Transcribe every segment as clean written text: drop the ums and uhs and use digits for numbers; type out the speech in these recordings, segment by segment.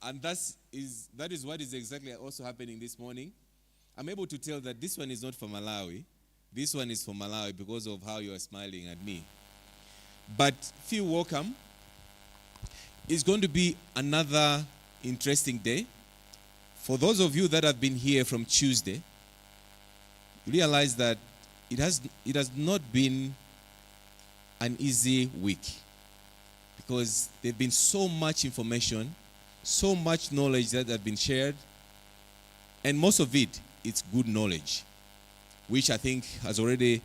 And that is what is exactly also happening this morning. I'm able to tell that this one is not for Malawi. This one is for Malawi because of how you are smiling at me. But feel welcome. It's going to be another interesting day. For those of you that have been here from Tuesday, realize that it has not been an easy week, because there's been so much information, so much knowledge that has been shared, and most of it's good knowledge, which I think has already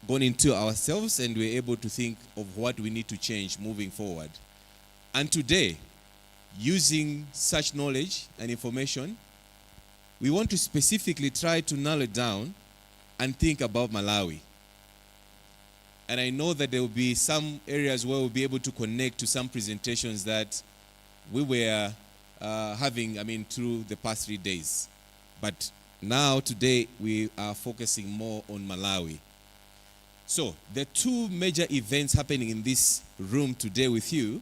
gone into ourselves, and we're able to think of what we need to change moving forward. And today, using such knowledge and information, we want to specifically try to narrow it down and think about Malawi. And I know that there will be some areas where we'll be able to connect to some presentations that we were having, through the past 3 days. But now, today, we are focusing more on Malawi. So, there are two major events happening in this room today with you.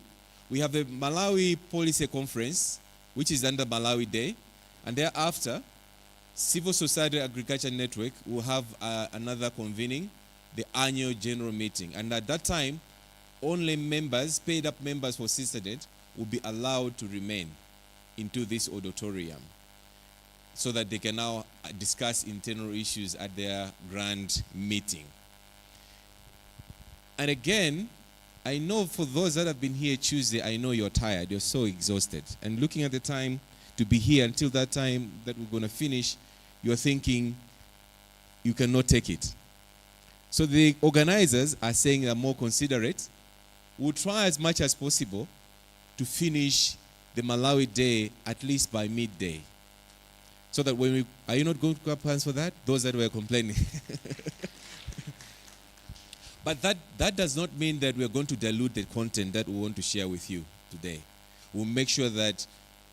We have the Malawi Policy Conference, which is under Malawi Day. And thereafter, Civil Society Agriculture Network will have another convening, the annual general meeting. And at that time, only members, paid up members for CISANET, will be allowed to remain into this auditorium so that they can now discuss internal issues at their grand meeting. And again, I know for those that have been here Tuesday, I know you're tired, you're so exhausted. And looking at the time to be here until that time that we're going to finish, you're thinking you cannot take it. So the organizers are saying they're more considerate. We'll try as much as possible to finish the Malawi Day at least by midday. So that when are you not going to clap hands for that? Those that were complaining. But that does not mean that we're going to dilute the content that we want to share with you today. We'll make sure that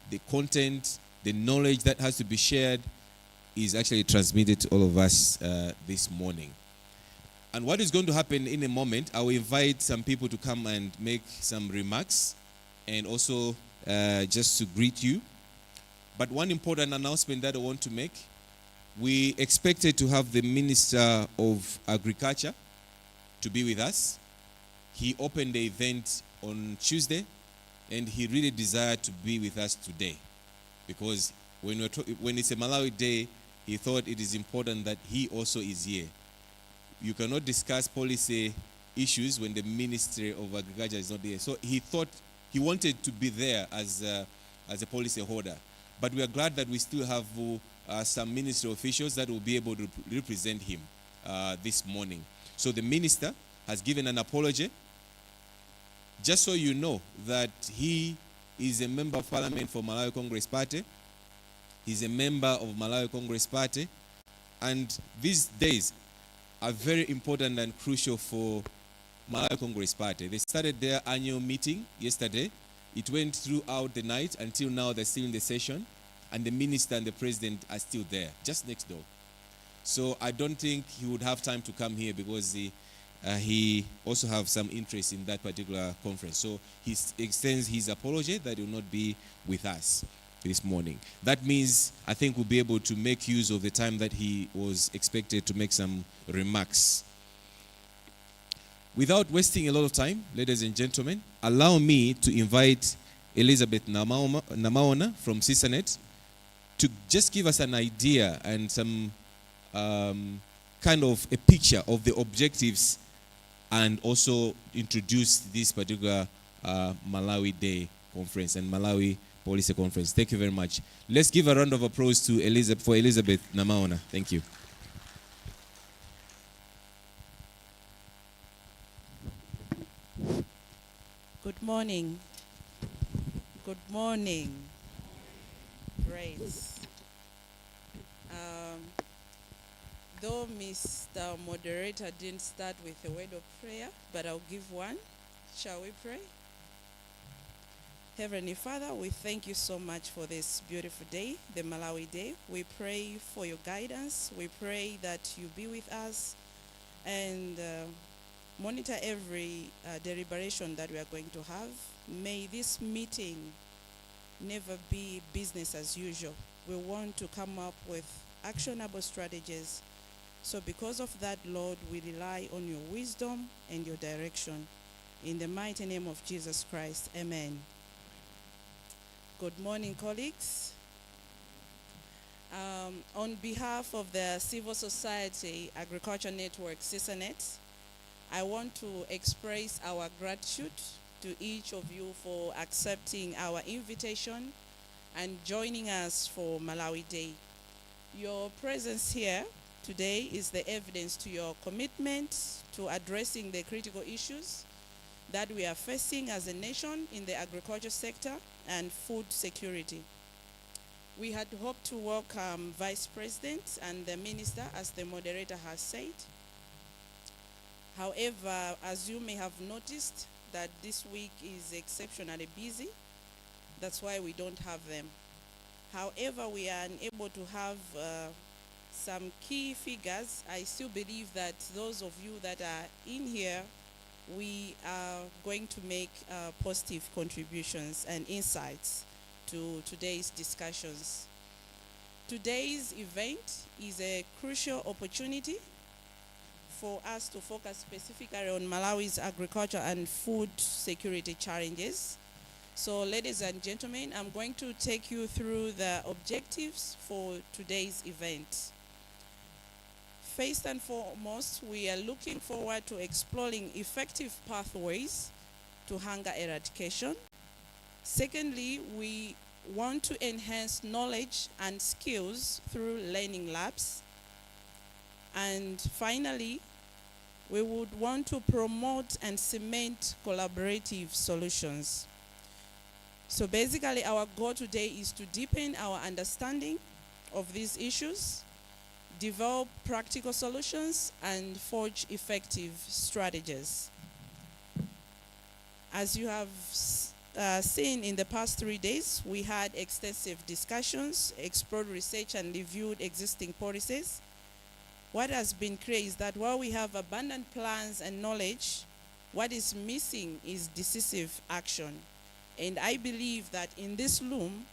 the content, the knowledge that has to be shared is actually transmitted to all of us this morning. And what is going to happen in a moment, I will invite some people to come and make some remarks and also just to greet you. But one important announcement that I want to make, we expected to have the Minister of Agriculture to be with us. He opened the event on Tuesday, and he really desired to be with us today, because when it's a Malawi Day, he thought it is important that he also is here. You cannot discuss policy issues when the Ministry of Agriculture is not there. So he thought he wanted to be there as a policy holder. But we are glad that we still have some ministry officials that will be able to represent him this morning. So the minister has given an apology, just so you know that he is a member of parliament for Malawi Congress Party. He's a member of Malawi Congress Party. And these days are very important and crucial for Malawi Congress Party. They started their annual meeting yesterday. It went throughout the night until now. They're still in the session. And the minister and the president are still there, just next door. So I don't think he would have time to come here, because he also have some interest in that particular conference. So he extends his apology that he will not be with us this morning. That means I think we'll be able to make use of the time that he was expected to make some remarks. Without wasting a lot of time, ladies and gentlemen, allow me to invite Elizabeth Namaona from CISANET to just give us an idea and some kind of a picture of the objectives, and also introduce this particular Malawi Day Conference and Malawi Policy Conference. Thank you very much. Let's give a round of applause to Elizabeth Namaona. Thank you. Good morning. Good morning. Great. Though Mr. Moderator didn't start with a word of prayer, but I'll give one. Shall we pray? Heavenly Father, we thank you so much for this beautiful day, the Malawi Day. We pray for your guidance. We pray that you be with us and monitor every deliberation that we are going to have. May this meeting never be business as usual. We want to come up with actionable strategies. So because of that, Lord, we rely on your wisdom and your direction. In the mighty name of Jesus Christ, amen. Good morning, colleagues. On behalf of the Civil Society Agriculture Network, CISANET, I want to express our gratitude to each of you for accepting our invitation and joining us for Malawi Day. Your presence here today is the evidence to your commitment to addressing the critical issues that we are facing as a nation in the agriculture sector and food security. We had hoped to welcome Vice President and the Minister, as the moderator has said. However, as you may have noticed, that this week is exceptionally busy. That's why we don't have them. However, we are unable to have some key figures. I still believe that those of you that are in here, we are going to make positive contributions and insights to today's discussions. Today's event is a crucial opportunity for us to focus specifically on Malawi's agriculture and food security challenges. So, ladies and gentlemen, I'm going to take you through the objectives for today's event. First and foremost, we are looking forward to exploring effective pathways to hunger eradication. Secondly, we want to enhance knowledge and skills through learning labs. And finally, we would want to promote and cement collaborative solutions. So basically, our goal today is to deepen our understanding of these issues, develop practical solutions, and forge effective strategies. As you have seen in the past 3 days, we had extensive discussions, explored research, and reviewed existing policies. What has been clear is that while we have abundant plans and knowledge, what is missing is decisive action. And I believe that in this room,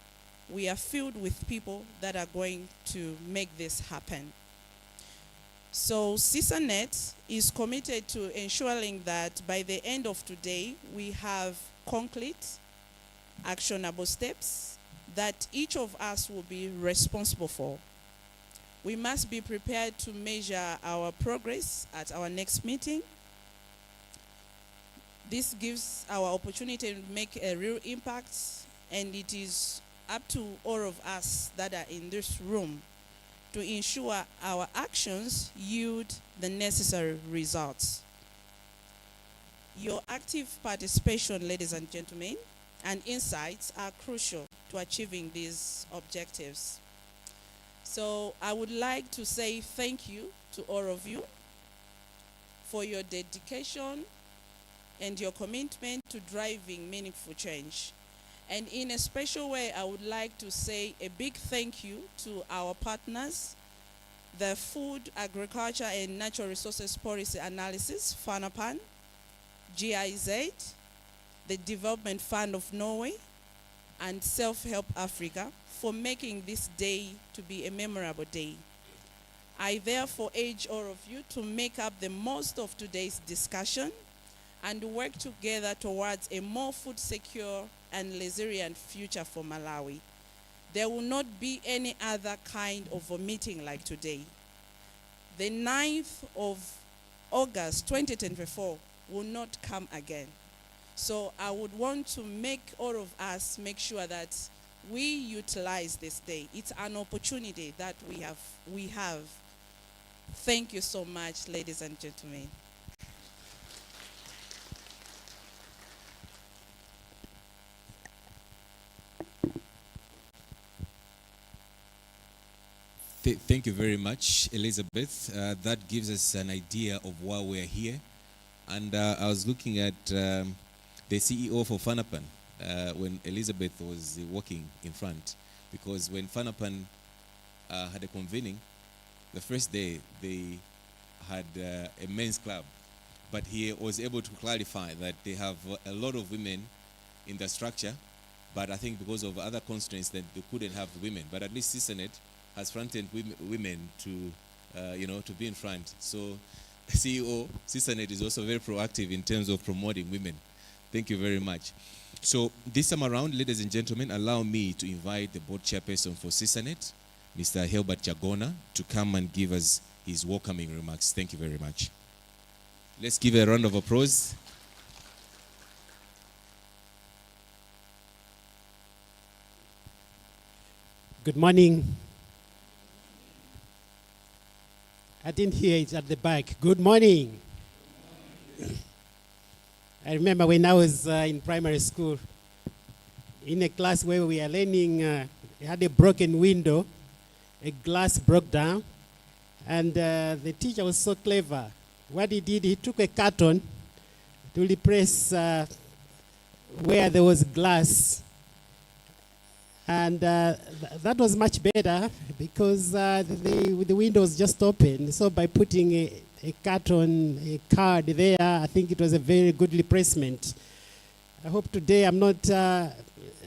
we are filled with people that are going to make this happen. So CISANET is committed to ensuring that by the end of today, we have concrete, actionable steps that each of us will be responsible for. We must be prepared to measure our progress at our next meeting. This gives our opportunity to make a real impact, and it is up to all of us that are in this room to ensure our actions yield the necessary results. Your active participation, ladies and gentlemen, and insights are crucial to achieving these objectives. So I would like to say thank you to all of you for your dedication and your commitment to driving meaningful change. And in a special way, I would like to say a big thank you to our partners, the Food, Agriculture and Natural Resources Policy Analysis, FANAPAN, GIZ, the Development Fund of Norway, and Self-Help Africa for making this day to be a memorable day. I therefore urge all of you to make up the most of today's discussion and work together towards a more food secure and resilient future for Malawi. There will not be any other kind of a meeting like today. The 9th of August 2024 will not come again. So I would want to make all of us make sure that we utilize this day. It's an opportunity that we have. Thank you so much, ladies and gentlemen. Thank you very much, Elizabeth. That gives us an idea of why we're here. And I was looking at the CEO for FANAPAN when Elizabeth was walking in front, because when FANAPAN had a convening, the first day they had a men's club, but he was able to clarify that they have a lot of women in the structure, But I think because of other constraints, that they couldn't have women. But at least CISANET has fronted women to, to be in front. So CEO, CISANET is also very proactive in terms of promoting women. Thank you very much. So this time around, ladies and gentlemen, allow me to invite the board chairperson for CISANET, Mr. Hilbert Chagona, to come and give us his welcoming remarks. Thank you very much. Let's give a round of applause. Good morning. I didn't hear it at the back. Good morning. I remember when I was in primary school, in a class where we were learning, we had a broken window, a glass broke down, and the teacher was so clever. What he did, he took a carton to replace where there was glass. And that was much better because the window was just open. So by putting a carton, a card there, I think it was a very good replacement. I hope today I'm not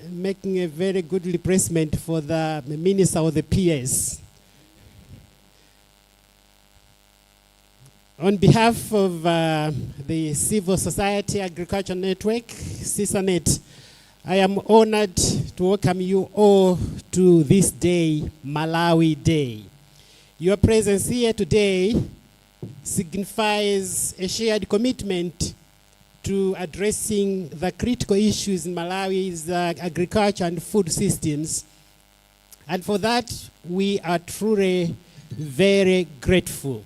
making a very good replacement for the minister or the PS. On behalf of the Civil Society Agriculture Network, CISANET, I am honored to welcome you all to this day, Malawi Day. Your presence here today signifies a shared commitment to addressing the critical issues in Malawi's agriculture and food systems. And for that, we are truly very grateful.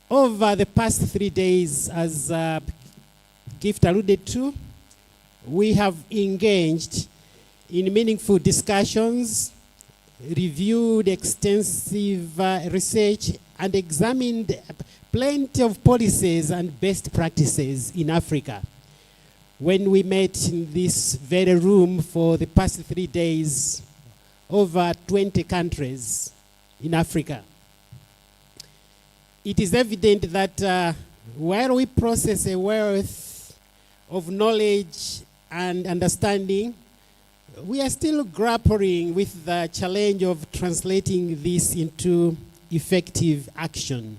Over the past 3 days, as Gift alluded to, we have engaged in meaningful discussions, reviewed extensive research, and examined plenty of policies and best practices in Africa. When we met in this very room for the past 3 days, over 20 countries in Africa, it is evident that while we process a wealth of knowledge and understanding, we are still grappling with the challenge of translating this into effective action.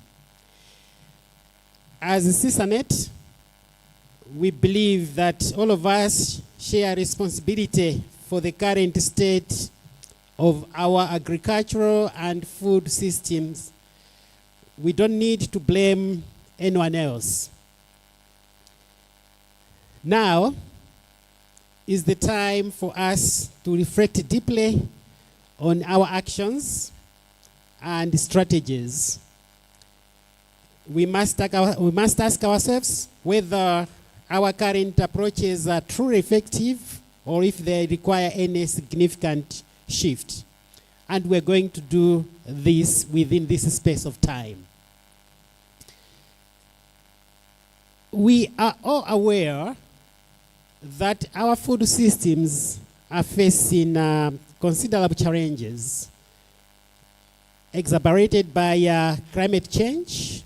As a CISANET, we believe that all of us share responsibility for the current state of our agricultural and food systems. We don't need to blame anyone else. Now is the time for us to reflect deeply on our actions and strategies. We must ask ourselves whether our current approaches are truly effective or if they require any significant shift. And we're going to do this within this space of time. We are all aware that our food systems are facing considerable challenges exacerbated by climate change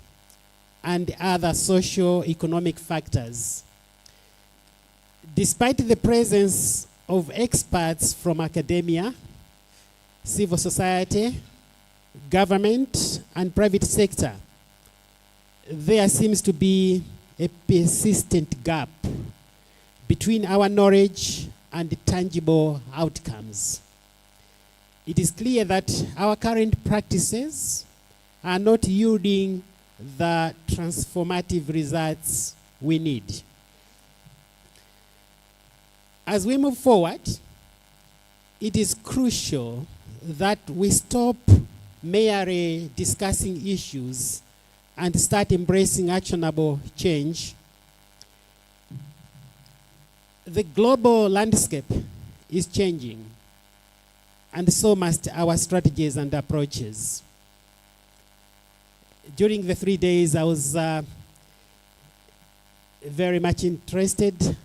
and other socio-economic factors. Despite the presence of experts from academia, civil society, government, and private sector, there seems to be a persistent gap between our knowledge and tangible outcomes. It is clear that our current practices are not yielding the transformative results we need. As we move forward, it is crucial that we stop merely discussing issues and start embracing actionable change. The global landscape is changing, and so must our strategies and approaches. During the 3 days, I was very much interested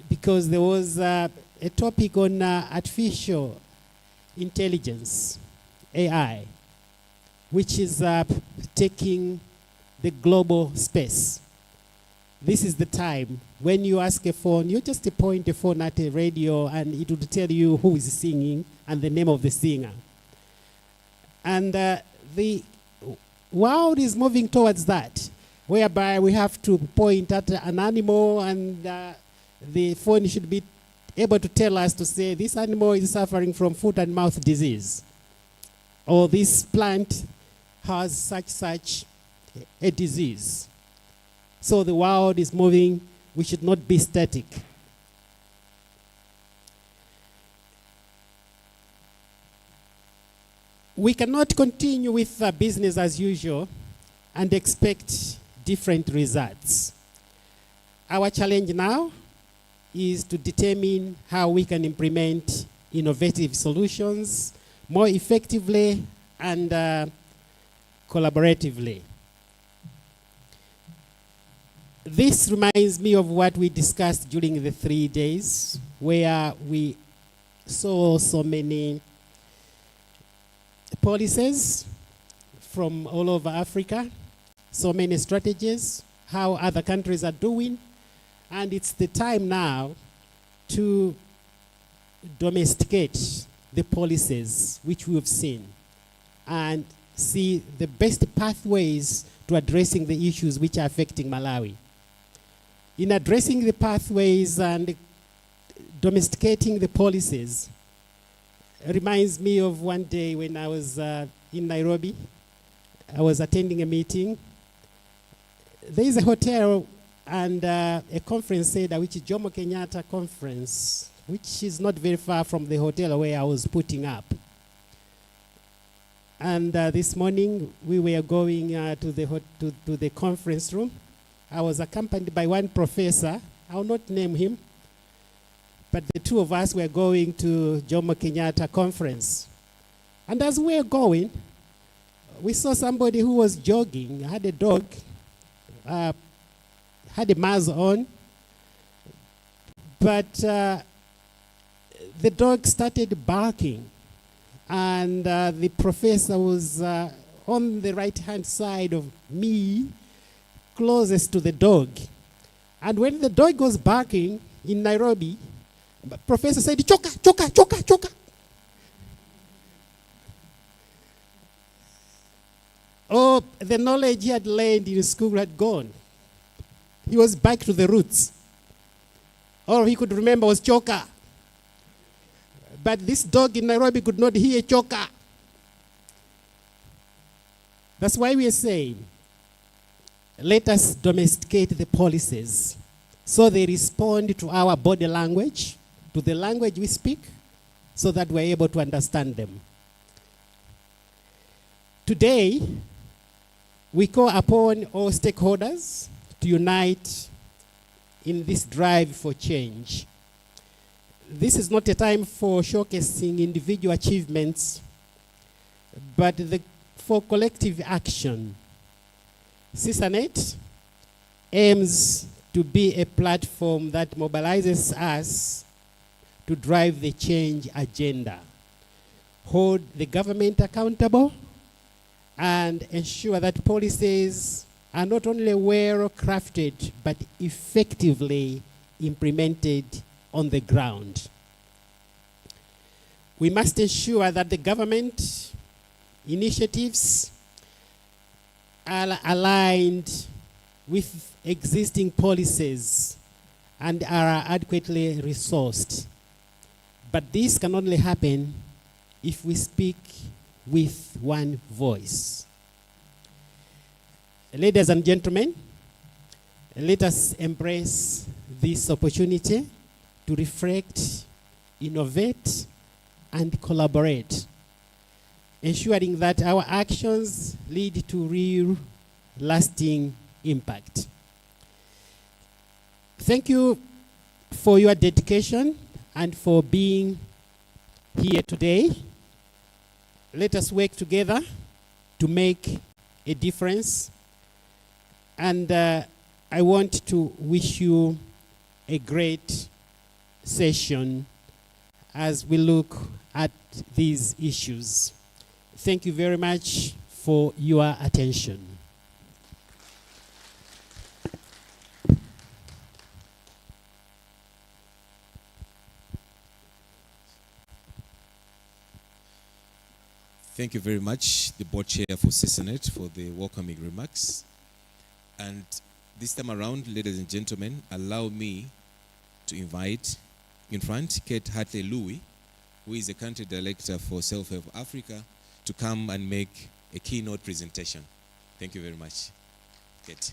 because there was a topic on artificial intelligence, AI, which is taking the global space. this is the time. When you ask a phone, you just point a phone at a radio and it will tell you who is singing and the name of the singer. And the world is moving towards that, whereby we have to point at an animal and the phone should be able to tell us to say, this animal is suffering from foot and mouth disease, or this plant has such a disease. So the world is moving. We should not be static. We cannot continue with business as usual and expect different results. Our challenge now is to determine how we can implement innovative solutions more effectively and collaboratively. This reminds me of what we discussed during the 3 days, where we saw so many policies from all over Africa, so many strategies, how other countries are doing, and it's the time now to domesticate the policies which we have seen and see the best pathways to addressing the issues which are affecting Malawi. In addressing the pathways and domesticating the policies, it reminds me of one day when I was in Nairobi. I was attending a meeting. There is a hotel and a conference center, which is Jomo Kenyatta Conference, which is not very far from the hotel where I was putting up. And this morning, we were going to the conference room. I was accompanied by one professor. I will not name him. But the two of us were going to Jomo Kenyatta Conference. And as we were going, we saw somebody who was jogging, had a dog, had a mask on. But the dog started barking. And the professor was on the right-hand side of me, closest to the dog. And when the dog was barking in Nairobi, the professor said, choka, choka, choka, choka. Oh, the knowledge he had learned in school had gone. He was back to the roots. All he could remember was choka. But this dog in Nairobi could not hear choka. That's why we are saying, let us domesticate the policies so they respond to our body language, to the language we speak, so that we're able to understand them. Today, we call upon all stakeholders to unite in this drive for change. This is not a time for showcasing individual achievements, but for collective action. CISANET aims to be a platform that mobilizes us to drive the change agenda, hold the government accountable, and ensure that policies are not only well crafted, but effectively implemented on the ground. We must ensure that the government initiatives are aligned with existing policies and are adequately resourced. But this can only happen if we speak with one voice. Ladies and gentlemen, let us embrace this opportunity to reflect, innovate, and collaborate, ensuring that our actions lead to real, lasting impact. Thank you for your dedication and for being here today. Let us work together to make a difference. And I want to wish you a great session as we look at these issues. Thank you very much for your attention. Thank you very much, the board chair for CISANET, for the welcoming remarks. And this time around, ladies and gentlemen, allow me to invite in front Kate Hartley-Louis, who is the country director for Self-Help Africa, to come and make a keynote presentation. Thank you very much, Kate.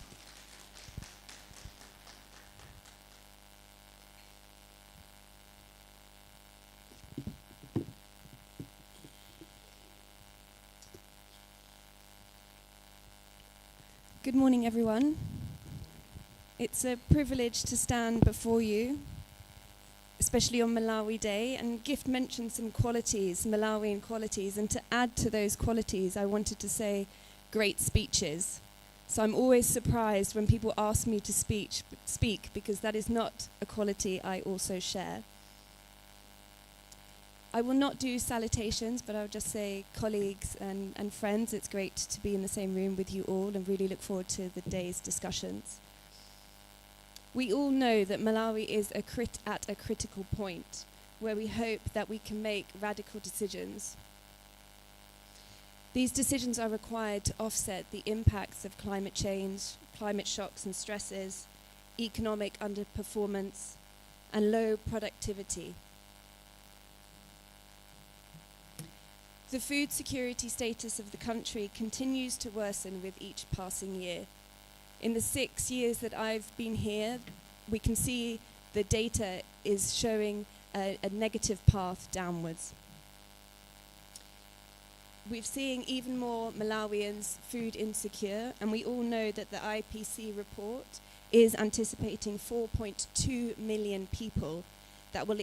Good morning, everyone. It's a privilege to stand before you, especially on Malawi Day, and Gift mentioned some qualities, Malawian qualities, and to add to those qualities, I wanted to say great speeches. So I'm always surprised when people ask me to speak, because that is not a quality I also share. I will not do salutations, but I'll just say colleagues and friends, it's great to be in the same room with you all and really look forward to the day's discussions. We all know that Malawi is at a critical point where we hope that we can make radical decisions. These decisions are required to offset the impacts of climate change, climate shocks and stresses, economic underperformance, and low productivity. The food security status of the country continues to worsen with each passing year. In the 6 years that I've been here, we can see the data is showing a negative path downwards. We're seeing even more Malawians food insecure, and we all know that the IPC report is anticipating 4.2 million people that will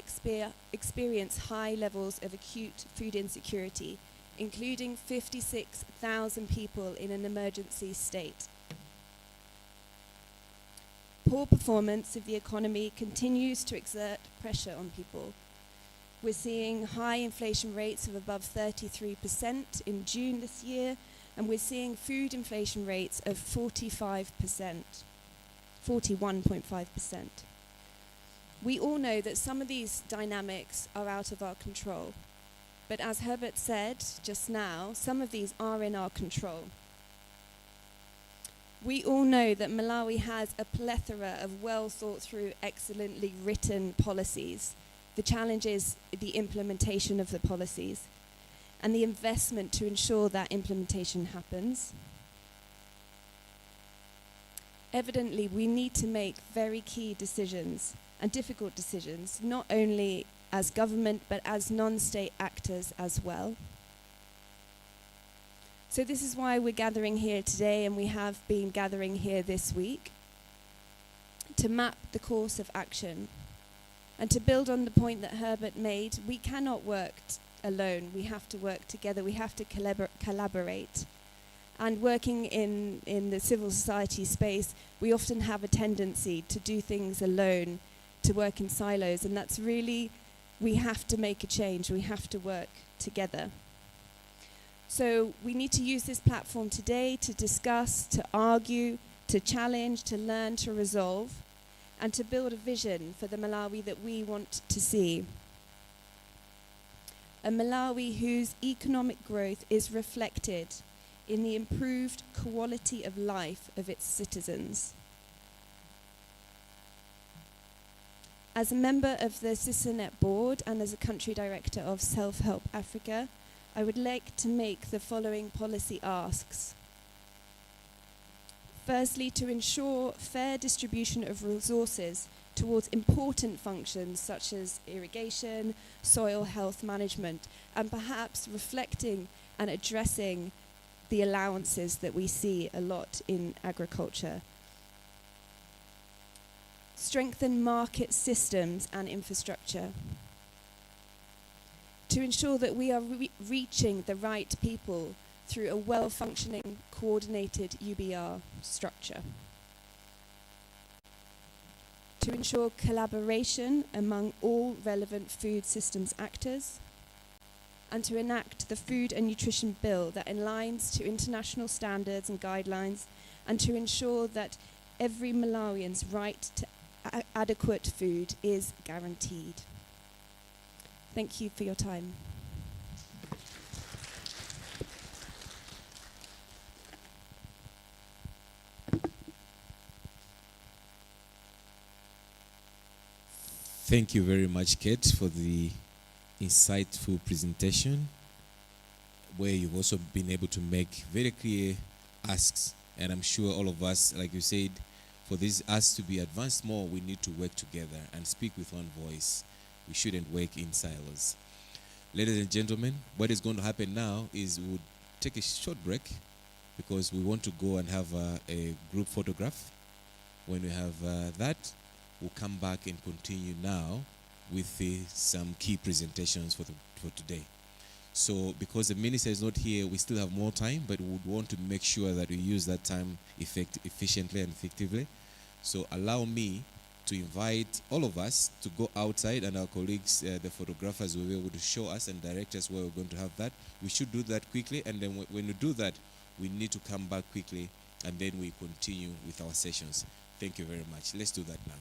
experience high levels of acute food insecurity, including 56,000 people in an emergency state. Poor performance of the economy continues to exert pressure on people. We're seeing high inflation rates of above 33% in June this year, and we're seeing food inflation rates of 41.5%. We all know that some of these dynamics are out of our control. But as Herbert said just now, some of these are in our control. We all know that Malawi has a plethora of well thought through, excellently written policies. The challenge is the implementation of the policies and the investment to ensure that implementation happens. Evidently, we need to make very key decisions and difficult decisions, not only as government, but as non-state actors as well. So this is why we're gathering here today, and we have been gathering here this week, to map the course of action. And to build on the point that Herbert made, we cannot work alone. We have to work together. We have to collaborate. And working in the civil society space, we often have a tendency to do things alone, to work in silos, and that's really, we have to make a change. We have to work together. So we need to use this platform today to discuss, to argue, to challenge, to learn, to resolve, and to build a vision for the Malawi that we want to see. A Malawi whose economic growth is reflected in the improved quality of life of its citizens. As a member of the CISANET board and as a country director of Self-Help Africa, I would like to make the following policy asks. Firstly, to ensure fair distribution of resources towards important functions such as irrigation, soil health management, and perhaps reflecting and addressing the allowances that we see a lot in agriculture. Strengthen market systems and infrastructure to ensure that we are reaching the right people through a well-functioning, coordinated UBR structure. To ensure collaboration among all relevant food systems actors, and to enact the Food and Nutrition Bill that aligns to international standards and guidelines, and to ensure that every Malawian's right to adequate food is guaranteed. Thank you for your time. Thank you very much, Kate, for the insightful presentation, where you've also been able to make very clear asks. And I'm sure all of us, like you said, for this us to be advanced more, we need to work together and speak with one voice. We shouldn't work in silos. Ladies and gentlemen, what is going to happen now is we'll take a short break because we want to go and have a group photograph. When we have that, we'll come back and continue now with some key presentations for today. So because the minister is not here, we still have more time, but we would want to make sure that we use that time efficiently and effectively. So allow me to invite all of us to go outside, and our colleagues, the photographers, will be able to show us and direct us where we're going to have that. We should do that quickly, and then when we do that, we need to come back quickly, and then we continue with our sessions. Thank you very much. Let's do that now.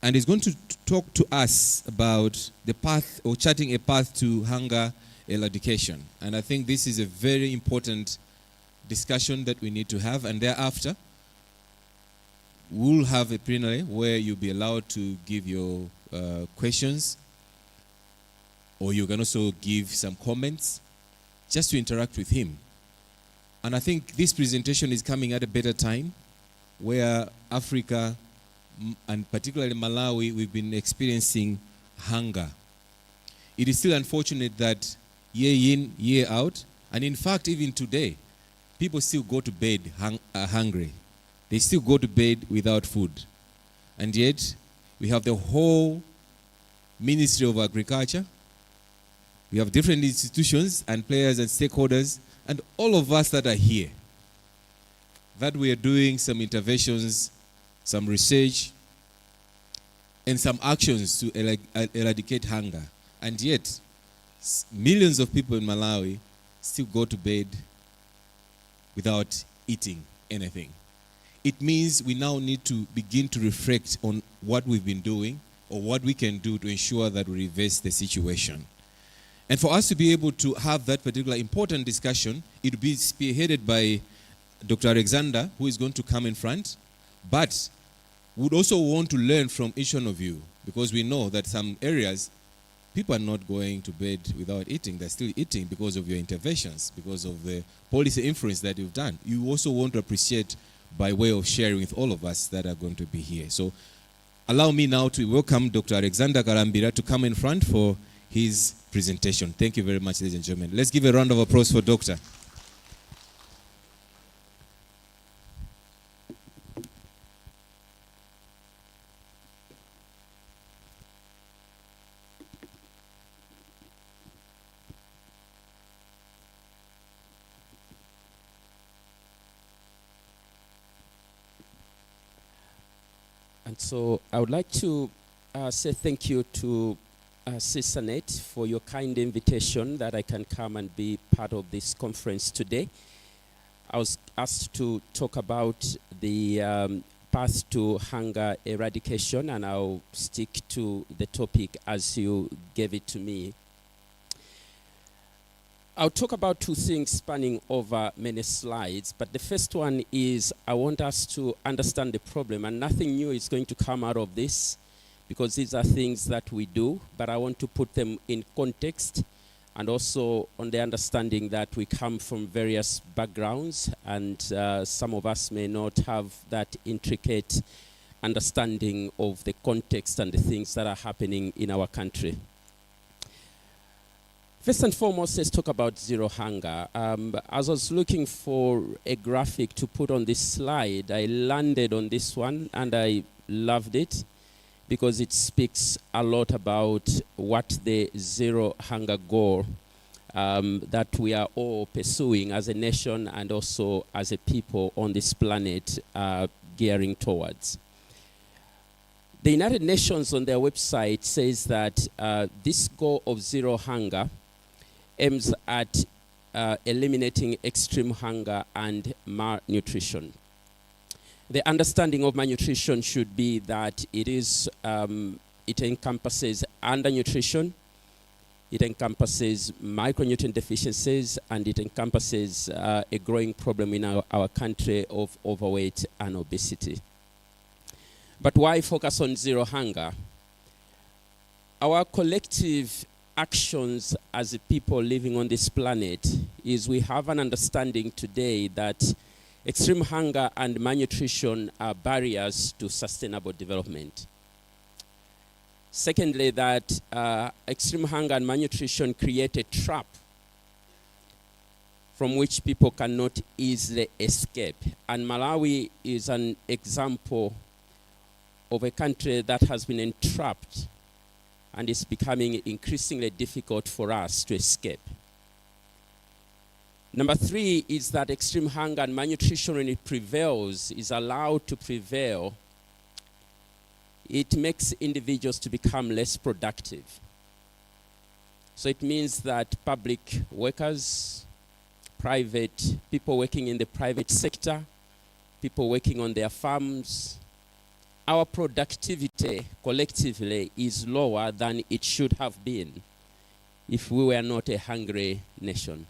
and he's going to talk to us about the path, or charting a path to hunger eradication. And I think this is a very important discussion that we need to have, and thereafter we'll have a plenary where you'll be allowed to give your questions, or you can also give some comments just to interact with him. And I think this presentation is coming at a better time, where Africa, and particularly Malawi, we've been experiencing hunger. It is still unfortunate that year in, year out, and in fact even today, people still go to bed hungry. They still go to bed without food. And yet, we have the whole Ministry of Agriculture, we have different institutions and players and stakeholders, and all of us that are here, that we are doing some interventions, some research, and some actions to eradicate hunger. And yet, millions of people in Malawi still go to bed without eating anything. It means we now need to begin to reflect on what we've been doing, or what we can do to ensure that we reverse the situation. And for us to be able to have that particular important discussion, it will be spearheaded by Dr. Alexander, who is going to come in front, but would also want to learn from each one of you, because we know that some areas, people are not going to bed without eating. They're still eating because of your interventions, because of the policy influence that you've done. You also want to appreciate by way of sharing with all of us that are going to be here. So allow me now to welcome Dr. Alexander Kalambira to come in front for his presentation. Thank you very much, ladies and gentlemen. Let's give a round of applause for Doctor. And so I would like to say thank you to CISANET for your kind invitation that I can come and be part of this conference today. I was asked to talk about the path to hunger eradication, and I'll stick to the topic as you gave it to me. I'll talk about two things spanning over many slides, but the first one is I want us to understand the problem, and nothing new is going to come out of this, because these are things that we do, but I want to put them in context, and also on the understanding that we come from various backgrounds, and some of us may not have that intricate understanding of the context and the things that are happening in our country. First and foremost, let's talk about zero hunger. As I was looking for a graphic to put on this slide, I landed on this one, and I loved it because it speaks a lot about what the zero hunger goal that we are all pursuing as a nation and also as a people on this planet are gearing towards. The United Nations on their website says that this goal of zero hunger aims at eliminating extreme hunger and malnutrition. The understanding of malnutrition should be that it encompasses undernutrition, it encompasses micronutrient deficiencies, and it encompasses a growing problem in our country of overweight and obesity. But why focus on zero hunger? Our collective actions as a people living on this planet is we have an understanding today that extreme hunger and malnutrition are barriers to sustainable development. Secondly, that extreme hunger and malnutrition create a trap from which people cannot easily escape. And Malawi is an example of a country that has been entrapped, and it's becoming increasingly difficult for us to escape. Number three is that extreme hunger and malnutrition, when it prevails, is allowed to prevail, it makes individuals to become less productive. So it means that public workers, people working in the private sector, people working on their farms, our productivity collectively is lower than it should have been if we were not a hungry nation.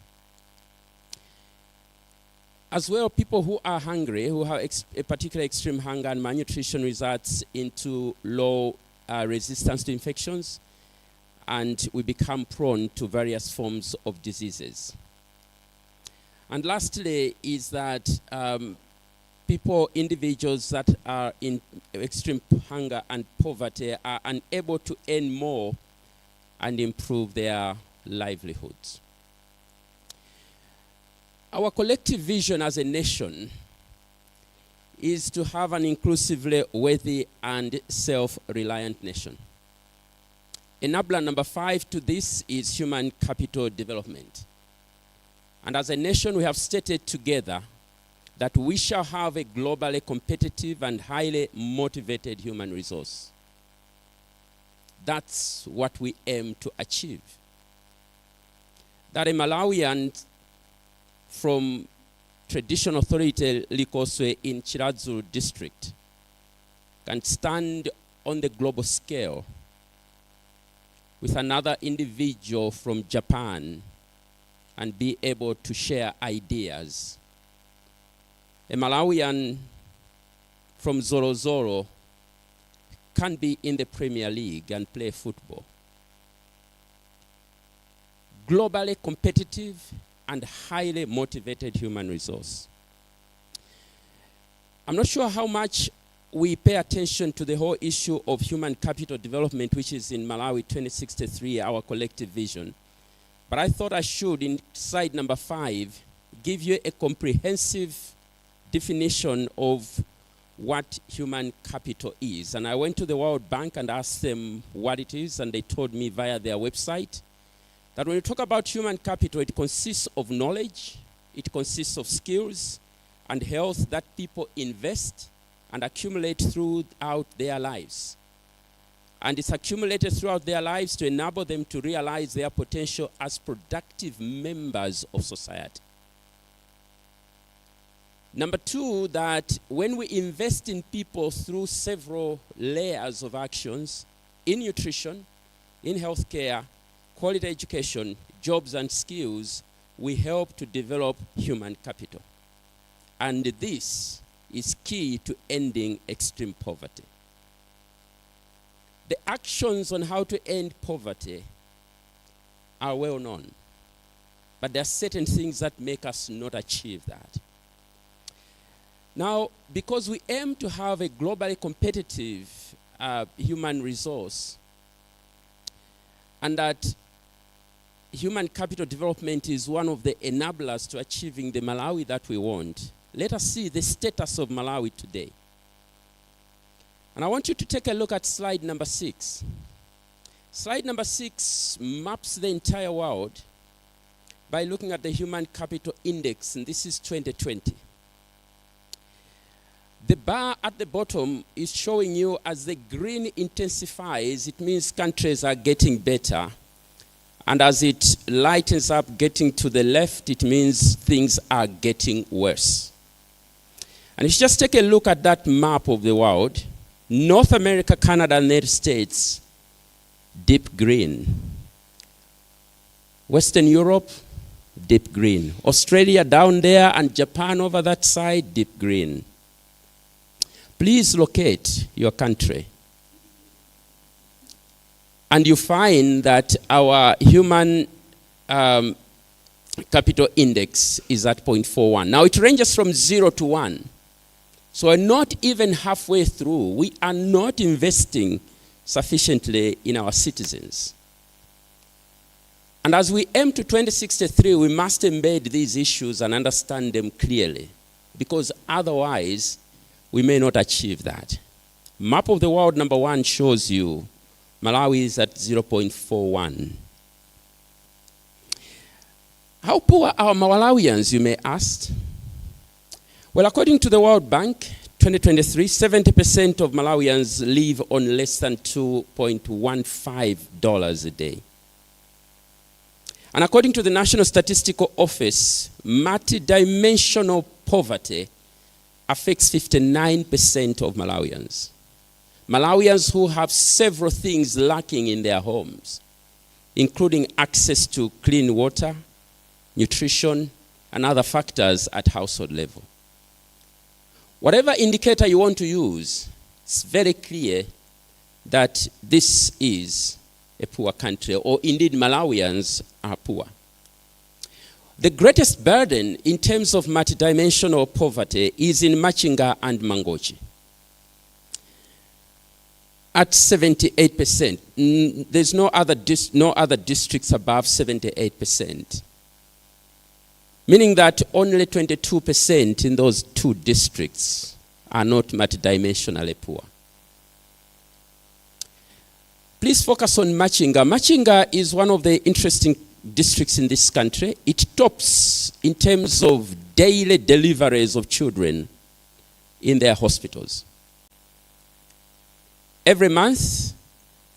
As well, people who are hungry, who have a particular extreme hunger and malnutrition, results into low resistance to infections, and we become prone to various forms of diseases. And lastly is that individuals that are in extreme hunger and poverty are unable to earn more and improve their livelihoods. Our collective vision as a nation is to have an inclusively worthy and self-reliant nation. Enabler number 5 to this is human capital development. And as a nation, we have stated together that we shall have a globally competitive and highly motivated human resource. That's what we aim to achieve. That a Malawian from traditional authority Likoswe in Chiradzu district can stand on the global scale with another individual from Japan and be able to share ideas. A Malawian from Zorozoro can be in the Premier League and play football. Globally competitive and highly motivated human resource. I'm not sure how much we pay attention to the whole issue of human capital development, which is in Malawi 2063, our collective vision. But I thought I should, in slide number 5, give you a comprehensive definition of what human capital is. And I went to the World Bank and asked them what it is, and they told me via their website that when you talk about human capital, it consists of knowledge, it consists of skills and health that people invest and accumulate throughout their lives. And it's accumulated throughout their lives to enable them to realize their potential as productive members of society. Number 2, that when we invest in people through several layers of actions, in nutrition, in healthcare, quality education, jobs and skills, we help to develop human capital. And this is key to ending extreme poverty. The actions on how to end poverty are well known, but there are certain things that make us not achieve that. Now, because we aim to have a globally competitive human resource, and that human capital development is one of the enablers to achieving the Malawi that we want, let us see the status of Malawi today. And I want you to take a look at slide number 6. Slide number 6 maps the entire world by looking at the Human Capital Index, and this is 2020. The bar at the bottom is showing you as the green intensifies, it means countries are getting better. And as it lightens up, getting to the left, it means things are getting worse. And if you just take a look at that map of the world, North America, Canada, and the United States, deep green. Western Europe, deep green. Australia down there and Japan over that side, deep green. Please locate your country. And you find that our human capital index is at 0.41. Now it ranges from 0 to 1. So we're not even halfway through. We are not investing sufficiently in our citizens. And as we aim to 2063, we must embed these issues and understand them clearly, because otherwise we may not achieve that. Map of the world number 1 shows you Malawi is at 0.41. How poor are Malawians, you may ask? Well, according to the World Bank, 2023, 70% of Malawians live on less than $2.15 a day. And according to the National Statistical Office, multidimensional poverty affects 59% of Malawians. Malawians who have several things lacking in their homes, including access to clean water, nutrition, and other factors at household level. Whatever indicator you want to use, it's very clear that this is a poor country, or indeed Malawians are poor. The greatest burden in terms of multidimensional poverty is in Machinga and Mangochi. At 78%, there's no other districts above 78%. Meaning that only 22% in those two districts are not multidimensionally poor. Please focus on Machinga. Machinga is one of the interesting districts in this country. It tops in terms of daily deliveries of children in their hospitals. Every month,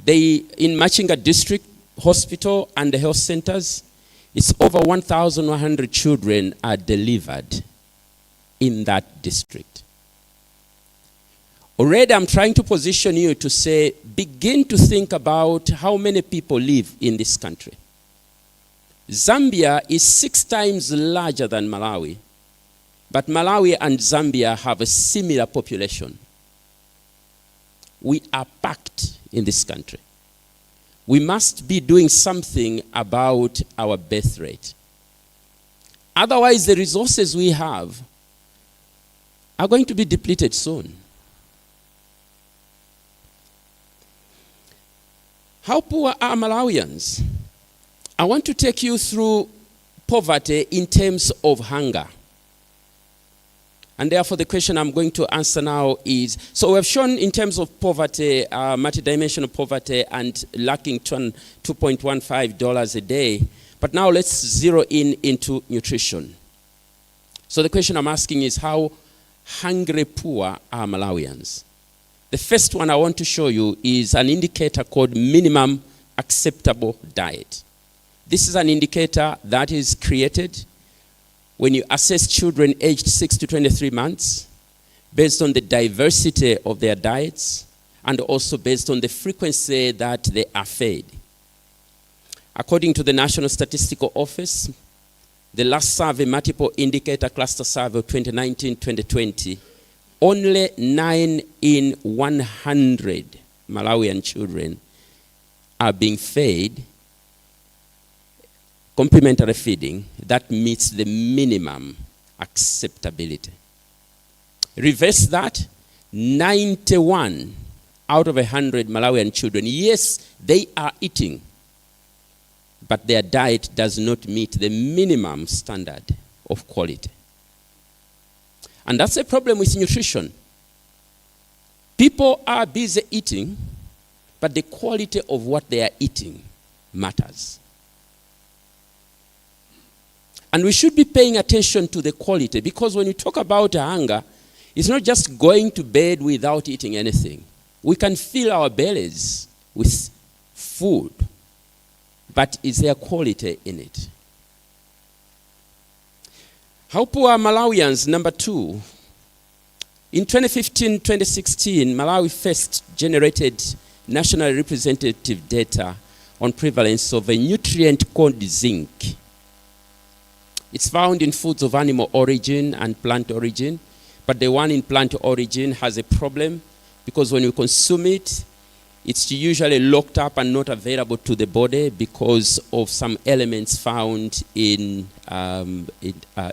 in Machinga district hospital and the health centers, it's over 1,100 children are delivered in that district. Already I'm trying to position you to say, begin to think about how many people live in this country. Zambia is 6 times larger than Malawi, but Malawi and Zambia have a similar population. We are packed in this country. We must be doing something about our birth rate. Otherwise, the resources we have are going to be depleted soon. How poor are Malawians? I want to take you through poverty in terms of hunger. And therefore, the question I'm going to answer now is, so we've shown in terms of poverty, multidimensional poverty and lacking $2.15 a day. But now let's zero in into nutrition. So the question I'm asking is, how hungry poor are Malawians? The first one I want to show you is an indicator called minimum acceptable diet. This is an indicator that is created when you assess children aged 6 to 23 months based on the diversity of their diets and also based on the frequency that they are fed. According to the National Statistical Office, the last survey, multiple indicator cluster survey of 2019-2020, only 9 in 100 Malawian children are being fed complementary feeding that meets the minimum acceptability. Reverse that, 91 out of 100 Malawian children, yes, they are eating, but their diet does not meet the minimum standard of quality. And that's a problem with nutrition. People are busy eating, but the quality of what they are eating matters. And we should be paying attention to the quality, because when you talk about hunger, it's not just going to bed without eating anything. We can fill our bellies with food, but is there quality in it? How poor are Malawians? Number 2. In 2015-2016, Malawi first generated nationally representative data on prevalence of a nutrient called zinc. It's found in foods of animal origin and plant origin, but the one in plant origin has a problem because when you consume it, it's usually locked up and not available to the body because of some elements found in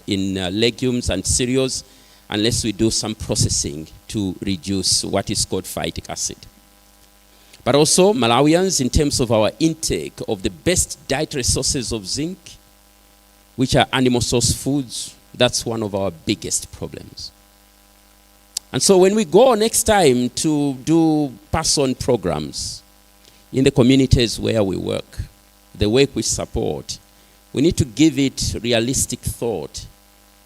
legumes and cereals, unless we do some processing to reduce what is called phytic acid. But also, Malawians, in terms of our intake of the best dietary sources of zinc, which are animal source foods, that's one of our biggest problems. And so when we go next time to do pass-on programs in the communities where we work, the work we support, we need to give it realistic thought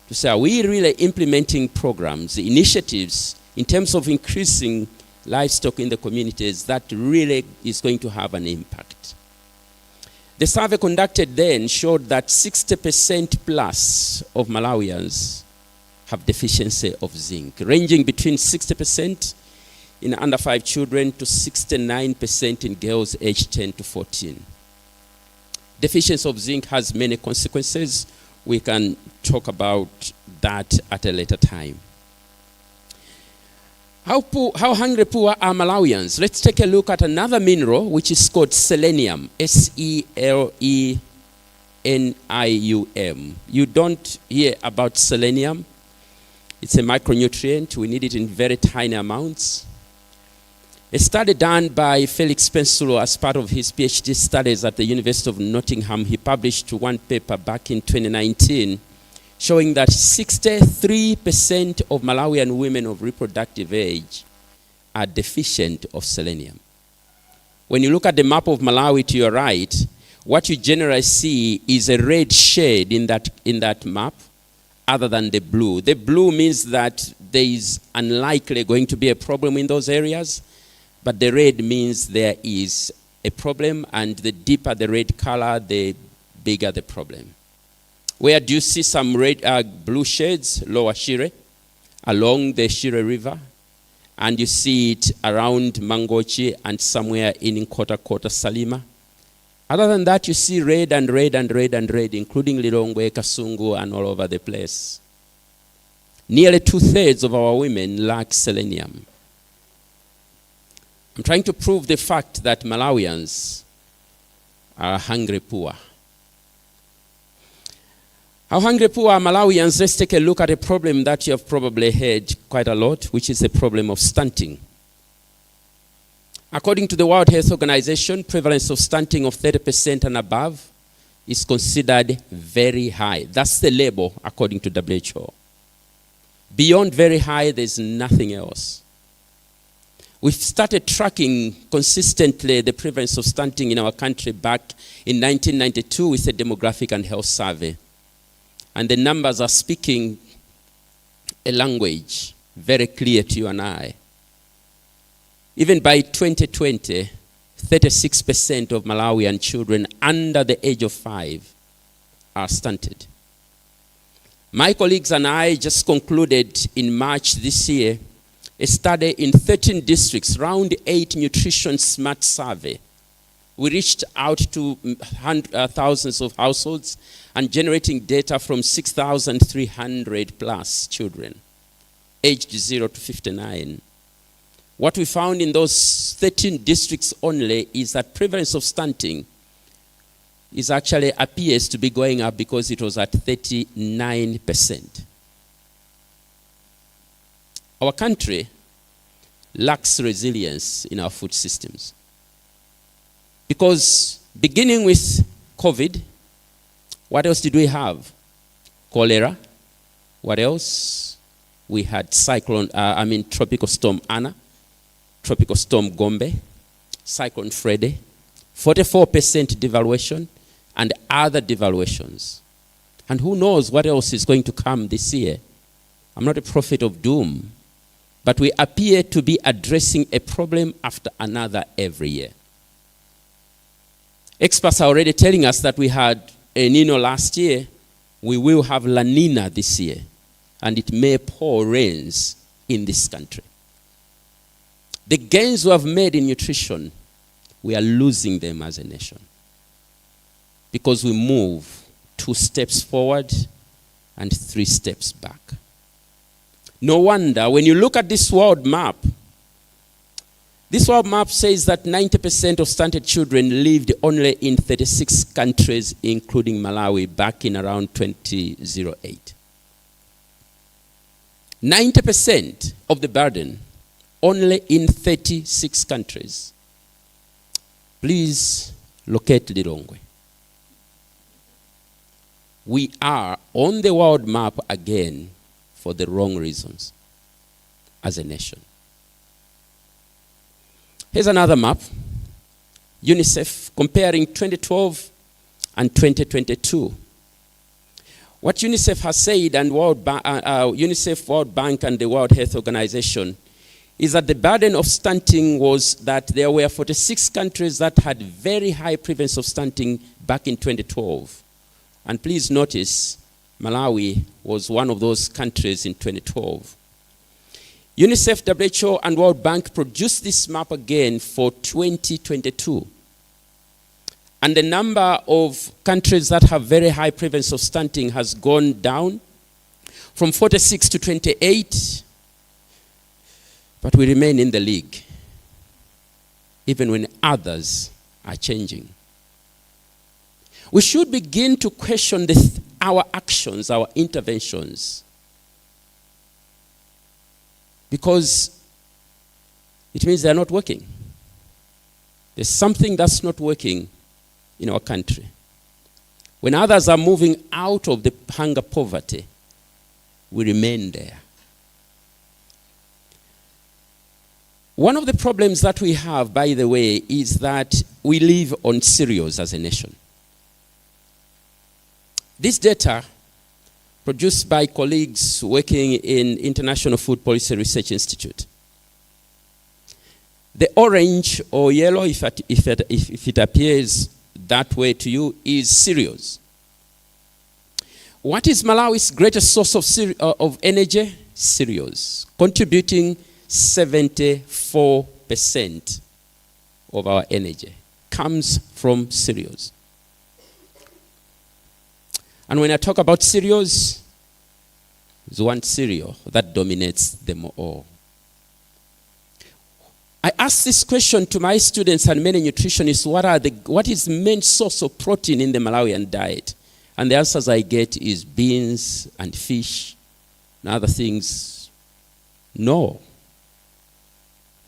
to say, are we really implementing programs, initiatives in terms of increasing livestock in the communities that really is going to have an impact? The survey conducted then showed that 60% plus of Malawians have deficiency of zinc, ranging between 60% in under 5 children to 69% in girls aged 10 to 14. Deficiency of zinc has many consequences. We can talk about that at a later time. How hungry poor are Malawians? Let's take a look at another mineral which is called selenium, S-E-L-E-N-I-U-M. You don't hear about selenium. It's a micronutrient. We need it in very tiny amounts. A study done by Felix Pensulo as part of his PhD studies at the University of Nottingham, he published one paper back in 2019 showing that 63% of Malawian women of reproductive age are deficient of selenium. When you look at the map of Malawi to your right, what you generally see is a red shade in that map other than the blue. The blue means that there is unlikely going to be a problem in those areas, but the red means there is a problem, and the deeper the red color, the bigger the problem. Where do you see some red, blue shades? Lower Shire, along the Shire River. And you see it around Mangochi and somewhere in Kota Salima. Other than that, you see red and red and red and red, including Lilongwe, Kasungu, and all over the place. Nearly 2/3 of our women lack selenium. I'm trying to prove the fact that Malawians are hungry poor. How hungry poor are Malawians? Let's take a look at a problem that you have probably heard quite a lot, which is the problem of stunting. According to the World Health Organization, prevalence of stunting of 30% and above is considered very high. That's the label according to WHO. Beyond very high, there's nothing else. We've started tracking consistently the prevalence of stunting in our country back in 1992 with a demographic and health survey. And the numbers are speaking a language very clear to you and I. Even by 2020, 36% of Malawian children under the age of 5 are stunted. My colleagues and I just concluded in March this year a study in 13 districts, round 8 nutrition smart survey. We reached out to thousands of households and generating data from 6,300 plus children, aged 0 to 59. What we found in those 13 districts only is that prevalence of stunting is actually appears to be going up because it was at 39%. Our country lacks resilience in our food systems. Because beginning with COVID, what else did we have? Cholera. What else? We had Tropical Storm Anna, Tropical Storm Gombe, Cyclone Freddy, 44% devaluation, and other devaluations. And who knows what else is going to come this year? I'm not a prophet of doom, but we appear to be addressing a problem after another every year. Experts are already telling us that we had El Nino last year. We will have La Nina this year, and it may pour rains in this country. The gains we have made in nutrition, we are losing them as a nation because we move 2 steps forward and 3 steps back. No wonder when you look at this world map says that 90% of stunted children lived only in 36 countries, including Malawi, back in around 2008. 90% of the burden only in 36 countries. Please locate Lilongwe. We are on the world map again for the wrong reasons as a nation. Here's another map. UNICEF comparing 2012 and 2022. What UNICEF has said, and UNICEF, World Bank, and the World Health Organization, is that the burden of stunting was that there were 46 countries that had very high prevalence of stunting back in 2012. And please notice, Malawi was one of those countries in 2012. UNICEF, WHO, and World Bank produced this map again for 2022. And the number of countries that have very high prevalence of stunting has gone down from 46 to 28, but we remain in the league, even when others are changing. We should begin to question our actions, our interventions, because it means they're not working. There's something that's not working in our country. When others are moving out of the hunger poverty, we remain there. One of the problems that we have, by the way, is that we live on cereals as a nation. This data, produced by colleagues working in International Food Policy Research Institute. The orange or yellow, if it appears that way to you, is cereals. What is Malawi's greatest source of energy? Cereals, contributing 74% of our energy comes from cereals. And when I talk about cereals, there's one cereal that dominates them all. I asked this question to my students and many nutritionists, what is the main source of protein in the Malawian diet? And the answers I get is beans and fish and other things. No.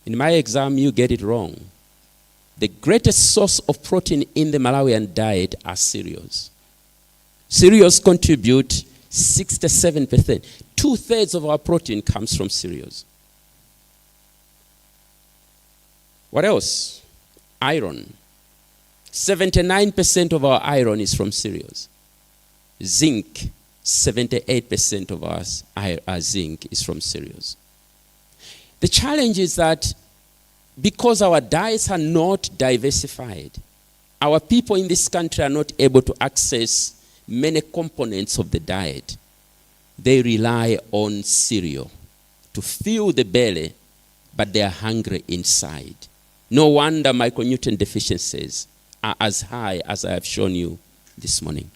In my exam, you get it wrong. The greatest source of protein in the Malawian diet are cereals. Cereals contribute 67%. 2/3 of our protein comes from cereals. What else? Iron. 79% of our iron is from cereals. Zinc. 78% of our zinc is from cereals. The challenge is that because our diets are not diversified, our people in this country are not able to access many components of the diet. They rely on cereal to fill the belly, but they are hungry inside. No wonder micronutrient deficiencies are as high as I have shown you this morning.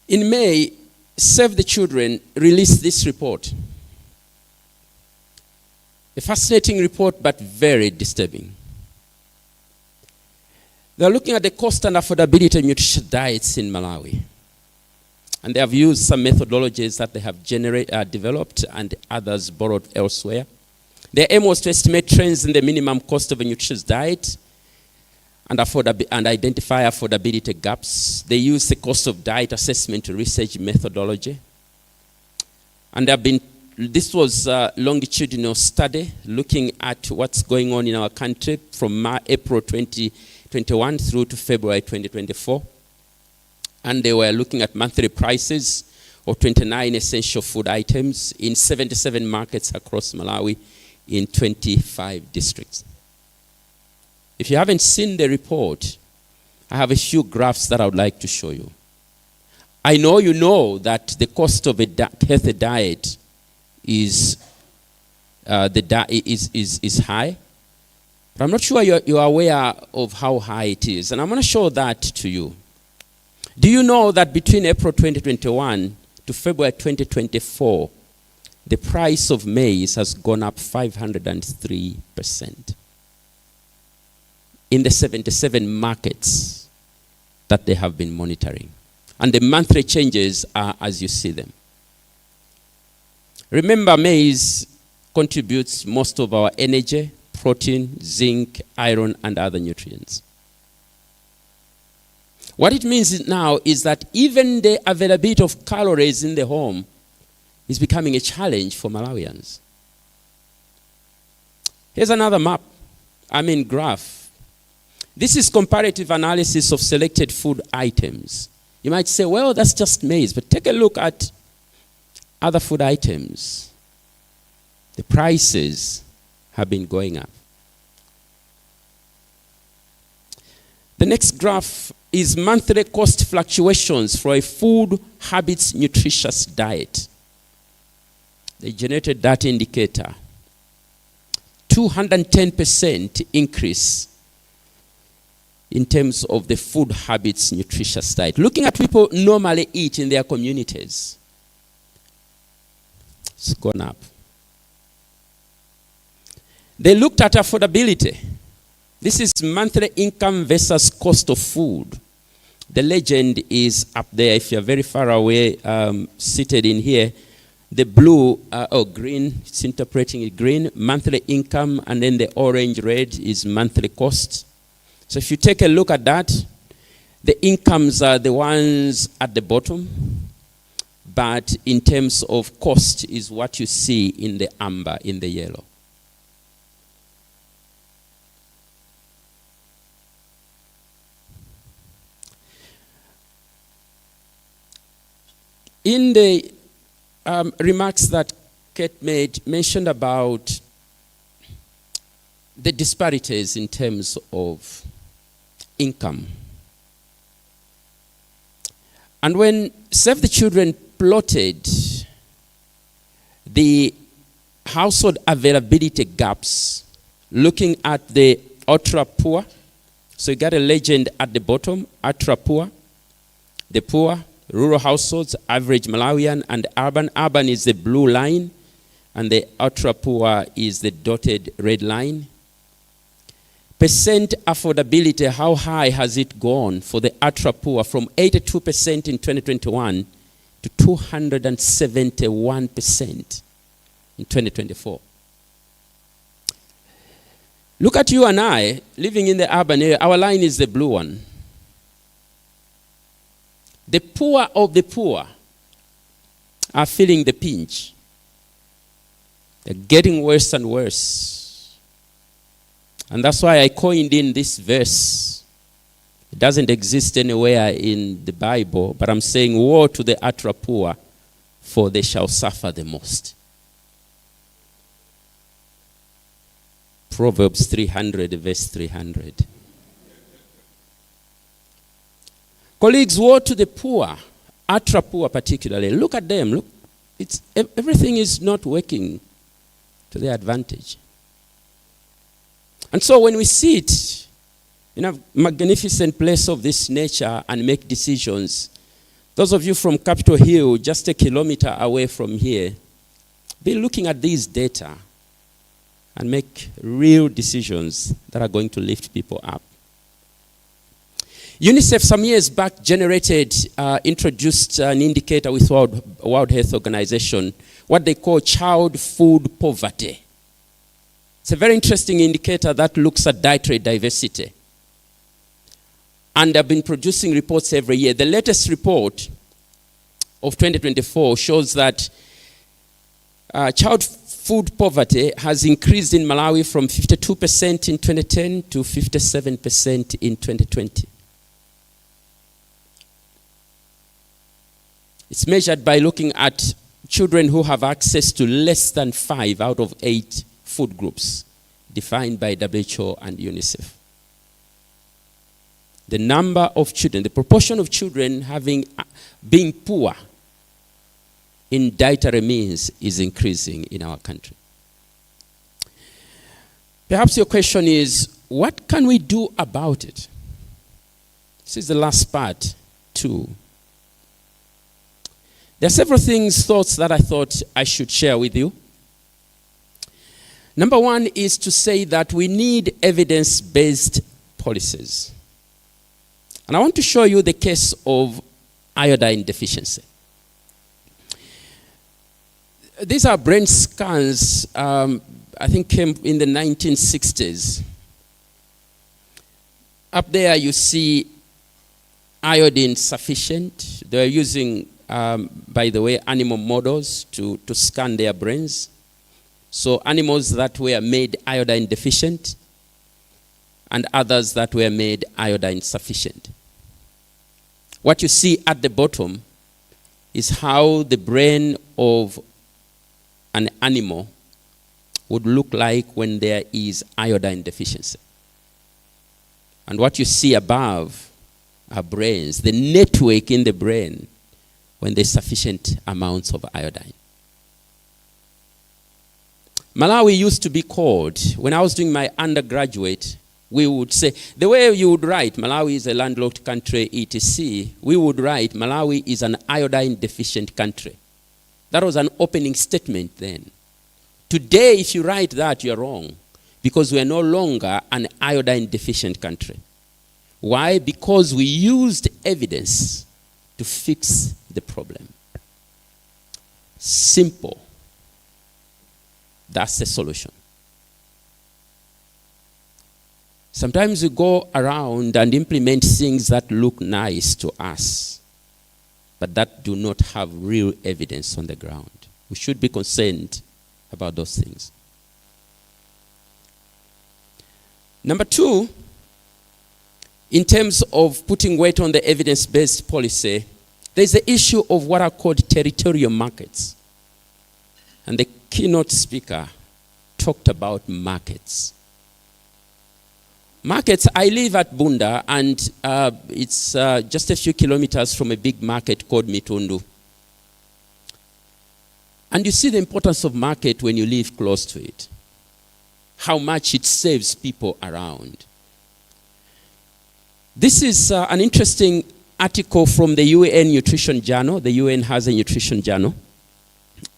In May, Save the Children released this report. A fascinating report, but very disturbing. They're looking at the cost and affordability of nutritious diets in Malawi. And they have used some methodologies that they have developed and others borrowed elsewhere. Their aim was to estimate trends in the minimum cost of a nutritious diet and identify affordability gaps. They used the cost of diet assessment research methodology. And this was a longitudinal study looking at what's going on in our country from April 2021 through to February 2024. And they were looking at monthly prices of 29 essential food items in 77 markets across Malawi in 25 districts. If you haven't seen the report, I have a few graphs that I would like to show you. I know you know that the cost of a healthy diet is high, but I'm not sure you're aware of how high it is, and I'm going to show that to you. Do you know that between April 2021 to February 2024, the price of maize has gone up 503% in the 77 markets that they have been monitoring? And the monthly changes are as you see them. Remember, maize contributes most of our energy, protein, zinc, iron, and other nutrients. What it means now is that even the availability of calories in the home is becoming a challenge for Malawians. Here's another graph. This is comparative analysis of selected food items. You might say, well, that's just maize, but take a look at other food items. The prices have been going up. The next graph is monthly cost fluctuations for a food habits nutritious diet. They generated that indicator. 210% increase in terms of the food habits, nutritious diet. Looking at people normally eat in their communities, it's gone up. They looked at affordability. This is monthly income versus cost of food. The legend is up there. If you're very far away, seated in here, the blue or green, it's interpreting it green, monthly income, and then the orange red is monthly cost. So if you take a look at that, the incomes are the ones at the bottom, but in terms of cost is what you see in the amber, in the yellow. In the remarks that Kate mentioned about the disparities in terms of income. And when Save the Children plotted the household availability gaps, looking at the ultra poor, so you got a legend at the bottom, ultra poor, the poor, rural households, average Malawian, and urban. Urban is the blue line, and the ultra poor is the dotted red line. Percent affordability, how high has it gone for the ultra poor from 82% in 2021 to 271% in 2024? Look at you and I living in the urban area. Our line is the blue one. The poor of the poor are feeling the pinch. They're getting worse and worse. And that's why I coined in this verse. It doesn't exist anywhere in the Bible, but I'm saying, woe to the ultra poor, for they shall suffer the most. Proverbs 300, verse 300. Colleagues, woe to the poor, ultra poor particularly. Look at them. Look, everything is not working to their advantage. And so when we sit in a magnificent place of this nature and make decisions, those of you from Capitol Hill, just a kilometer away from here, be looking at these data and make real decisions that are going to lift people up. UNICEF some years back introduced an indicator with World Health Organization, what they call child food poverty. It's a very interesting indicator that looks at dietary diversity. And they've been producing reports every year. The latest report of 2024 shows that child food poverty has increased in Malawi from 52% in 2010 to 57% in 2020. It's measured by looking at children who have access to less than 5 out of 8 food groups defined by WHO and UNICEF. The number of children, the proportion of children being poor in dietary means is increasing in our country. Perhaps your question is, what can we do about it? This is the last part, too. There are several thoughts that I thought I should share with you. Number one is to say that we need evidence-based policies. And I want to show you the case of iodine deficiency. These are brain scans, I think came in the 1960s. Up there you see iodine sufficient. They're using, by the way, animal models to scan their brains. So animals that were made iodine deficient and others that were made iodine sufficient. What you see at the bottom is how the brain of an animal would look like when there is iodine deficiency. And what you see above are brains, the network in the brain when there's sufficient amounts of iodine. Malawi used to be called, when I was doing my undergraduate, we would say, the way you would write, Malawi is a landlocked country, etc., we would write, Malawi is an iodine deficient country. That was an opening statement then. Today, if you write that, you're wrong, because we are no longer an iodine deficient country. Why? Because we used evidence to fix the problem. Simple. That's the solution. Sometimes we go around and implement things that look nice to us, but that do not have real evidence on the ground. We should be concerned about those things. Number two, in terms of putting weight on the evidence-based policy, there's the issue of what are called territorial markets. And the keynote speaker talked about markets. Markets, I live at Bunda, and it's just a few kilometers from a big market called Mitundu. And you see the importance of market when you live close to it. How much it saves people around. This is an interesting article from the UN Nutrition Journal. The UN has a nutrition journal.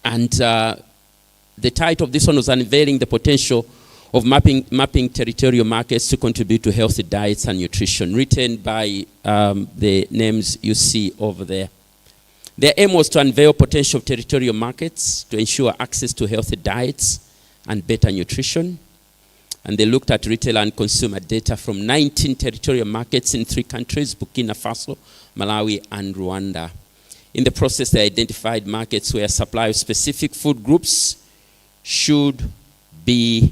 And the title of this one was Unveiling the Potential of mapping territorial markets to contribute to healthy diets and nutrition, written by the names you see over there. Their aim was to unveil potential territorial markets to ensure access to healthy diets and better nutrition. And they looked at retail and consumer data from 19 territorial markets in 3 countries, Burkina Faso, Malawi, and Rwanda. In the process, they identified markets where supply of specific food groups should be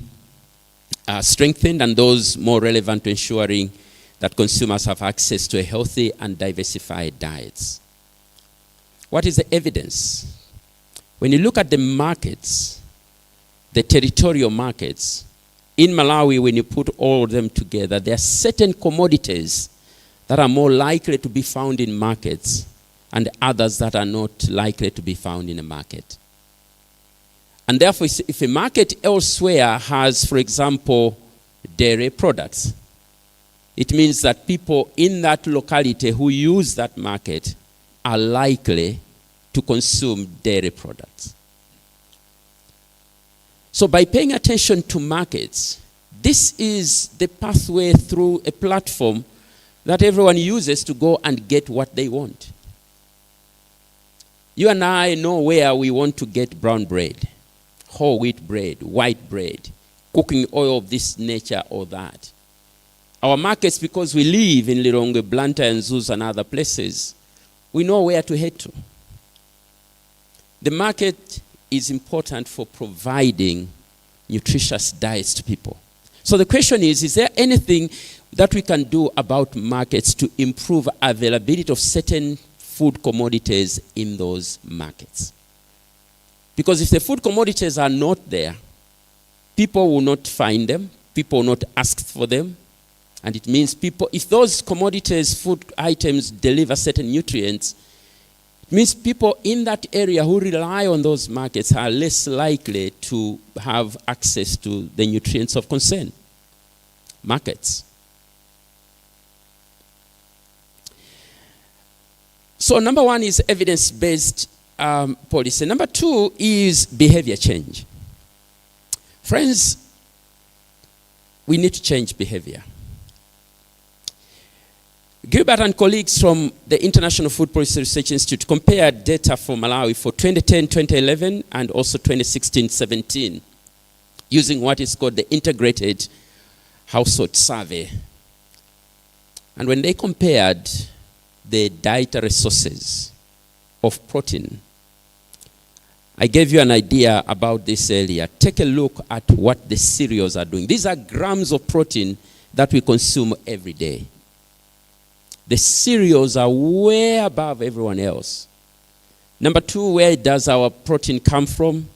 strengthened, and those more relevant to ensuring that consumers have access to a healthy and diversified diets. What is the evidence? When you look at the markets, the territorial markets, in Malawi, when you put all of them together, there are certain commodities that are more likely to be found in markets and others that are not likely to be found in a market. And therefore, if a market elsewhere has, for example, dairy products, it means that people in that locality who use that market are likely to consume dairy products. So by paying attention to markets, this is the pathway through a platform that everyone uses to go and get what they want. You and I know where we want to get brown bread, whole wheat bread, white bread, cooking oil of this nature or that. Our markets, because we live in Lilongwe, Blantyre, and Zuz and other places, we know where to head to. The market is important for providing nutritious diets to people. So the question is there anything that we can do about markets to improve availability of certain food commodities in those markets? Because if the food commodities are not there, people will not find them, people will not ask for them, and it means people, if those commodities, food items deliver certain nutrients, it means people in that area who rely on those markets are less likely to have access to the nutrients of concern. Markets. So number one is evidence-based policy. Number two is behavior change. Friends, we need to change behavior. Gilbert and colleagues from the International Food Policy Research Institute compared data for Malawi for 2010-2011 and also 2016-17 using what is called the Integrated Household Survey. And when they compared the dietary sources of protein, I gave you an idea about this earlier. Take a look at what the cereals are doing. These are grams of protein that we consume every day. The cereals are way above everyone else. Number two, where does our protein come from?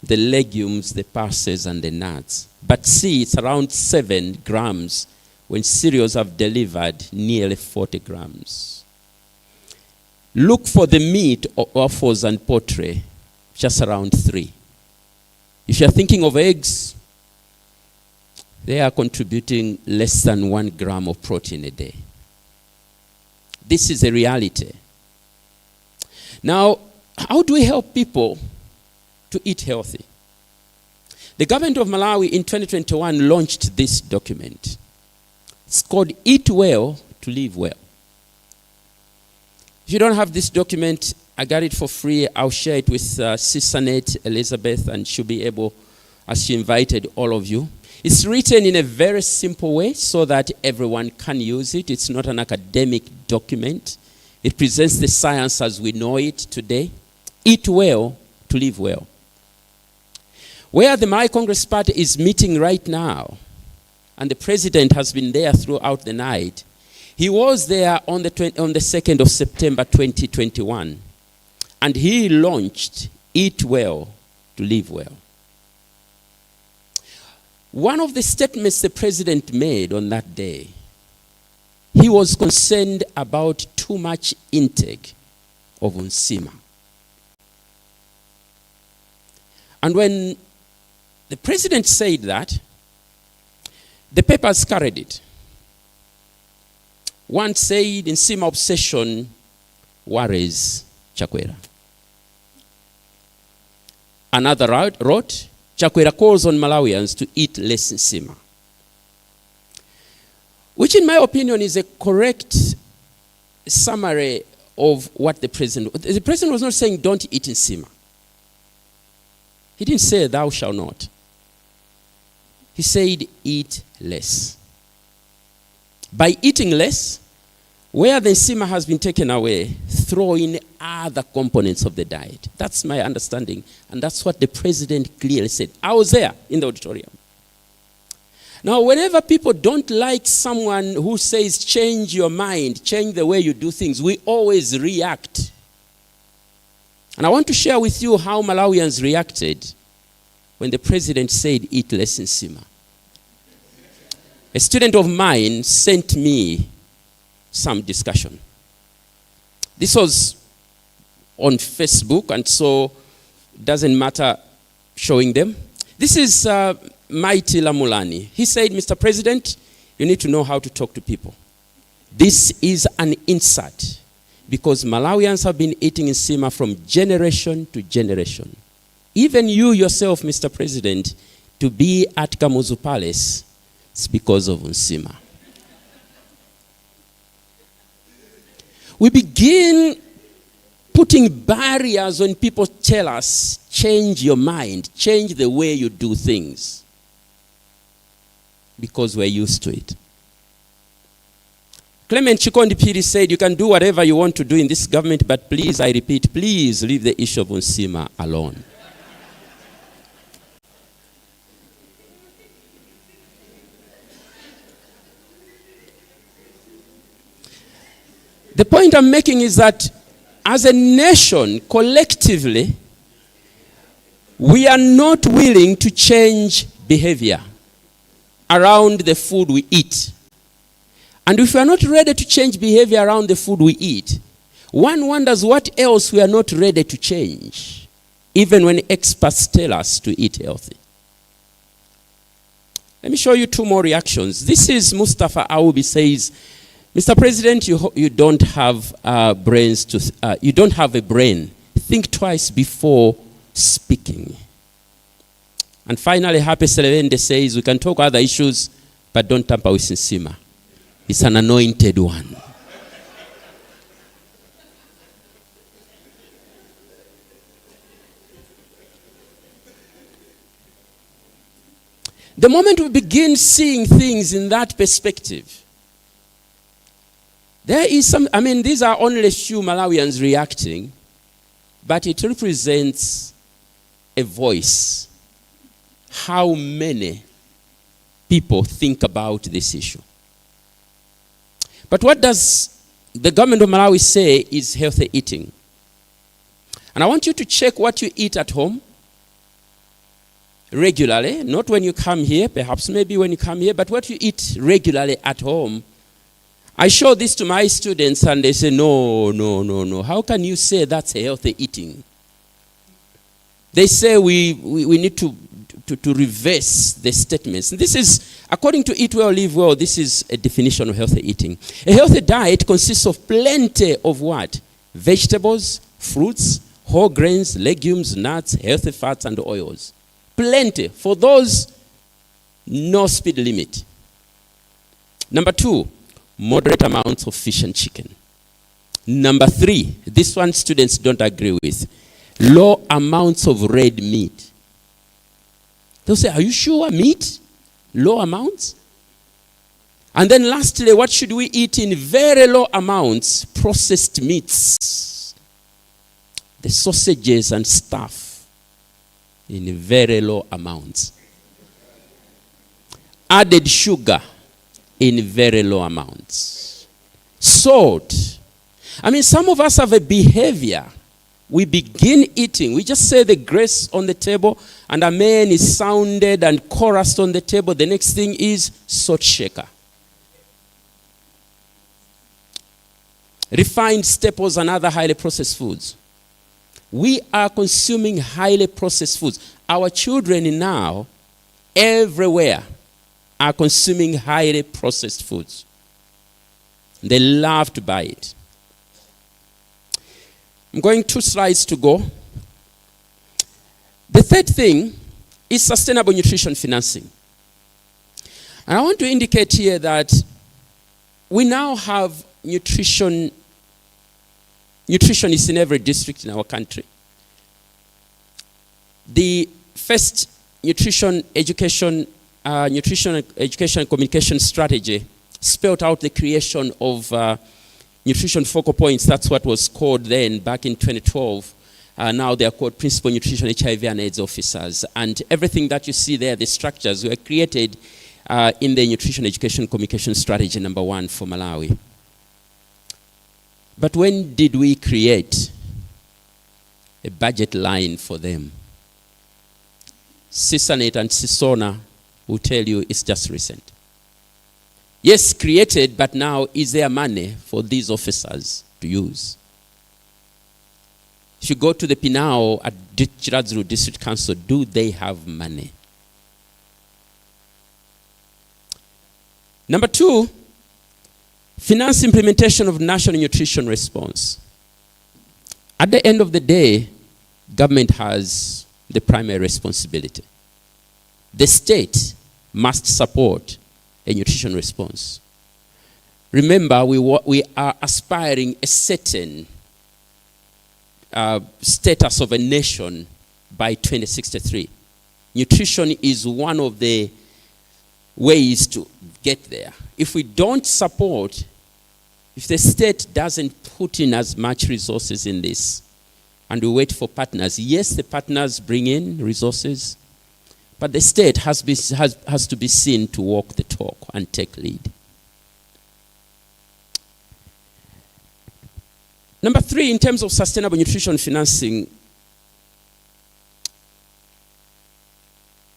The legumes, the pulses, and the nuts. But see, it's around 7 grams when cereals have delivered nearly 40 grams. Look for the meat, offals, and poultry, just around 3. If you're thinking of eggs, they are contributing less than 1 gram of protein a day. This is a reality. Now, how do we help people to eat healthy? The government of Malawi in 2021 launched this document. It's called Eat Well to Live Well. If you don't have this document, I got it for free. I'll share it with CISANET, Elizabeth, and she'll be able, as she invited all of you. It's written in a very simple way so that everyone can use it. It's not an academic document. It presents the science as we know it today. Eat well to live well. Where the Malawi Congress Party is meeting right now, and the president has been there throughout the night, he was there on the 2nd of September 2021, and he launched Eat Well to Live Well. One of the statements the president made on that day, he was concerned about too much intake of unsima. And when the president said that, the papers carried it. One said, "Nsima obsession worries Chakwera." Another wrote, "Chakwera calls on Malawians to eat less nsima." Which in my opinion is a correct summary of what the president was not saying don't eat nsima. He didn't say thou shalt not. He said eat less. By eating less, where the nsima has been taken away, throw in other components of the diet. That's my understanding, and that's what the president clearly said. I was there in the auditorium. Now, whenever people don't like someone who says change your mind, change the way you do things, we always react. And I want to share with you how Malawians reacted when the president said eat less nsima. A student of mine sent me some discussion. This was on Facebook, and so it doesn't matter showing them. This is Mighty Lamulani. He said, "Mr. President, you need to know how to talk to people. This is an insult because Malawians have been eating nsima from generation to generation. Even you yourself, Mr. President, to be at Kamuzu Palace, it's because of nsima." We begin putting barriers when people tell us, change your mind, change the way you do things, because we're used to it. Clement Chikondi Piri said, "You can do whatever you want to do in this government, but please, I repeat, please leave the issue of nsima alone." The point I'm making is that as a nation, collectively, we are not willing to change behavior around the food we eat. And if we are not ready to change behavior around the food we eat, one wonders what else we are not ready to change, even when experts tell us to eat healthy. Let me show you 2 more reactions. This is Mustafa Aubi says, "Mr. President, you don't have you don't have a brain. Think twice before speaking." And finally, Happy Selevende says, "We can talk other issues, but don't tamper with nsima. It's an anointed one." The moment we begin seeing things in that perspective, there is some, these are only a few Malawians reacting, but it represents a voice. How many people think about this issue? But what does the government of Malawi say is healthy eating? And I want you to check what you eat at home regularly, not when you come here, perhaps maybe when you come here, but what you eat regularly at home. I show this to my students and they say, no. How can you say that's a healthy eating? They say we need to to reverse the statements. And this is, according to Eat Well, Live Well, this is a definition of healthy eating. A healthy diet consists of plenty of what? Vegetables, fruits, whole grains, legumes, nuts, healthy fats, and oils. Plenty. For those, no speed limit. Number 2, moderate amounts of fish and chicken. Number 3, this one students don't agree with. Low amounts of red meat. They'll say, are you sure meat? Low amounts? And then lastly, what should we eat in very low amounts? Processed meats. The sausages and stuff in very low amounts. Added sugar in very low amounts. Salt. I mean, some of us have a behavior. We begin eating. We just say the grace on the table, and amen is sounded and chorused on the table. The next thing is salt shaker. Refined staples and other highly processed foods. We are consuming highly processed foods. Our children now, everywhere, are consuming highly processed foods. They love to buy it. I'm going 2 slides to go. The third thing is sustainable nutrition financing. And I want to indicate here that we now have nutritionists in every district in our country. The first nutrition education and communication strategy spelled out the creation of nutrition focal points. That's what was called then back in 2012. Now they are called Principal Nutrition HIV and AIDS Officers. And everything that you see there, the structures, were created in the Nutrition Education Communication Strategy number 1 for Malawi. But when did we create a budget line for them? CISANET and CISONA will tell you it's just recent. Yes, created, but now is there money for these officers to use? If you go to the Pinao at Chiradzulu District Council, do they have money? Number 2, finance implementation of national nutrition response. At the end of the day, government has the primary responsibility. The state must support a nutrition response. Remember, we are aspiring a certain status of a nation by 2063. Nutrition is one of the ways to get there. If we don't support, if the state doesn't put in as much resources in this, and we wait for partners, yes, the partners bring in resources, but the state has to be seen to walk the talk and take lead. Number 3, in terms of sustainable nutrition financing,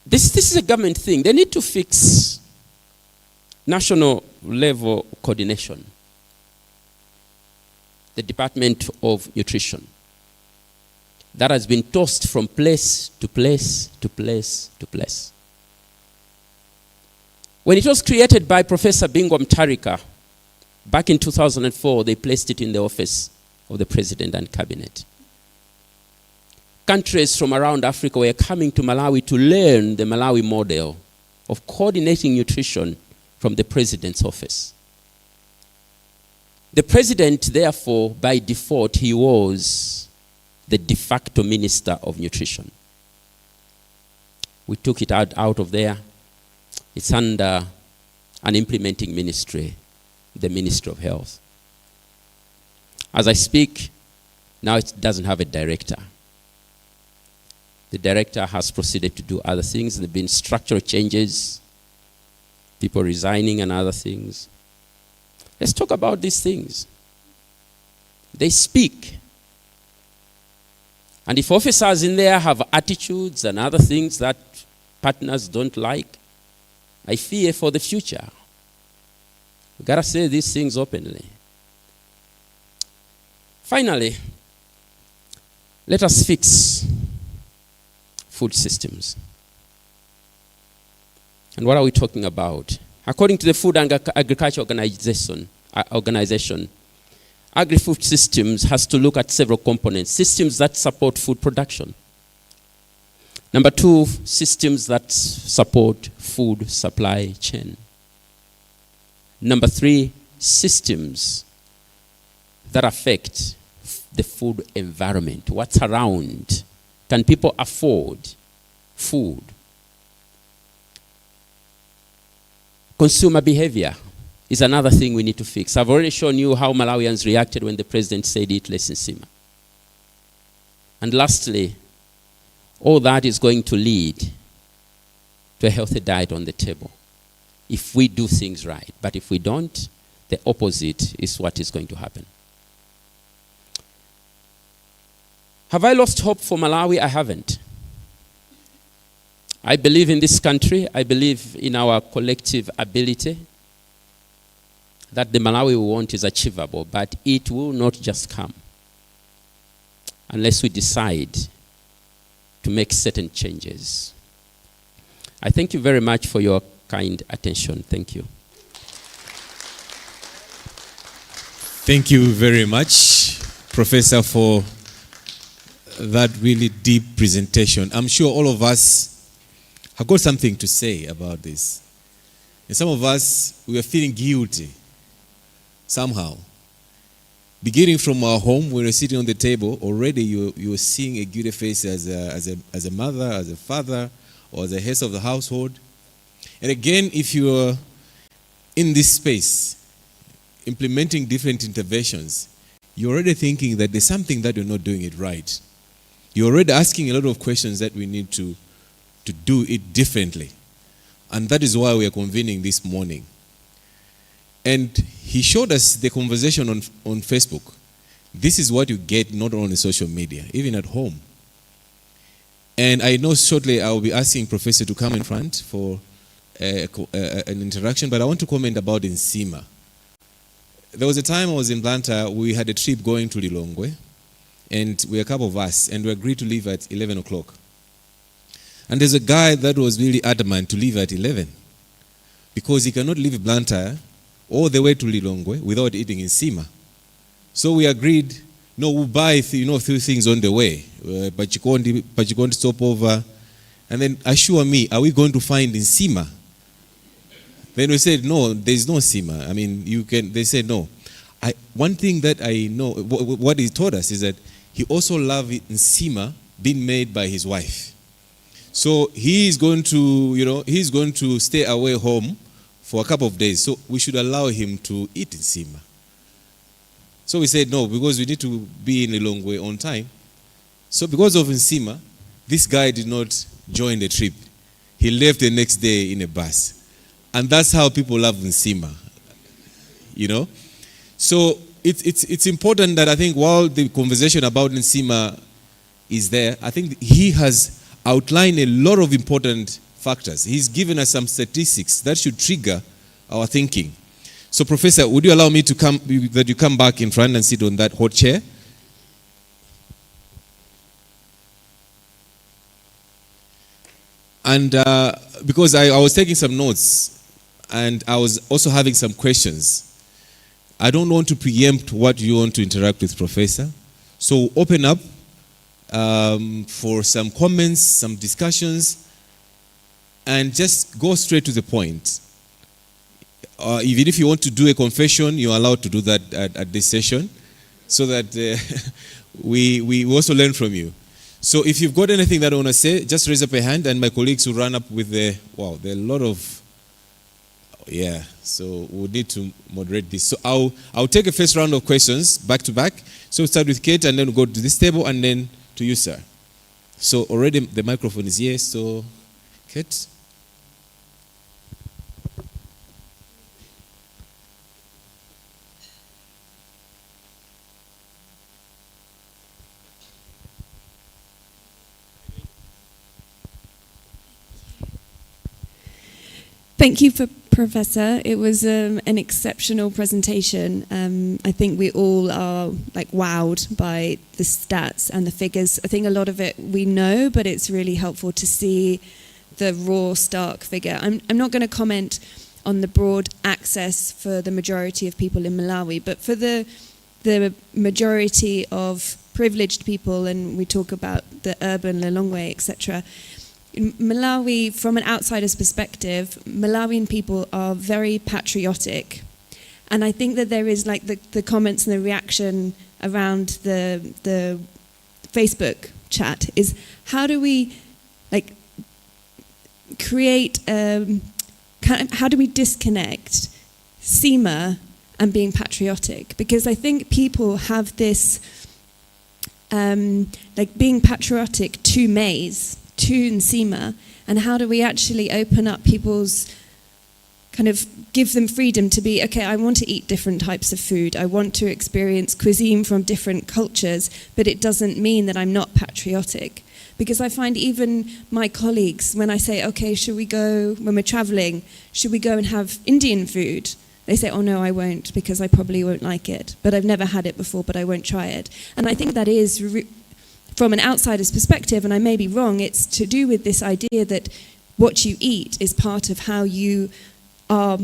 this is a government thing. They need to fix national level coordination. The Department of Nutrition. That has been tossed from place to place to place to place. When it was created by Professor Bingwa Mtarika, back in 2004, they placed it in the office of the President and Cabinet. Countries from around Africa were coming to Malawi to learn the Malawi model of coordinating nutrition from the President's office. The President, therefore, by default, he was the de facto Minister of Nutrition. We took it out of there. It's under an implementing ministry, the Ministry of Health. As I speak, now it doesn't have a director. The director has proceeded to do other things. There have been structural changes, people resigning and other things. Let's talk about these things. They speak. And if officers in there have attitudes and other things that partners don't like, I fear for the future. We've got to say these things openly. Finally, let us fix food systems. And what are we talking about? According to the Food and Agriculture Organization, agri-food systems has to look at several components. Systems that support food production. Number 2, systems that support food supply chain. Number 3, systems that affect the food environment. What's around? Can people afford food? Consumer behavior is another thing we need to fix. I've already shown you how Malawians reacted when the president said eat less in Sima. And lastly, all that is going to lead to a healthy diet on the table if we do things right. But if we don't, the opposite is what is going to happen. Have I lost hope for Malawi? I haven't. I believe in this country. I believe in our collective ability that the Malawi we want is achievable, but it will not just come unless we decide to make certain changes. I thank you very much for your kind attention. Thank you. Thank you very much, Professor, for that really deep presentation. I'm sure all of us have got something to say about this. And some of us, we are feeling guilty somehow. Beginning from our home, when we're sitting on the table, already you're seeing a guilty face as a mother, as a father, or as a head of the household. And again, if you're in this space, implementing different interventions, you're already thinking that there's something that you're not doing it right. You're already asking a lot of questions that we need to do it differently. And that is why we are convening this morning. And he showed us the conversation on Facebook. This is what you get not only social media, even at home. And I know shortly I will be asking Professor to come in front for an interaction, but I want to comment about Nsima. There was a time I was in Blantyre, we had a trip going to Lilongwe, and we were a couple of us, and we agreed to leave at 11 o'clock. And there's a guy that was really adamant to leave at 11 because he cannot leave Blantyre all the way to Lilongwe without eating in Sima. So we agreed, no, we'll buy a few things on the way. Pachikondi stopover. And then assure me, are we going to find in Sima? Then we said, no, there's no Sima. I mean, they said no. One thing that I know, what he told us is that he also loved Nsima being made by his wife. So he's going to stay away home for a couple of days. So we should allow him to eat Nsima. So we said no, because we need to be in Lilongwe on time. So because of Nsima, this guy did not join the trip. He left the next day in a bus. And that's how people love Nsima. So it's important that I think while the conversation about Nsima is there, I think he has outlined a lot of important factors. He's given us some statistics that should trigger our thinking. So, Professor, would you allow me to come back in front and sit on that hot chair? And because I was taking some notes and I was also having some questions, I don't want to preempt what you want to interact with, Professor. So open up for some comments, some discussions, and just go straight to the point. Even if you want to do a confession, you're allowed to do that at this session, so that we also learn from you. So if you've got anything that I want to say, just raise up a hand, and my colleagues will run up with there are a lot of, so we'll need to moderate this. So I'll take a first round of questions back to back. So we'll start with Kate, and then we'll go to this table, and then to you, sir. So already the microphone is here, so Kate. Thank you, Professor. It was an exceptional presentation. I think we all are wowed by the stats and the figures. I think a lot of it we know, but it's really helpful to see the raw, stark figure. I'm not going to comment on the broad access for the majority of people in Malawi, but for the majority of privileged people, and we talk about the urban Lilongwe, etc. In Malawi, from an outsider's perspective, Malawian people are very patriotic. And I think that there is like the comments and the reaction around the Facebook chat is, how do we like create, how do we disconnect SEMA and being patriotic? Because I think people have this, like being patriotic to maize, to Nsima, and how do we actually open up people's, kind of give them freedom to be, okay, I want to eat different types of food, I want to experience cuisine from different cultures, but it doesn't mean that I'm not patriotic. Because I find even my colleagues, when I say, okay, should we go, when we're traveling, should we go and have Indian food? They say, oh no, I won't, because I probably won't like it. But I've never had it before, but I won't try it. And I think that is, from an outsider's perspective, and I may be wrong, it's to do with this idea that what you eat is part of how you are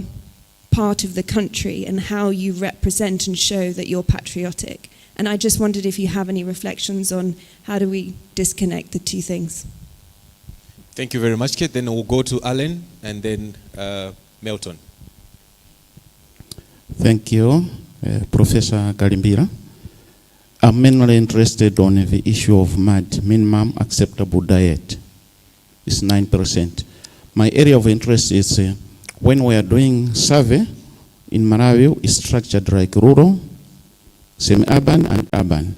part of the country and how you represent and show that you're patriotic. And I just wondered if you have any reflections on how do we disconnect the two things. Thank you very much, Kate. Then we'll go to Alan and then Melton. Thank you, Professor Kalimbira. I'm mainly interested on the issue of MAD, minimum acceptable diet. It's 9%. My area of interest is when we are doing survey in Malawi, it's structured like rural, semi-urban, and urban.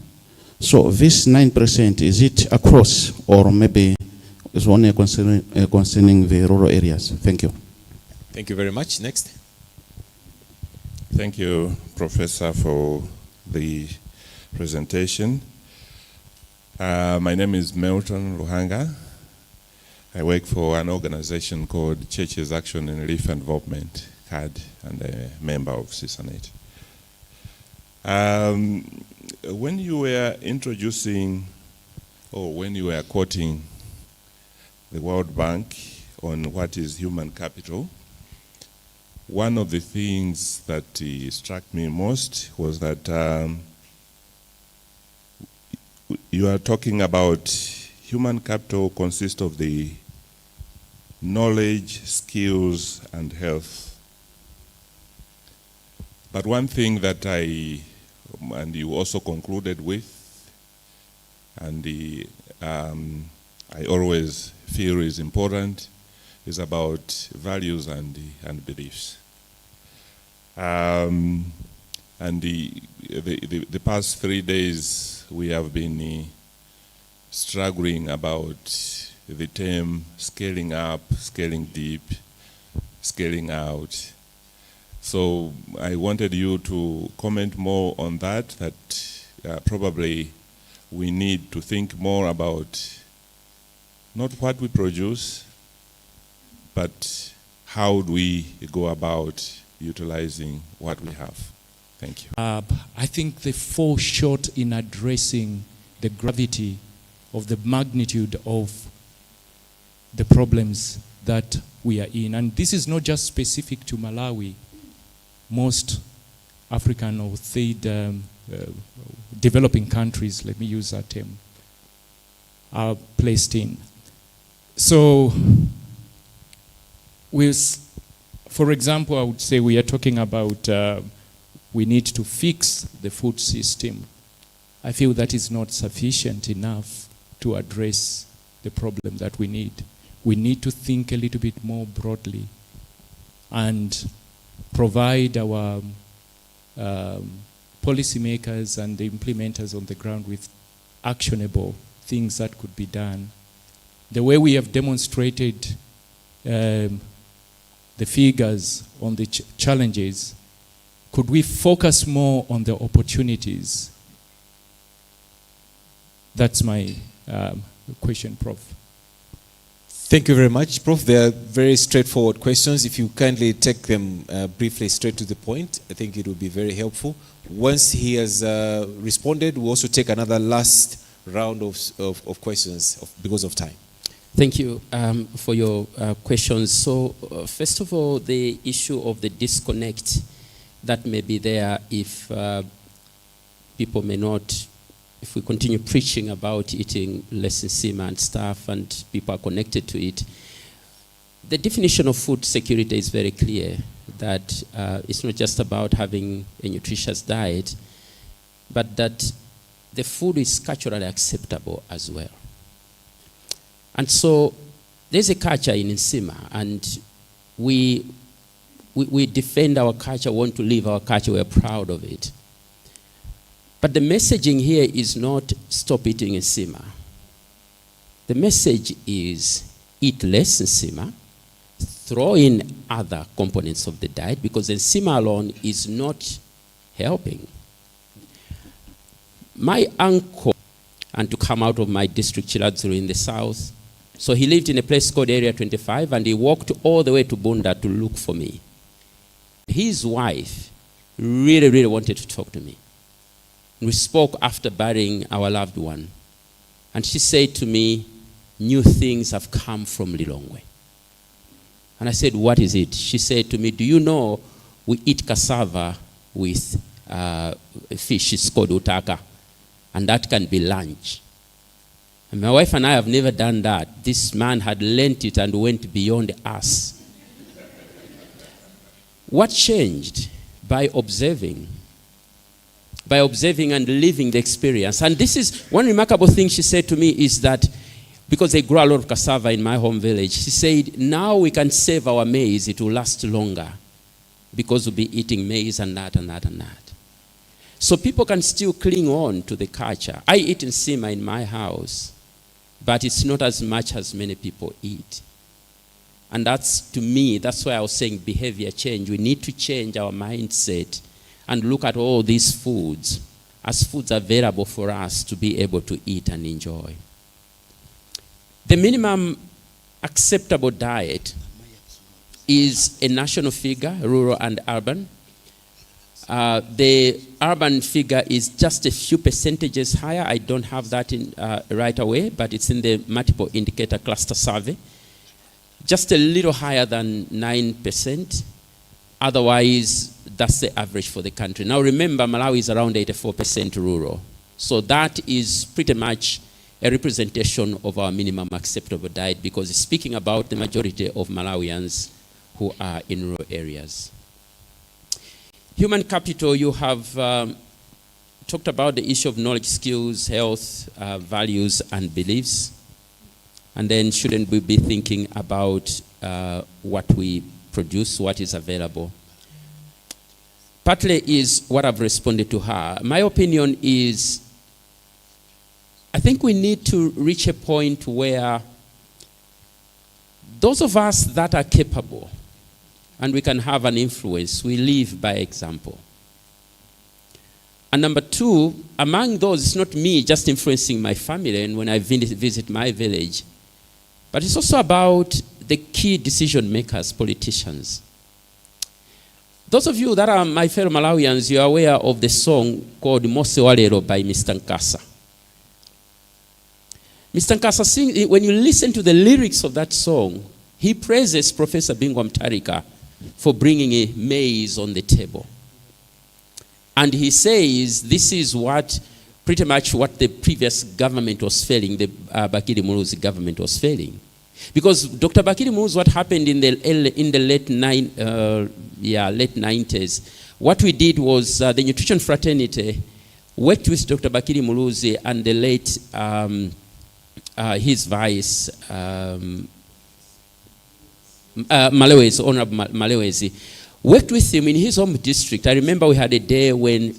So this 9%, is it across, or maybe it's only concerning the rural areas? Thank you. Thank you very much. Next. Thank you, Professor, for the presentation. My name is Melton Ruhanga. I work for an organization called Churches Action in Relief and Development, CAD, and a member of CISANET. When you were introducing, or when you were quoting the World Bank on what is human capital, one of the things that struck me most was that you are talking about human capital consists of the knowledge, skills, and health. But one thing that and you also concluded with, and I always feel is important, is about values and beliefs. And the past 3 days we have been struggling about the term scaling up, scaling deep, scaling out. So I wanted you to comment more on that probably we need to think more about not what we produce, but how do we go about utilizing what we have. Thank you. I think they fall short in addressing the gravity of the magnitude of the problems that we are in. And this is not just specific to Malawi. Most African or third developing countries, let me use that term, are placed in. So, for example, I would say we are talking about we need to fix the food system. I feel that is not sufficient enough to address the problem that we need. We need to think a little bit more broadly and provide our policymakers and the implementers on the ground with actionable things that could be done. The way we have demonstrated the figures on the challenges, could we focus more on the opportunities? That's my question, Prof. Thank you very much, Prof. They are very straightforward questions. If you kindly take them briefly straight to the point, I think it will be very helpful. Once he has responded, we'll also take another last round of questions because of time. Thank you for your questions. So, first of all, the issue of the disconnect that may be there if people may not, if we continue preaching about eating less nsima and stuff and people are connected to it. The definition of food security is very clear, that it's not just about having a nutritious diet, but that the food is culturally acceptable as well. And so there's a culture in nsima, and we defend our culture, want to live our culture, we're proud of it. But the messaging here is not stop eating nsima. The message is eat less nsima, throw in other components of the diet, because nsima alone is not helping. My uncle, and to come out of my district, Chiladzuru in the south, so he lived in a place called Area 25, and he walked all the way to Bunda to look for me. His wife really, really wanted to talk to me. We spoke after burying our loved one. And she said to me, new things have come from Lilongwe. And I said, what is it? She said to me, do you know we eat cassava with fish, it's called utaka, and that can be lunch. And my wife and I have never done that. This man had learnt it and went beyond us. What changed? By observing and living the experience. And this is one remarkable thing she said to me, is that because they grow a lot of cassava in my home village, she said, now we can save our maize, it will last longer, because we'll be eating maize and that and that and that. So people can still cling on to the culture. I eat nsima in my house, but it's not as much as many people eat. And that's, to me, that's why I was saying behavior change. We need to change our mindset and look at all these foods as foods available for us to be able to eat and enjoy. The minimum acceptable diet is a national figure, rural and urban. The urban figure is just a few percentages higher. I don't have that in, right away, but it's in the multiple indicator cluster survey. Just a little higher than 9%. Otherwise, that's the average for the country. Now remember, Malawi is around 84% rural. So that is pretty much a representation of our minimum acceptable diet, because it's speaking about the majority of Malawians who are in rural areas. Human capital, you have talked about the issue of knowledge, skills, health, values, and beliefs. And then shouldn't we be thinking about what we produce, what is available? Partly is what I've responded to her. My opinion is, I think we need to reach a point where those of us that are capable and we can have an influence, we live by example. And number two, among those, it's not me just influencing my family and when I visit my village, but it's also about the key decision makers, politicians. Those of you that are my fellow Malawians, you are aware of the song called Mose Walero by Mr. Nkasa. Mr. Nkasa sings, when you listen to the lyrics of that song, he praises Professor Bingwa Mtarika for bringing a maize on the table. And he says this is what, pretty much what the previous government was failing, the Bakiri Muluzi government was failing. Because Dr. Bakiri Muluzi, what happened in the late 90s, what we did was the Nutrition Fraternity worked with Dr. Bakiri Muluzi and the late, his vice, Malawezi, Honorable Malawezi, worked with him in his home district. I remember we had a day when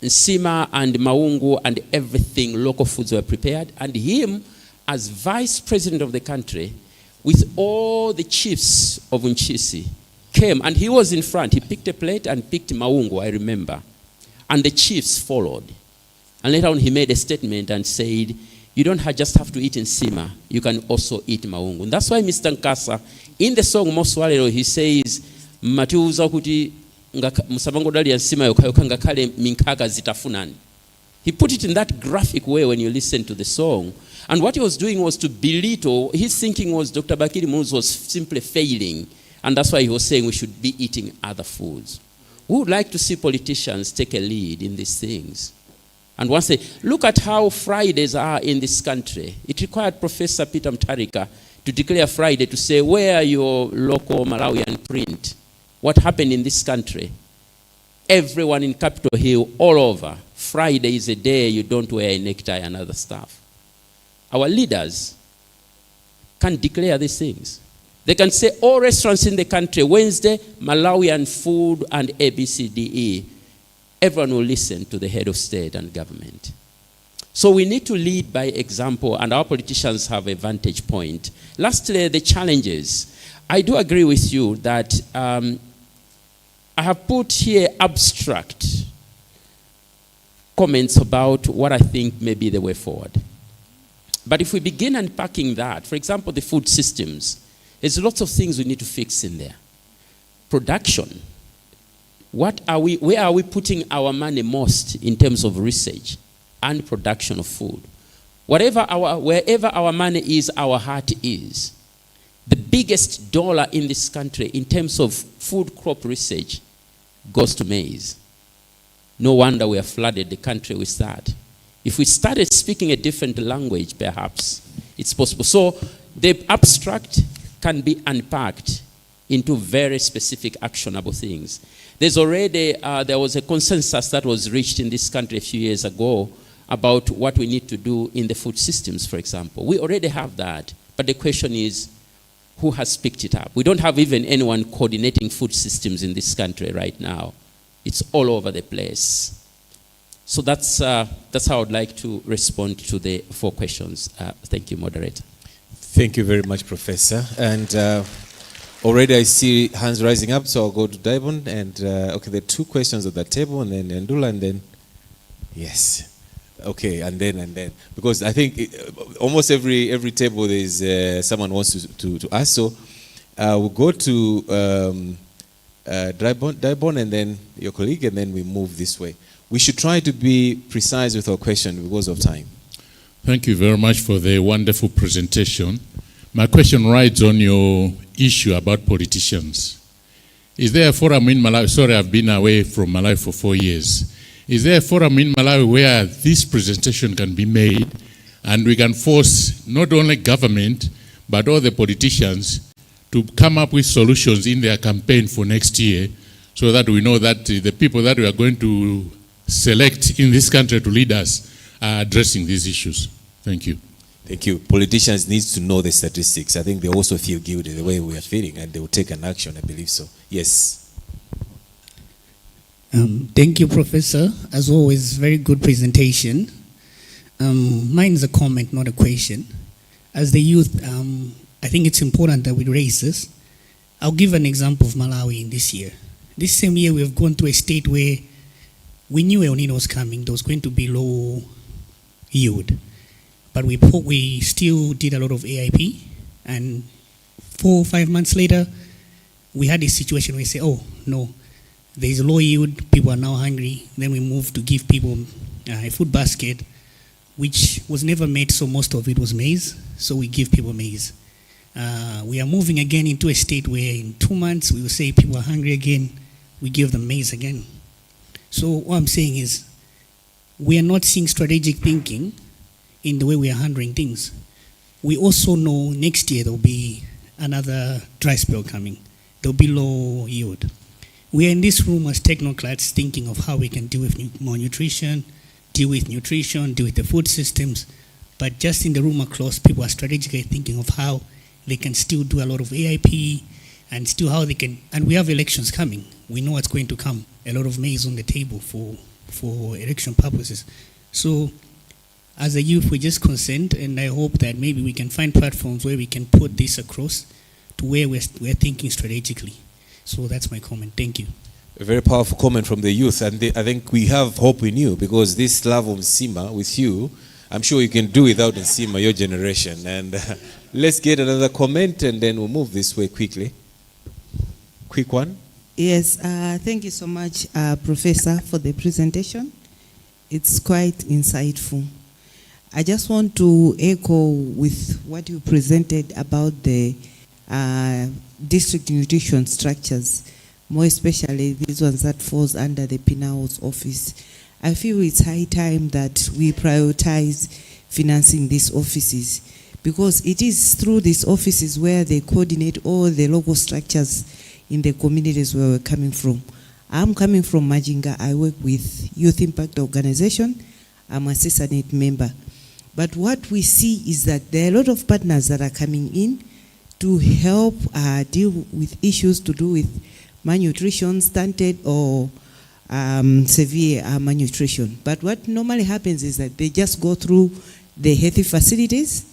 nsima and maungu and everything, local foods were prepared, and him as vice president of the country with all the chiefs of Unchisi came, and he was in front. He picked a plate and picked maungu, I remember, and the chiefs followed. And later on he made a statement and said, you don't just have to eat nsima, you can also eat maungu. And that's why Mr. Nkasa, in the song Moswalero, he says, Matiuza kuti musabango dali nsima yoka kale minkaga zitafunani. He put it in that graphic way when you listen to the song. And what he was doing was to belittle. His thinking was Dr. Bakiri Muzi was simply failing, and that's why he was saying we should be eating other foods. We would like to see politicians take a lead in these things. And once they look at how Fridays are in this country, it required Professor Peter Mutharika to declare Friday to say, where are your local Malawian print? What happened in this country? Everyone in Capitol Hill, all over, Friday is a day you don't wear a necktie and other stuff. Our leaders can declare these things. They can say all restaurants in the country, Wednesday, Malawian food and ABCDE. Everyone will listen to the head of state and government. So we need to lead by example, and our politicians have a vantage point. Lastly, the challenges. I do agree with you that I have put here abstract comments about what I think may be the way forward. But if we begin unpacking that, for example, the food systems, there's lots of things we need to fix in there. Production. Where are we putting our money most in terms of research and production of food? Wherever our money is, our heart is. The biggest dollar in this country in terms of food crop research goes to maize. No wonder we have flooded the country with that. If we started speaking a different language, perhaps it's possible. So the abstract can be unpacked into very specific actionable things. There's already, there was a consensus that was reached in this country a few years ago about what we need to do in the food systems, for example. We already have that, but the question is, who has picked it up? We don't have even anyone coordinating food systems in this country right now. It's all over the place. So that's how I would like to respond to the 4 questions. Thank you, moderator. Thank you very much, Professor. And already I see hands rising up, so I'll go to Daibon. And okay, there are 2 questions at the table, and then Ndula, and then yes. Okay, and then because I think almost every table there is someone wants to ask. So we'll go to Daibon, and then your colleague, and then we move this way. We should try to be precise with our question because of time. Thank you very much for the wonderful presentation. My question rides on your issue about politicians. Is there a forum in Malawi? Sorry, I've been away from Malawi for 4 years. Is there a forum in Malawi where this presentation can be made and we can force not only government but all the politicians to come up with solutions in their campaign for next year so that we know that the people that we are going to select in this country to lead us are addressing these issues? Thank you. Thank you. Politicians need to know the statistics. I think they also feel guilty the way we are feeling, and they will take an action, I believe so. Yes. Thank you, Professor. As always, very good presentation. Mine is a comment, not a question. As the youth, I think it's important that we raise this. I'll give an example of Malawi in this year. This same year, we have gone to a state where we knew El Nino was coming. There was going to be low yield. But we still did a lot of AIP. And 4 or 5 months later, we had this situation where we say, oh, no, there is low yield, people are now hungry. Then we moved to give people a food basket, which was never made, so most of it was maize. So we give people maize. We are moving again into a state where in 2 months, we will say people are hungry again, we give them maize again. So what I'm saying is, we are not seeing strategic thinking in the way we are handling things. We also know next year there will be another dry spell coming. There will be low yield. We are in this room as technocrats thinking of how we can deal with malnutrition, deal with the food systems. But just in the room across, people are strategically thinking of how they can still do a lot of AIP and still how they can, and we have elections coming. We know what's going to come. A lot of maize on the table for election purposes. So as a youth, we just consent, and I hope that maybe we can find platforms where we can put this across to where we're thinking strategically. So that's my comment. Thank you. A very powerful comment from the youth, and I think we have hope in you, because this love of Nsima with you, I'm sure you can do without Nsima, your generation. And let's get another comment, and then we'll move this way quickly. Quick one. Yes, thank you so much, Professor, for the presentation. It's quite insightful. I just want to echo with what you presented about the district nutrition structures, more especially these ones that falls under the PNAO's office. I feel it's high time that we prioritize financing these offices, because it is through these offices where they coordinate all the local structures in the communities where we're coming from. I'm coming from Majinga. I work with Youth Impact Organization. I'm a CISANET member. But what we see is that there are a lot of partners that are coming in to help deal with issues to do with malnutrition, stunted or severe malnutrition. But what normally happens is that they just go through the healthy facilities,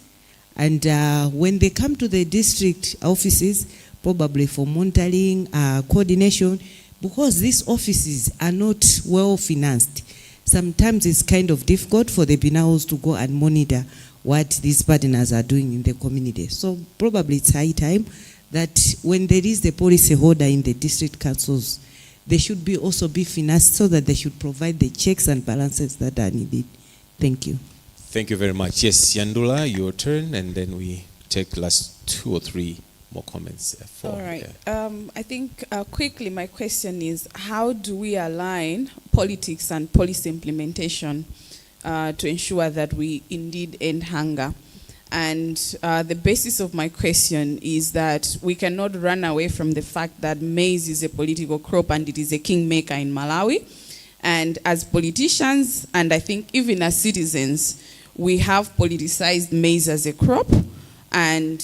and when they come to the district offices, probably for monitoring, coordination, because these offices are not well financed, sometimes it's kind of difficult for the PNAOs to go and monitor what these partners are doing in the community. So probably it's high time that when there is the policy holder in the district councils, they should be also be financed so that they should provide the checks and balances that are needed. Thank you. Thank you very much. Yes, Yandula, your turn, and then we take last 2 or 3 more comments. All right. I think quickly my question is, how do we align politics and policy implementation to ensure that we indeed end hunger? And the basis of my question is that we cannot run away from the fact that maize is a political crop and it is a kingmaker in Malawi. And as politicians, and I think even as citizens, we have politicized maize as a crop, and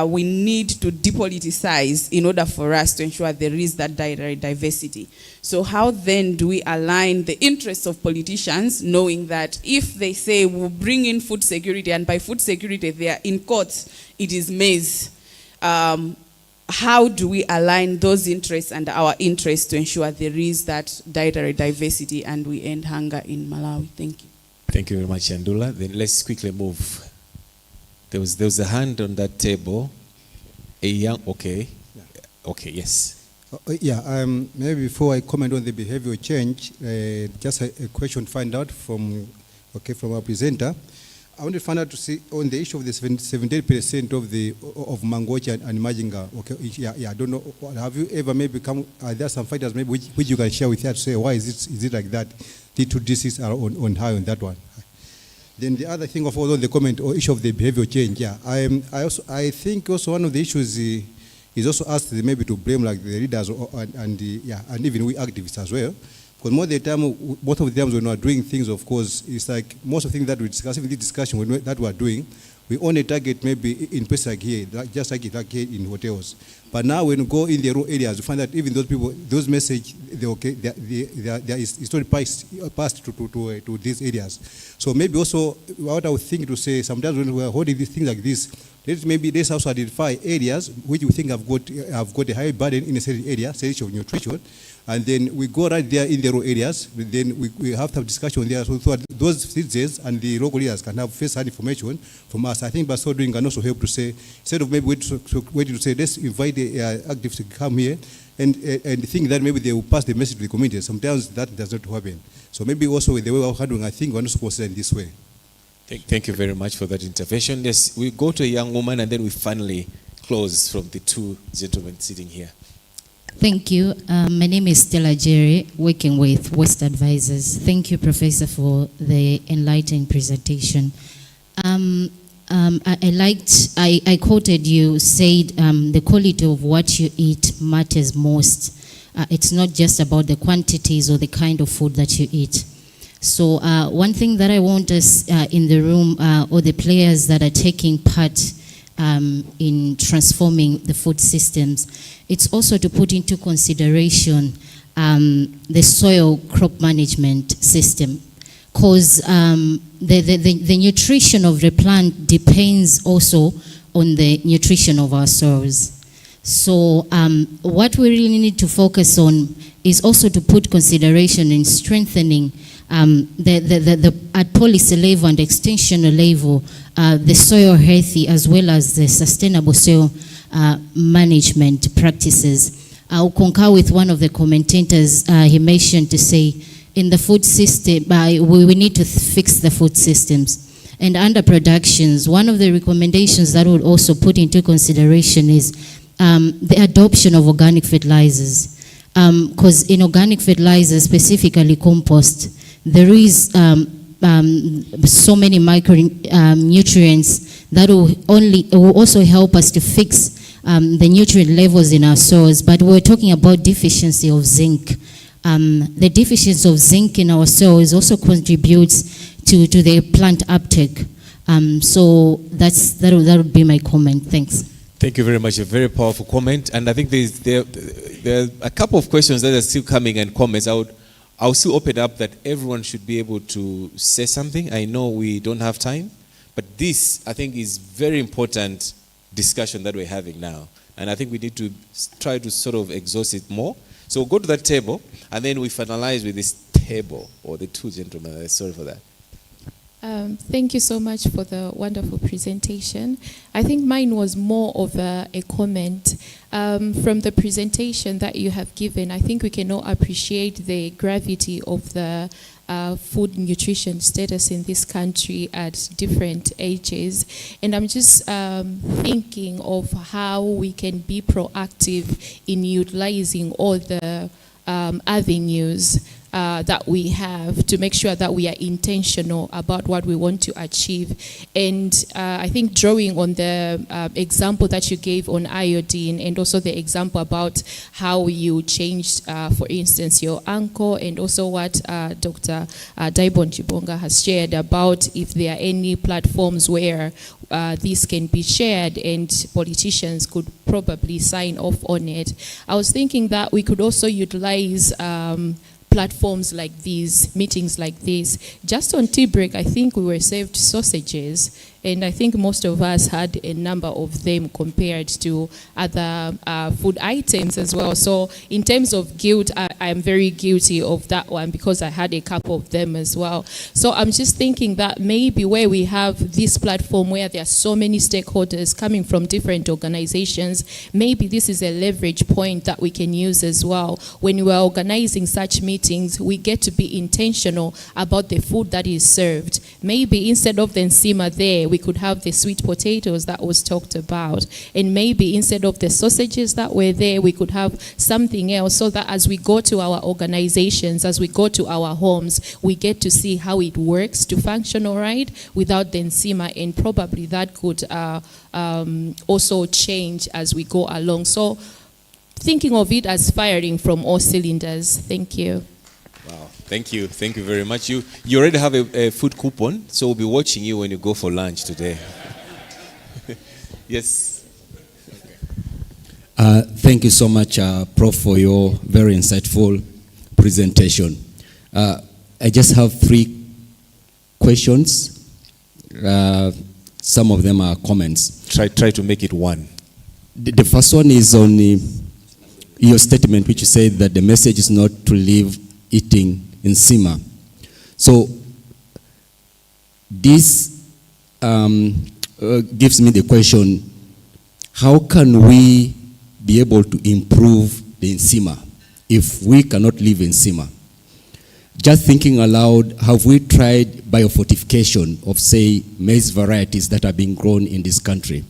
we need to depoliticize in order for us to ensure there is that dietary diversity. So how then do we align the interests of politicians, knowing that if they say we'll bring in food security, and by food security they are in quotes, it is maize, how do we align those interests and our interests to ensure there is that dietary diversity and we end hunger in Malawi? Thank you. Thank you very much, Yandula. Then let's quickly move. There was a hand on that table. A young, okay. Yeah. Okay, yes. Maybe before I comment on the behavioral change, just a question to find out from our presenter. I want to find out to see on the issue of the 78% of Mangochi and Majinga. Okay, I don't know. Have you ever maybe come? Are there some fighters maybe which you can share with us to say why is it like that? The 2 districts are on high on that one. Then the other thing of all the comment or issue of the behavioral change, I think also one of the issues is also asked maybe to blame like the leaders and even we activists as well, because most of the times when we are doing things, of course, it's like most of the things that we discuss, even this discussion that we are doing, we only target maybe in places like here, just like here in hotels. But now when we go in the rural areas, we find that even those people, those messages, there is not passed to these areas. So maybe also what I would think to say, sometimes when we are holding these things like this, let's also identify areas which we think have got a high burden in a certain area, certain issue of nutrition, and then we go right there in the rural areas. Then we have to have discussion there, so that those citizens and the local leaders can have first-hand information from us. I think by so doing can also help to say, instead of maybe waiting to say, let's invite the activists to come here and think that maybe they will pass the message to the community. Sometimes that does not happen. So maybe also with the way we're handling, I think we're also considering this way. Thank you very much for that intervention. Yes, we go to a young woman and then we finally close from the 2 gentlemen sitting here. Thank you. My name is Stella Jerry, working with West Advisors. Thank you, Professor, for the enlightening presentation. I quoted you said the quality of what you eat matters most. It's not just about the quantities or the kind of food that you eat. So one thing that I want us in the room or the players that are taking part in transforming the food systems, it's also to put into consideration the soil crop management system, because the nutrition of the plant depends also on the nutrition of our soils. So what we really need to focus on is also to put consideration in strengthening at policy level and extension level, the soil healthy as well as the sustainable soil management practices. I'll concur with one of the commentators. He mentioned to say in the food system, we need to fix the food systems. and underproductions, one of the recommendations that would also put into consideration is the adoption of organic fertilizers. Because in organic fertilizers, specifically compost, there is so many micronutrients that will also help us to fix the nutrient levels in our soils. But we're talking about deficiency of zinc. The deficiency of zinc in our soils also contributes to the plant uptake. So that would be my comment. Thanks. Thank you very much. A very powerful comment. And I think there are a couple of questions that are still coming and comments. I'll still open up that everyone should be able to say something. I know we don't have time, but this, I think, is very important discussion that we're having now. And I think we need to try to sort of exhaust it more. So we'll go to that table, and then we finalize with this table, or the two gentlemen. Sorry for that. Thank you so much for the wonderful presentation. I think mine was more of a comment. From the presentation that you have given, I think we can all appreciate the gravity of the food nutrition status in this country at different ages. And I'm just thinking of how we can be proactive in utilizing all the avenues that we have to make sure that we are intentional about what we want to achieve. And I think drawing on the example that you gave on iodine, and also the example about how you changed, for instance, your ankle, and also what Dr. Daibon Chibonga has shared about if there are any platforms where this can be shared and politicians could probably sign off on it. I was thinking that we could also utilize platforms like these, meetings like this. Just on tea break, I think we were served sausages, and I think most of us had a number of them compared to other food items as well. So in terms of guilt, I am very guilty of that one because I had a couple of them as well. So I'm just thinking that maybe where we have this platform where there are so many stakeholders coming from different organizations, maybe this is a leverage point that we can use as well. When we are organizing such meetings, we get to be intentional about the food that is served. Maybe instead of the nsima there, we could have the sweet potatoes that was talked about. And maybe instead of the sausages that were there, we could have something else, so that as we go to our organizations, as we go to our homes, we get to see how it works to function all right without the nsima, and probably that could also change as we go along. So thinking of it as firing from all cylinders. Thank you. Wow, thank you very much. You already have a food coupon, so we'll be watching you when you go for lunch today. Yes. Thank you so much, Prof, for your very insightful presentation. I just have 3 questions. Some of them are comments. Try to make it one. The first one is on your statement, which you said that the message is not to leave eating nsima. So this gives me the question, how can we be able to improve the nsima if we cannot live nsima? Just thinking aloud, have we tried biofortification of, say, maize varieties that are being grown in this country?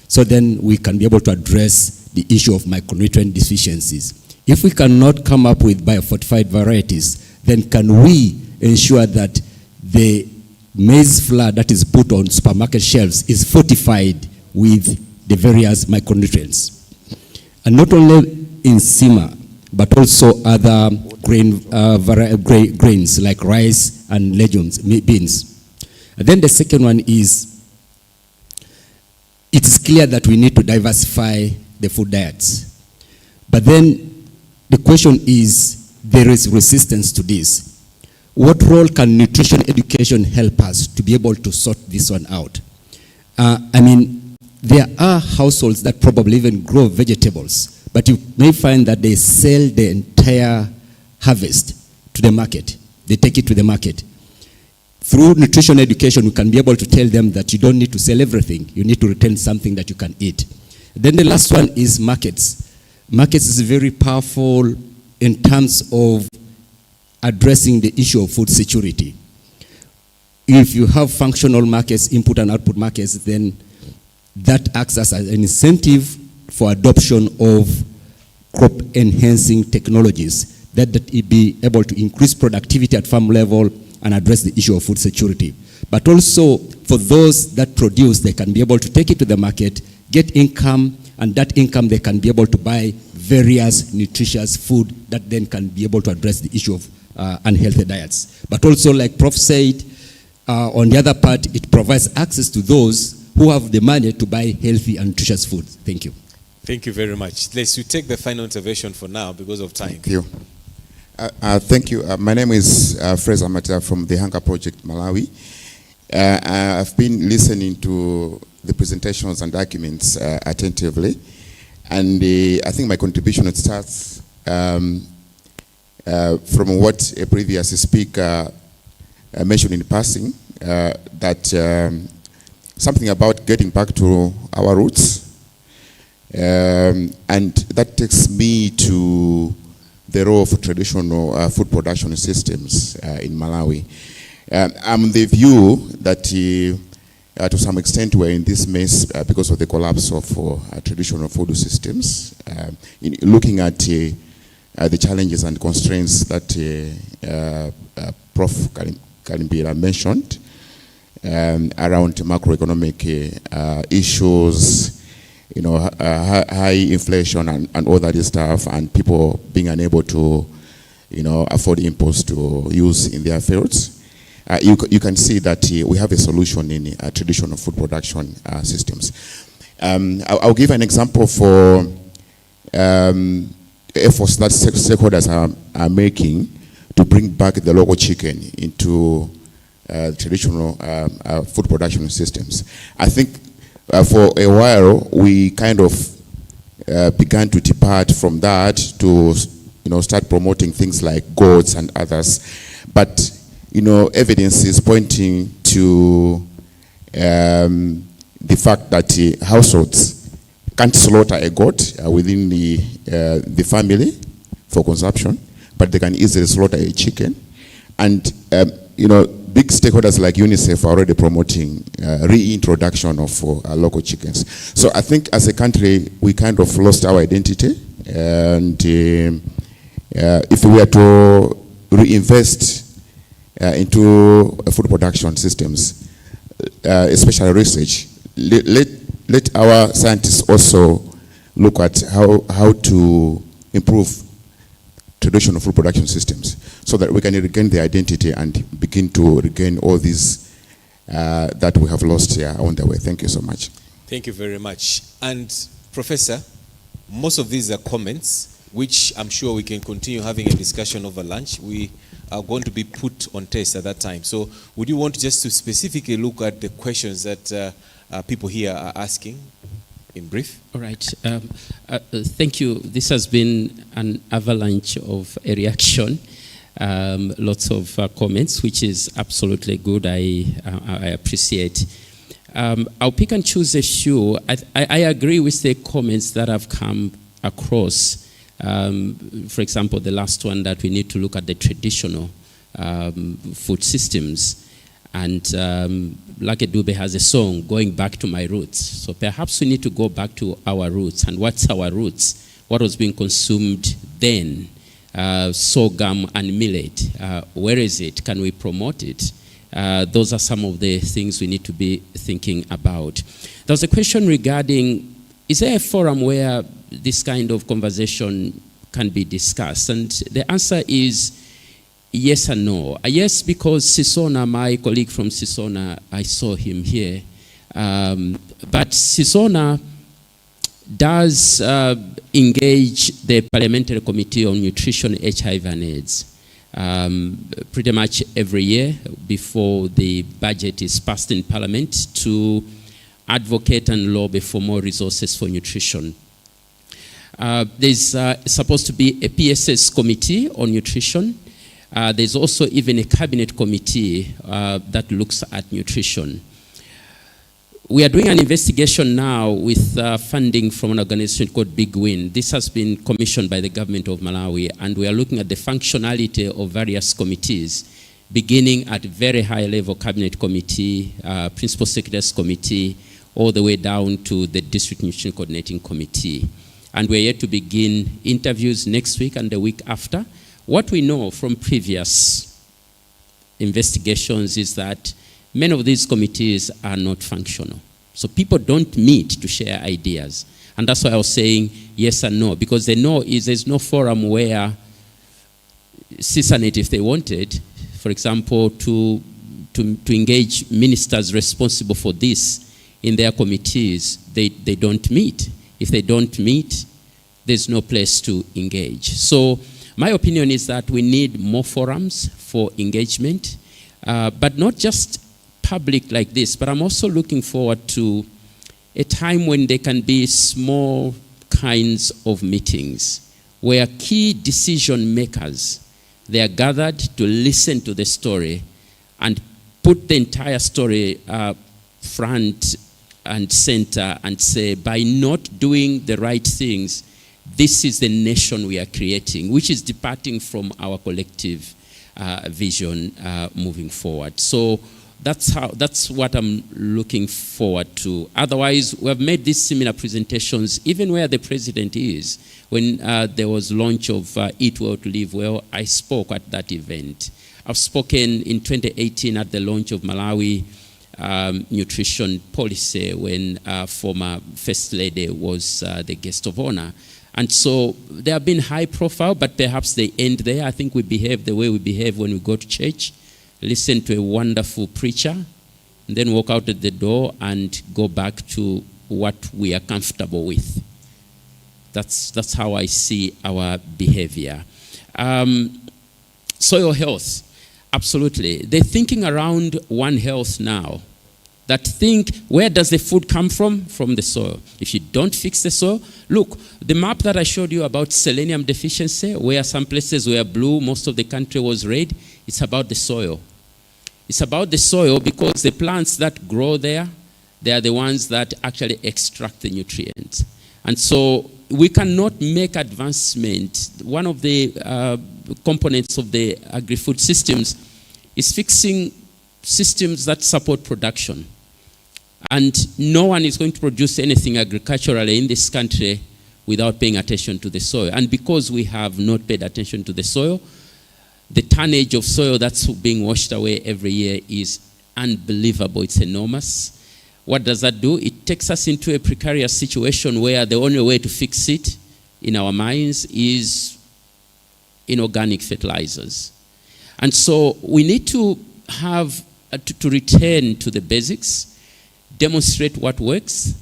So then we can be able to address the issue of micronutrient deficiencies. If we cannot come up with biofortified varieties, then can we ensure that the maize flour that is put on supermarket shelves is fortified with the various micronutrients? And not only nsima, but also other grains like rice and legumes, beans. And then the second one is, it's clear that we need to diversify the food diets. But then the question is, there is resistance to this. What role can nutrition education help us to be able to sort this one out? I mean, there are households that probably even grow vegetables, but you may find that they sell the entire harvest to the market. They take it to the market. Through nutrition education, we can be able to tell them that you don't need to sell everything. You need to retain something that you can eat. Then the last one is markets. Markets is very powerful in terms of addressing the issue of food security. if you have functional markets, input and output markets, then that acts as an incentive for adoption of crop enhancing technologies that it be able to increase productivity at farm level and address the issue of food security. But also for those that produce, they can be able to take it to the market, get income, and that income they can be able to buy various nutritious food that then can be able to address the issue of unhealthy diets. But also, like Prof said, on the other part, it provides access to those who have the money to buy healthy and nutritious food. Thank you. Thank you very much. Let's take the final intervention for now because of time. Thank you. Thank you. My name is Fraser Mata from the Hunger Project, Malawi. I've been listening to the presentations and arguments attentively, and I think my contribution starts from what a previous speaker mentioned in passing, that something about getting back to our roots, and that takes me to the role of traditional food production systems in Malawi. I'm the view that to some extent we're in this mess because of the collapse of traditional food systems. In looking at the challenges and constraints that Prof. Kalimbira mentioned around macroeconomic issues, high inflation and all that stuff, and people being unable to, afford inputs to use in their fields. You can see that we have a solution in traditional food production systems. I'll give an example for efforts that stakeholders are making to bring back the local chicken into traditional food production systems. I think for a while we kind of began to depart from that to start promoting things like goats and others, but evidence is pointing to the fact that households can't slaughter a goat within the family for consumption, but they can easily slaughter a chicken. And big stakeholders like UNICEF are already promoting reintroduction of local chickens. So I think as a country we kind of lost our identity, and if we were to reinvest into food production systems, especially research, let our scientists also look at how to improve traditional food production systems so that we can regain the identity and begin to regain all these that we have lost here on the way. Thank you so much. Thank you very much. And Professor, most of these are comments which I'm sure we can continue having a discussion over lunch. We are going to be put on test at that time. So would you want just to specifically look at the questions that people here are asking in brief? All right. Thank you. This has been an avalanche of a reaction. Lots of comments, which is absolutely good. I appreciate. I'll pick and choose a few. I agree with the comments that have come across. For example, the last one, that we need to look at the traditional food systems. And Lucky Dube has a song, Going Back to My Roots. So perhaps we need to go back to our roots. And what's our roots? What was being consumed then? Sorghum and millet. Where is it? Can we promote it? Those are some of the things we need to be thinking about. There was a question regarding, is there a forum where this kind of conversation can be discussed? And the answer is yes and no. Yes, because Sisona, my colleague from Sisona, I saw him here. But Sisona does engage the Parliamentary Committee on Nutrition, HIV and AIDS pretty much every year before the budget is passed in Parliament to advocate and lobby for more resources for nutrition. There's supposed to be a PSS committee on nutrition. There's also even a cabinet committee that looks at nutrition. We are doing an investigation now with funding from an organization called Big Win. This has been commissioned by the government of Malawi, and we are looking at the functionality of various committees beginning at very high level cabinet committee, principal secretaries committee, all the way down to the district nutrition coordinating committee. And we're yet to begin interviews next week and the week after. What we know from previous investigations is that many of these committees are not functional. So people don't meet to share ideas. And that's why I was saying yes and no, because the no is there's no forum where CISANET, if they wanted, for example, to engage ministers responsible for this in their committees, they don't meet. If they don't meet, there's no place to engage. So my opinion is that we need more forums for engagement, but not just public like this, but I'm also looking forward to a time when there can be small kinds of meetings where key decision makers, they are gathered to listen to the story and put the entire story front and center and say, by not doing the right things, this is the nation we are creating, which is departing from our collective vision moving forward. So that's what I'm looking forward to. Otherwise, we have made these similar presentations, even where the president is. When there was launch of Eat Well to Live Well, I spoke at that event. I've spoken in 2018 at the launch of Malawi nutrition policy when former First Lady was the guest of honor. And so they have been high profile, but perhaps they end there. I think we behave the way we behave when we go to church, listen to a wonderful preacher, and then walk out at the door and go back to what we are comfortable with. That's how I see our behavior. Soil health, absolutely. They're thinking around One Health now. That think, where does the food come from? From the soil. If you don't fix the soil, look, the map that I showed you about selenium deficiency, where some places were blue, most of the country was red, it's about the soil. It's about the soil because the plants that grow there, they are the ones that actually extract the nutrients. And so we cannot make advancement. One of the components of the agri-food systems is fixing systems that support production. And no one is going to produce anything agriculturally in this country without paying attention to the soil. And because we have not paid attention to the soil, the tonnage of soil that's being washed away every year is unbelievable. It's enormous. What does that do? It takes us into a precarious situation where the only way to fix it in our minds is inorganic fertilizers. And so we need to have to return to the basics, demonstrate what works.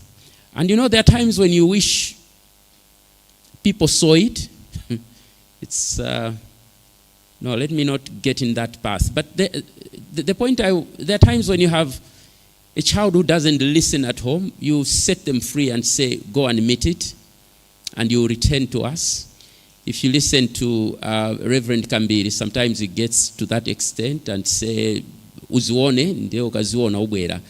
And you know, there are times when you wish people saw it. It's, no, let me not get in that path. But the point, there are times when you have a child who doesn't listen at home, you set them free and say, go and meet it, and you return to us. If you listen to Reverend Kambiri, sometimes he gets to that extent and say, uzione, ndio ukaziona ubwera.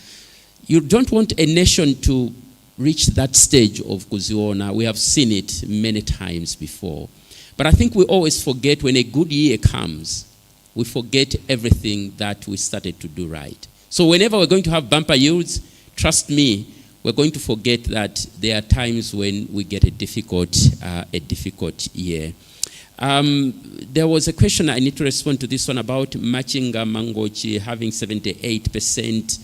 You don't want a nation to reach that stage of kuziona. We have seen it many times before. But I think we always forget when a good year comes, we forget everything that we started to do right. So whenever we're going to have bumper yields, trust me, we're going to forget that there are times when we get a difficult year. There was a question, I need to respond to this one, about Machinga Mangochi having 78%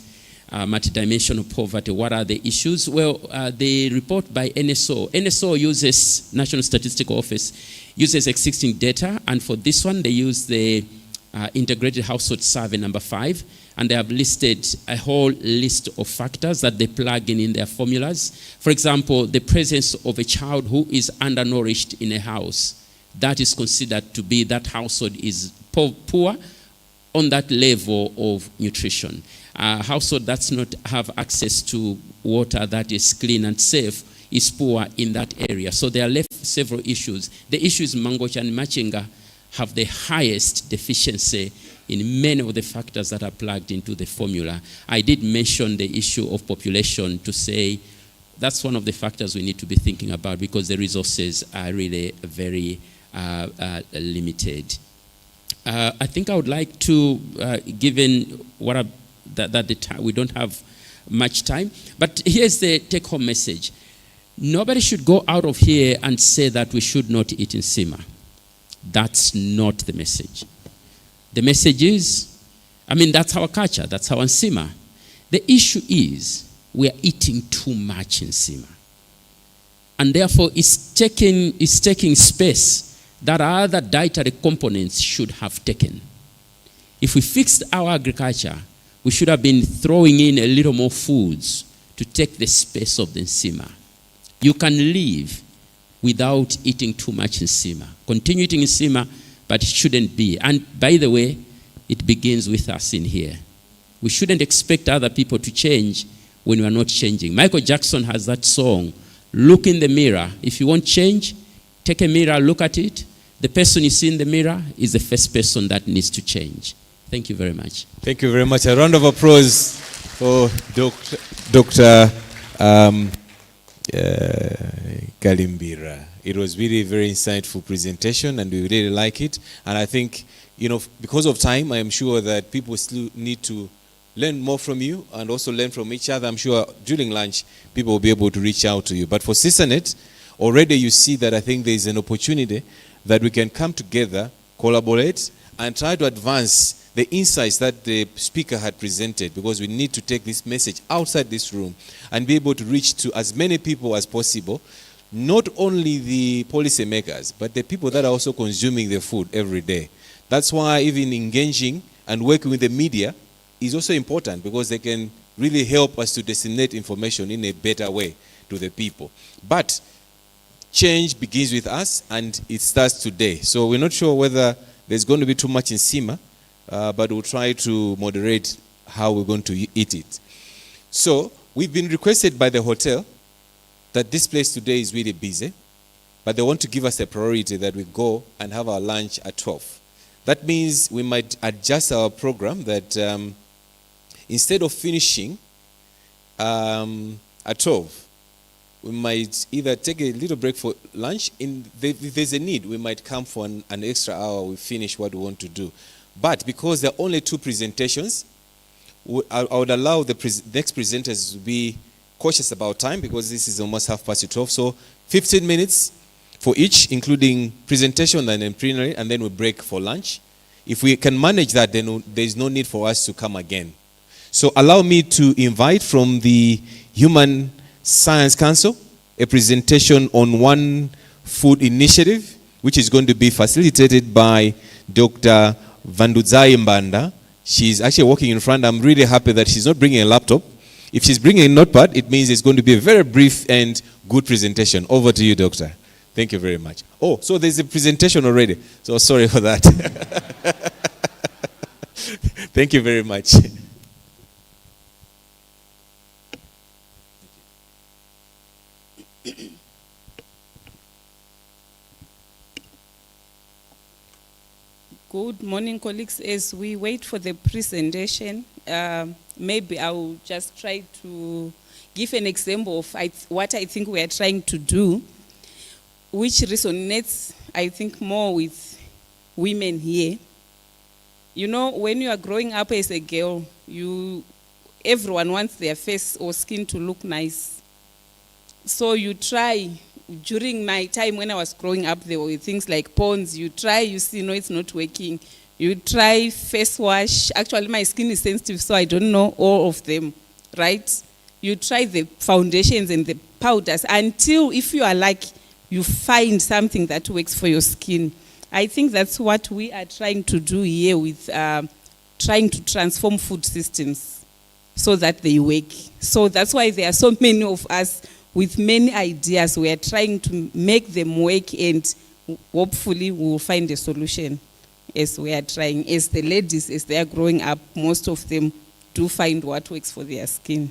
multidimensional poverty. What are the issues? Well, the report by NSO uses, National Statistical Office, uses existing data, and for this one they use the Integrated Household Survey number 5, and they have listed a whole list of factors that they plug in their formulas. For example, the presence of a child who is undernourished in a house, that is considered to be that household is poor on that level of nutrition. A household that's not have access to water that is clean and safe is poor in that area. So there are left several issues. The issues Mangochi and Machinga have the highest deficiency in many of the factors that are plugged into the formula. I did mention the issue of population to say that's one of the factors we need to be thinking about because the resources are really very limited. I think I would like to, given we don't have much time, but here's the take-home message. Nobody should go out of here and say that we should not eat in Sima. That's not the message. The message is, that's our culture, that's our Sima. The issue is we are eating too much in Sima. And therefore it's taking space that other dietary components should have taken. If we fixed our agriculture, we should have been throwing in a little more foods to take the space of the Nsima. You can live without eating too much Nsima. Continue eating Nsima, but it shouldn't be. And by the way, it begins with us in here. We shouldn't expect other people to change when we are not changing. Michael Jackson has that song, look in the mirror. If you want change, take a mirror, look at it. The person you see in the mirror is the first person that needs to change. Thank you very much. Thank you very much. A round of applause for Dr. Kalimbira. It was really a very insightful presentation, and we really like it. And I think, because of time, I am sure that people still need to learn more from you and also learn from each other. I'm sure during lunch, people will be able to reach out to you. But for CISANET, already you see that I think there is an opportunity that we can come together, collaborate, and try to advance the insights that the speaker had presented, because we need to take this message outside this room and be able to reach to as many people as possible, not only the policymakers, but the people that are also consuming the food every day. That's why even engaging and working with the media is also important, because they can really help us to disseminate information in a better way to the people. But change begins with us, and it starts today. So we're not sure whether there's going to be too much in Sima, but we'll try to moderate how we're going to eat it. So we've been requested by the hotel that this place today is really busy, but they want to give us a priority that we go and have our lunch at 12. That means we might adjust our program that instead of finishing at 12, we might either take a little break for lunch. If there's a need, we might come for an extra hour. We finish what we want to do. But because there are only 2 presentations, I would allow the next presenters to be cautious about time, because this is almost 12:30. So 15 minutes for each, including presentation and then plenary, and then we break for lunch. If we can manage that, then there's no need for us to come again. So allow me to invite from the Human Science Council a presentation on One Food Initiative, which is going to be facilitated by Dr. Vandudzai Mbanda. She's actually walking in front. I'm really happy that she's not bringing a laptop. If she's bringing a notepad, it means it's going to be a very brief and good presentation. Over to you, Doctor. Thank you very much. Oh, so there's a presentation already. So sorry for that. Thank you very much. Good morning, colleagues. As we wait for the presentation, maybe I will just try to give an example of what I think we are trying to do, which resonates, I think, more with women here. When you are growing up as a girl, everyone wants their face or skin to look nice. So you try. During my time when I was growing up, there were things like ponds. You try, you see, no, it's not working. You try face wash. Actually, my skin is sensitive, so I don't know all of them, right? You try the foundations and the powders until, if you are lucky, you find something that works for your skin. I think that's what we are trying to do here with trying to transform food systems so that they work. So that's why there are so many of us with many ideas. We are trying to make them work, and hopefully we will find a solution as we are trying. As the ladies, as they are growing up, most of them do find what works for their skin.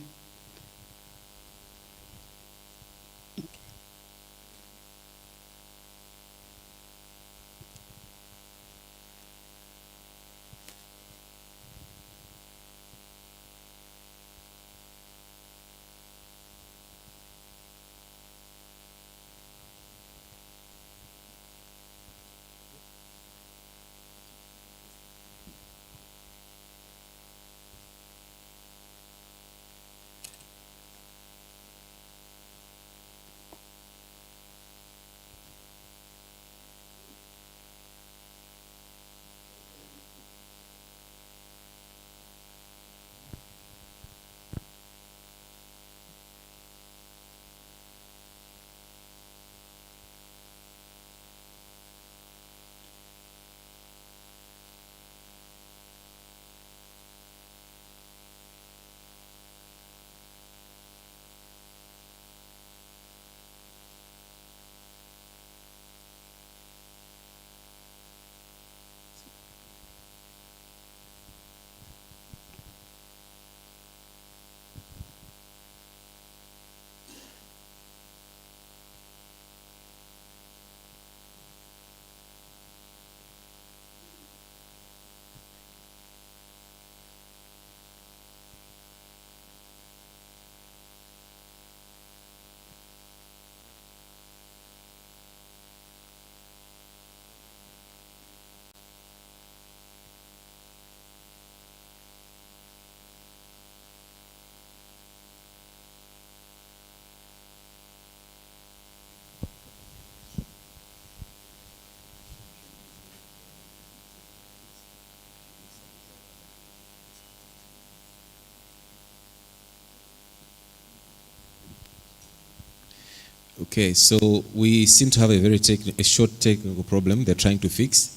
Okay, so we seem to have a very short technical problem they're trying to fix.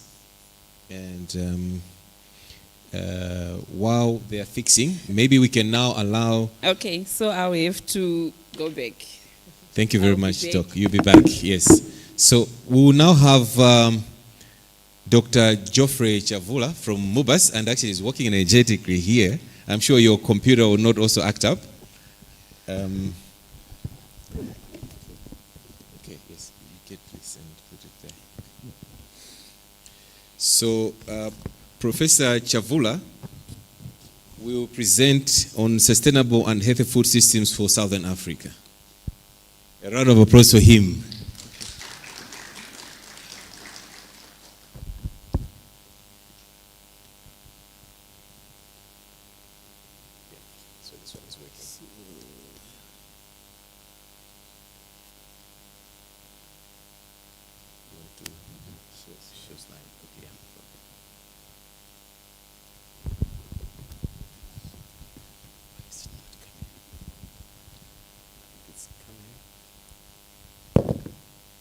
And while they are fixing, maybe we can now allow... Okay, so I will have to go back. Thank you very much, Doc. You'll be back, yes. So we will now have Dr. Geoffrey Chavula from MUBAS, and actually is working energetically here. I'm sure your computer will not also act up. Okay, yes, you get this and put it there. So, Professor Chavula will present on sustainable and healthy food systems for Southern Africa. A round of applause for him.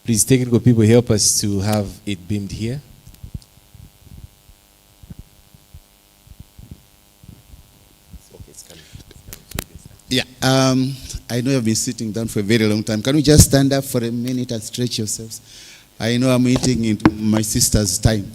Please, technical people, help us to have it beamed here. Yeah, I know you've been sitting down for a very long time. Can you just stand up for a minute and stretch yourselves? I know I'm eating into my sister's time.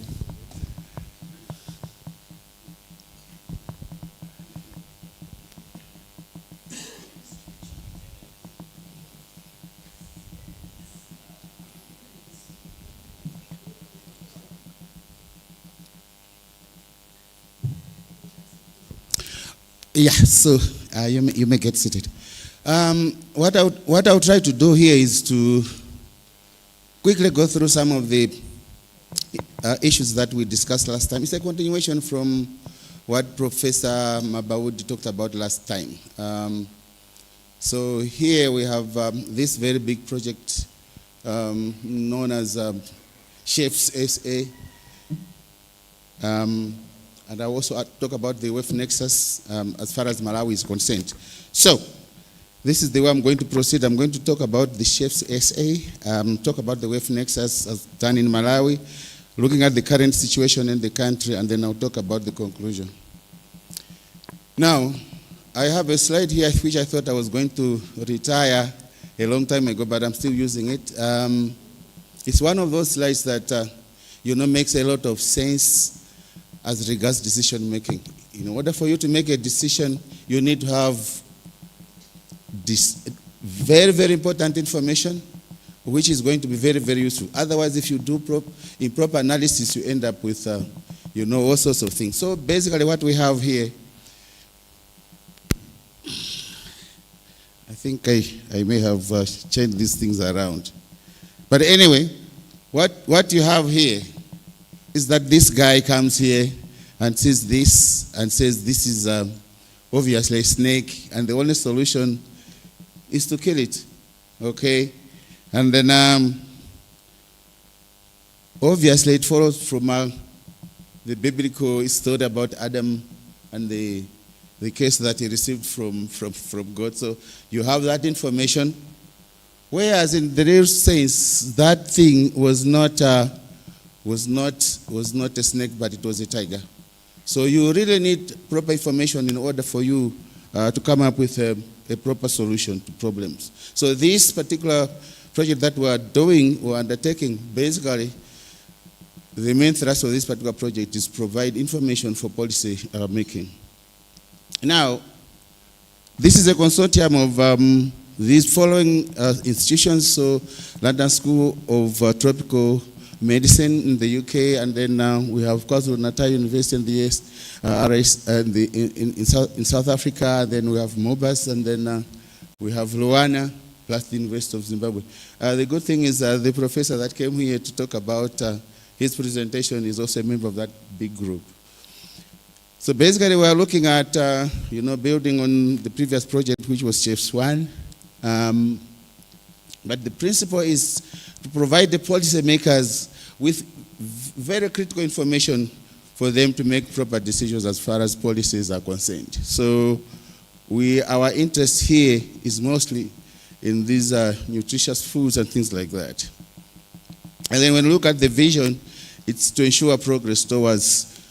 Yeah, so you may get seated. What I would try to do here is to quickly go through some of the issues that we discussed last time. It's a continuation from what Professor Mabawudi talked about last time. So here we have this very big project known as Chefs SA. And I also talk about the WEF Nexus as far as Malawi is concerned. So, this is the way I'm going to proceed. I'm going to talk about the Chefs SA, talk about the WEF Nexus as done in Malawi, looking at the current situation in the country, and then I'll talk about the conclusion. Now, I have a slide here which I thought I was going to retire a long time ago, but I'm still using it. It's one of those slides that, makes a lot of sense as regards decision making. In order for you to make a decision, you need to have this very, very important information, which is going to be very, very useful. Otherwise, if you do improper analysis, you end up with, all sorts of things. So basically what we have here, I think I may have changed these things around. But anyway, what you have here is that this guy comes here and says this and says this is obviously a snake, and the only solution is to kill it, okay? And then obviously it follows from the biblical story about Adam and the case that he received from God. So you have that information, whereas in the real sense, that thing was not a snake, but it was a tiger. So you really need proper information in order for you to come up with a proper solution to problems. So this particular project that we are doing or undertaking, basically, the main thrust of this particular project is provide information for policy making. Now, this is a consortium of these following institutions, so London School of Tropical Medicine in the UK, and then we have KwaZulu-Natal University in the US, RS in South Africa, and then we have MUBAS, and then we have Luana, plus the University of Zimbabwe. The good thing is the professor that came here to talk about his presentation is also a member of that big group. So basically we are looking at, building on the previous project, which was Chefs 1. But the principle is to provide the policymakers with very critical information for them to make proper decisions as far as policies are concerned. So our interest here is mostly in these nutritious foods and things like that. And then when we look at the vision, it's to ensure progress towards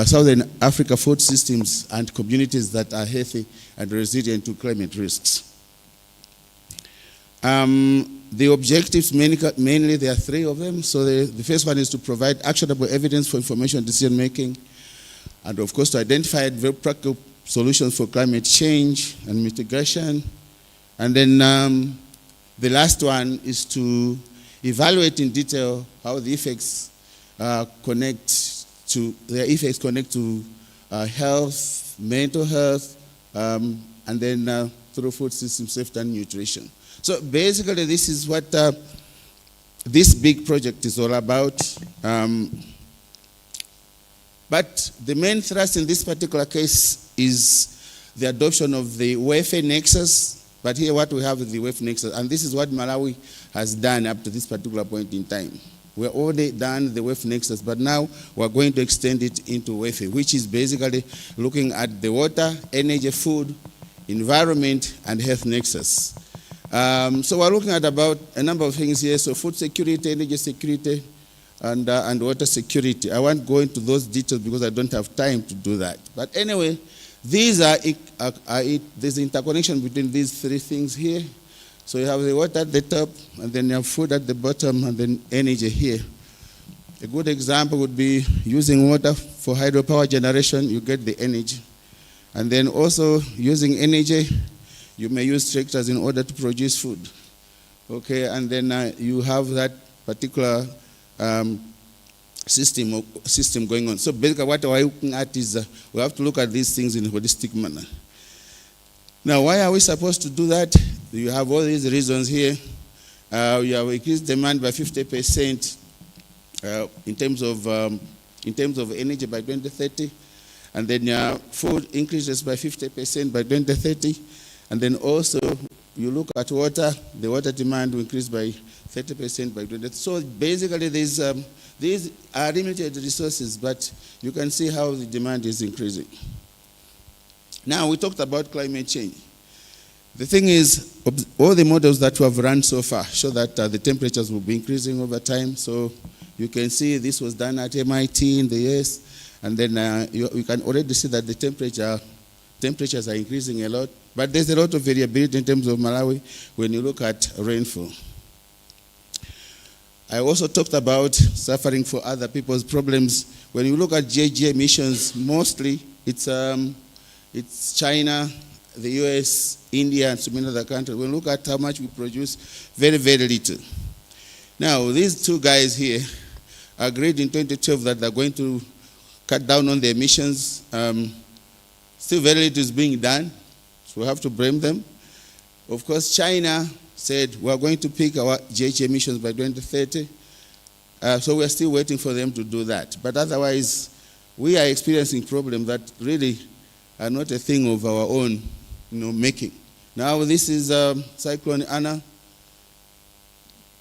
Southern Africa food systems and communities that are healthy and resilient to climate risks. The objectives, mainly there are 3 of them. So the first one is to provide actionable evidence for information decision making, and of course to identify very practical solutions for climate change and mitigation. And then the last one is to evaluate in detail how the effects connect to health, mental health, and then through food system safety and nutrition. So basically, this is what this big project is all about. But the main thrust in this particular case is the adoption of the welfare nexus. But here what we have is the welfare nexus. And this is what Malawi has done up to this particular point in time. We're already done the welfare nexus, but now we're going to extend it into welfare, which is basically looking at the water, energy, food, environment, and health nexus. So we're looking at about a number of things here. So food security, energy security, and water security. I won't go into those details because I don't have time to do that. But anyway, these there's interconnection between these 3 things here. So you have the water at the top, and then you have food at the bottom, and then energy here. A good example would be using water for hydropower generation, you get the energy. And then also using energy, you may use tractors in order to produce food. Okay, and then you have that particular system going on. So basically what we're looking at is we have to look at these things in a holistic manner. Now, why are we supposed to do that? You have all these reasons here. You have increased demand by 50% in terms of energy by 2030, and then food increases by 50% by 2030. And then also, you look at water, the water demand will increase by 30% by 2030. So basically, these are limited resources, but you can see how the demand is increasing. Now, we talked about climate change. The thing is, all the models that we have run so far show that the temperatures will be increasing over time. So you can see this was done at MIT in the US, and then you can already see that the temperatures are increasing a lot. But there's a lot of variability in terms of Malawi when you look at rainfall. I also talked about suffering for other people's problems. When you look at GHG emissions, mostly it's China, the US, India, and so many other countries. When you look at how much we produce, very, very little. Now, these 2 guys here agreed in 2012 that they're going to cut down on the emissions. Still very little is being done, so we have to blame them. Of course, China said we're going to peak our GHG emissions by 2030. So we're still waiting for them to do that. But otherwise, we are experiencing problems that really are not a thing of our own making. Now this is Cyclone Anna.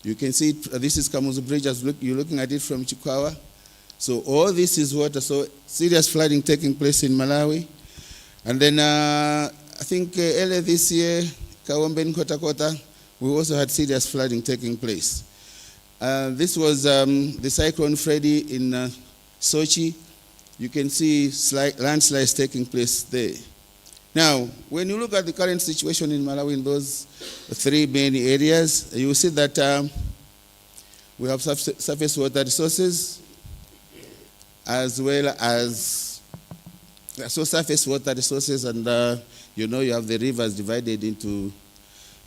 You can see this is Kamuzu Bridge as you're looking at it from Chikwawa. So all this is water. So serious flooding taking place in Malawi. And then I think earlier this year, Kawombe and Kota, we also had serious flooding taking place. This was the Cyclone Freddy in Sochi. You can see landslides taking place there. Now, when you look at the current situation in Malawi in those 3 main areas, you will see that we have surface water resources as well as surface water resources, and you have the rivers divided into,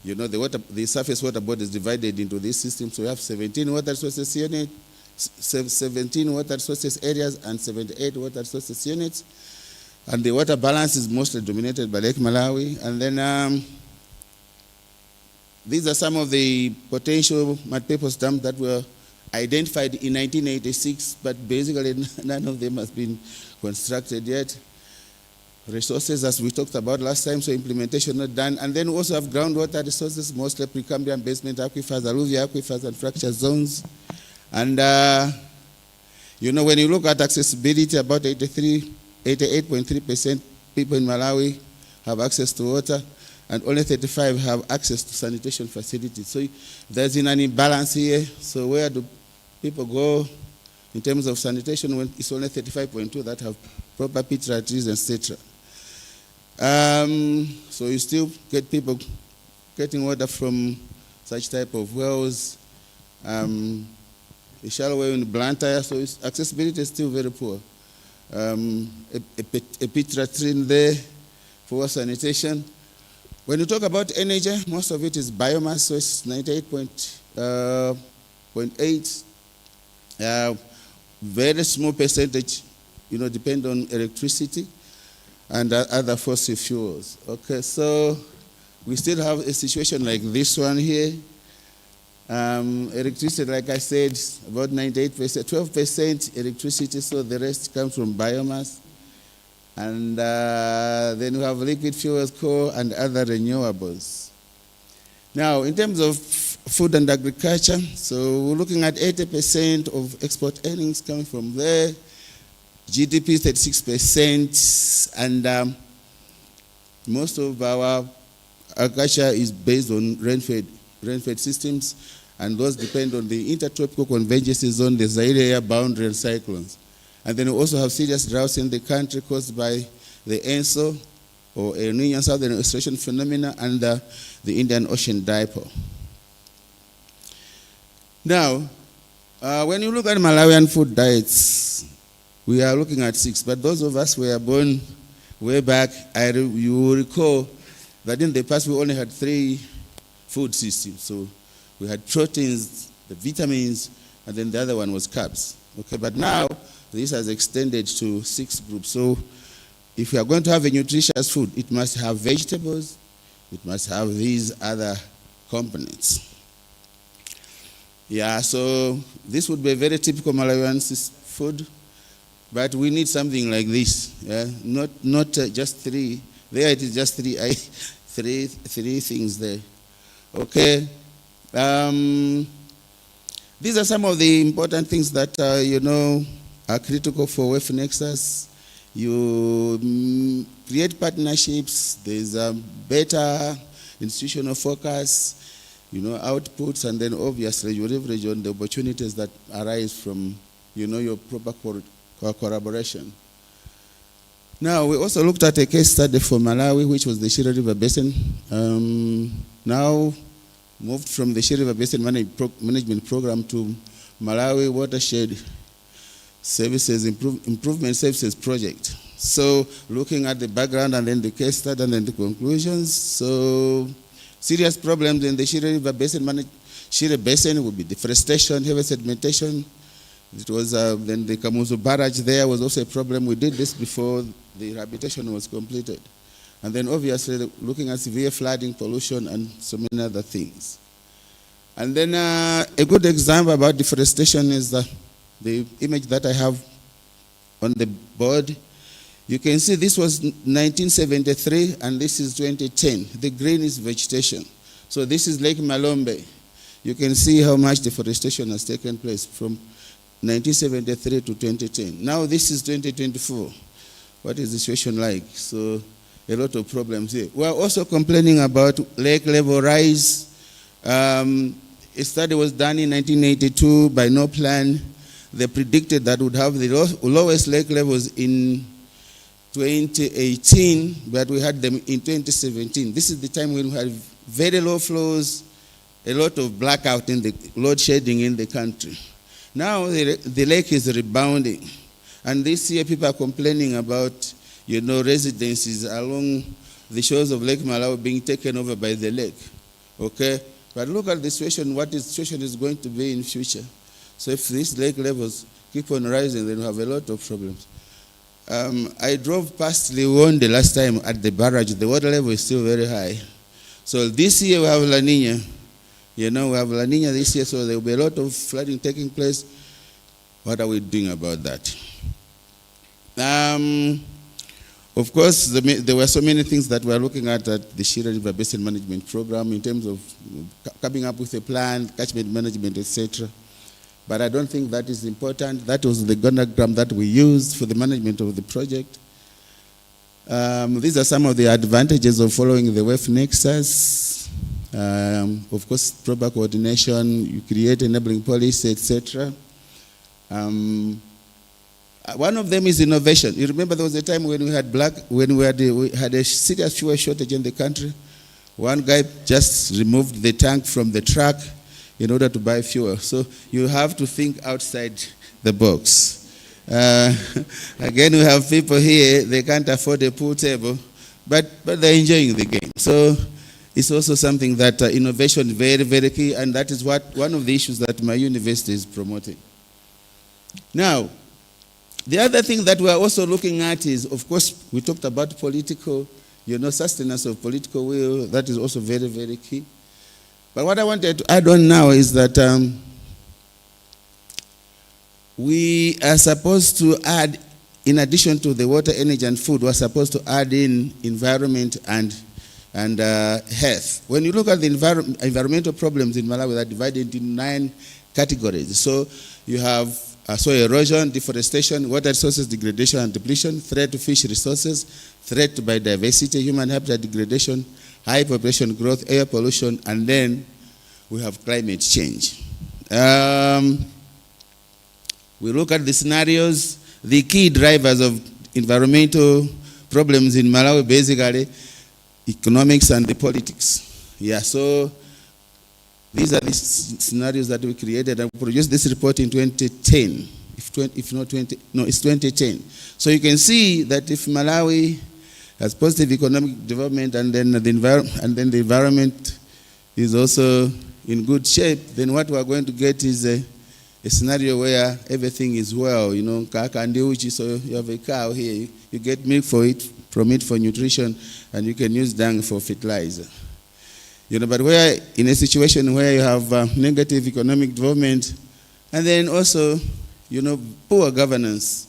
the surface water body is divided into this system. So we have 17 water resources units, 17 water resources areas, and 78 water resources units. And the water balance is mostly dominated by Lake Malawi. And then these are some of the potential multipurpose dams that were identified in 1986, but basically none of them has been constructed yet. Resources, as we talked about last time, so implementation not done. And then we also have groundwater resources, mostly Precambrian basement aquifers, alluvial aquifers, and fracture zones. And, when you look at accessibility, about 88.3% people in Malawi have access to water. and only 35 have access to sanitation facilities. So there's an imbalance here. So where do people go in terms of sanitation when it's only 35.2 that have proper pit latrines, etc.? So you still get people getting water from such type of wells. A shallow well in Blantyre, so accessibility is still very poor. A pit latrine there for sanitation. When you talk about energy, most of it is biomass, so it's 98.8. Very small percentage, depend on electricity and other fossil fuels. Okay, so we still have a situation like this one here. Electricity, like I said, about 98%, 12% electricity, so the rest comes from biomass. And then we have liquid fuels, coal, and other renewables. Now, in terms of food and agriculture, so we're looking at 80% of export earnings coming from there, GDP 36%, and most of our agriculture is based on rain-fed systems, and those depend on the intertropical convergence zone, the Zaire area boundary, and cyclones. And then we also have serious droughts in the country caused by the ENSO, or El Niño Southern Oscillation Phenomena, and the Indian Ocean Dipole. Now, when you look at Malawian food diets, we are looking at 6, but those of us who were born way back, you will recall that in the past we only had 3 food systems. So we had proteins, the vitamins, and then the other one was carbs. Okay, but now this has extended to 6 groups. So if we are going to have a nutritious food, it must have vegetables, it must have these other components. Yeah, so this would be a very typical Malawian food, but we need something like this. Yeah, not just 3. There it is just 3. Three things there. Okay. These are some of the important things that are critical for WEF Nexus. You create partnerships. There's a better institutional focus, outputs, and then obviously you leverage on the opportunities that arise from, your proper collaboration. Now, we also looked at a case study for Malawi, which was the Shire River Basin. Now, moved from the Shire River Basin Management Program to Malawi Watershed Services Improvement Services Project. So, looking at the background and then the case study and then the conclusions. So, serious problems in the Shire River Basin, Shire Basin would be deforestation, heavy sedimentation. It was then the Kamuzu barrage there was also a problem. We did this before the rehabilitation was completed. And then obviously looking at severe flooding, pollution, and so many other things. And then a good example about deforestation is the image that I have on the board. You can see this was 1973 and this is 2010. The green is vegetation. So this is Lake Malombe. You can see how much deforestation has taken place from 1973 to 2010. Now this is 2024. What is the situation like? So a lot of problems here. We are also complaining about lake level rise. A study was done in 1982 by No Plan. They predicted that would have the lowest lake levels in 2018, but we had them in 2017. This is the time when we had very low flows, a lot of blackout in the load shedding in the country. Now the lake is rebounding, and this year people are complaining about, residences along the shores of Lake Malawi being taken over by the lake. Okay, but look at the situation. What the situation is going to be in future. So if these lake levels keep on rising, then we have a lot of problems. I drove past Liwonde last time at the barrage. The water level is still very high. So this year we have La Nina. We have La Nina this year, so there will be a lot of flooding taking place. What are we doing about that? Of course, there were so many things that we are looking at the Shire River Basin Management Program in terms of coming up with a plan, catchment management, etc. But I don't think that is important. That was the diagram that we used for the management of the project. These are some of the advantages of following the WEF nexus. Of course, proper coordination, you create enabling policy, etc. One of them is innovation. You remember there was a time when we had we had a serious fuel shortage in the country. One guy just removed the tank from the truck in order to buy fuel. So you have to think outside the box. Again, we have people here, they can't afford a pool table, but they're enjoying the game. So it's also something that innovation is very, very key, and that is one of the issues that my university is promoting. Now, the other thing that we're also looking at is, of course, we talked about political, sustenance of political will. That is also very, very key. But what I wanted to add on now is that we are supposed to add, in addition to the water, energy, and food, we're supposed to add in environment and health. When you look at the environmental problems in Malawi, they're divided into 9 categories. So you have soil erosion, deforestation, water resources degradation and depletion, threat to fish resources, threat to biodiversity, human habitat degradation, high population growth, air pollution, and then we have climate change. We look at the scenarios, the key drivers of environmental problems in Malawi, basically economics and the politics. Yeah, so these are the scenarios that we created and produced this report in 2010. It's 2010. So you can see that if Malawi has positive economic development and then the environment is also in good shape, then what we are going to get is a scenario where everything is well. So you have a cow here, you get milk from it for nutrition, and you can use dung for fertilizer. But where in a situation where you have negative economic development, and then also, poor governance,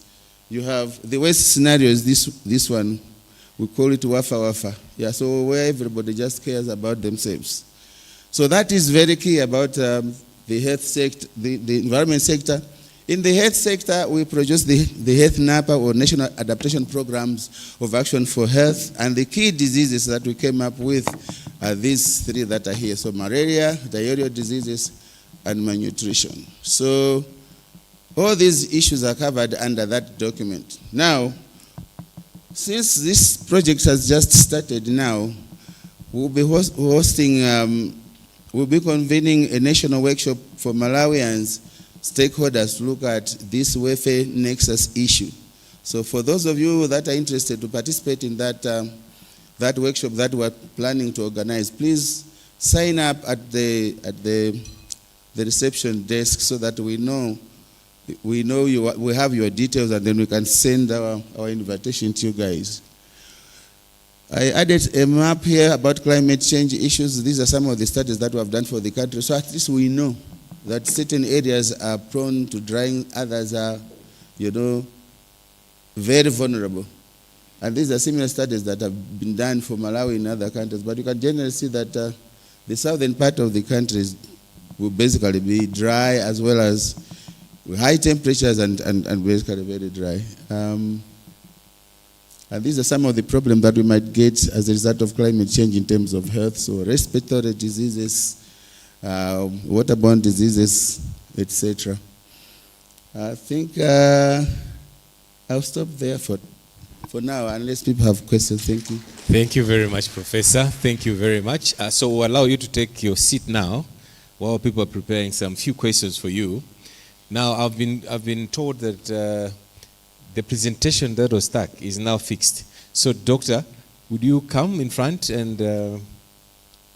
you have the worst scenario is this one. We call it wafa wafa. Yeah, so where everybody just cares about themselves. So that is very key about the health sector, the environment sector. In the health sector, we produce the Health NAPA, or National Adaptation Programs of Action for Health, and the key diseases that we came up with are these 3 that are here. So malaria, diarrheal diseases, and malnutrition. So all these issues are covered under that document. Now, since this project has just started now, we'll be we'll be convening a national workshop for Malawians, stakeholders, to look at this welfare nexus issue. So for those of you that are interested to participate in that workshop that we're planning to organize, please sign up at the reception desk so that we have your details, and then we can send our invitation to you guys. I added a map here about climate change issues. These are some of the studies that we have done for the country. So at least we know that certain areas are prone to drying, others are, very vulnerable. And these are similar studies that have been done for Malawi and other countries. But you can generally see that the southern part of the country will basically be dry, as well as high temperatures and basically very dry. And these are some of the problems that we might get as a result of climate change in terms of health. So respiratory diseases, waterborne diseases, etc. I think I'll stop there for now, unless people have questions. Thank you. Thank you very much, Professor. Thank you very much. So we'll allow you to take your seat now while people are preparing some few questions for you. Now, I've been told that the presentation that was stuck is now fixed. So, Doctor, would you come in front and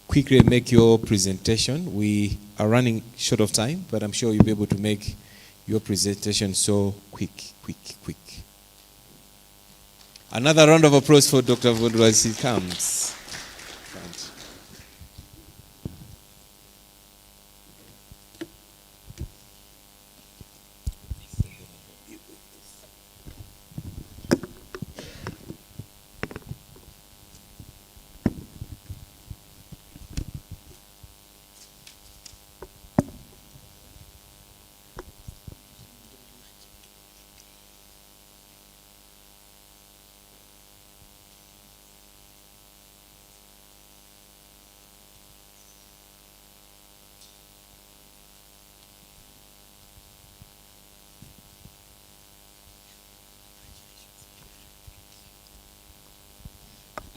quickly make your presentation? We are running short of time, but I'm sure you'll be able to make your presentation so quick. Another round of applause for Dr. Vodu as he comes.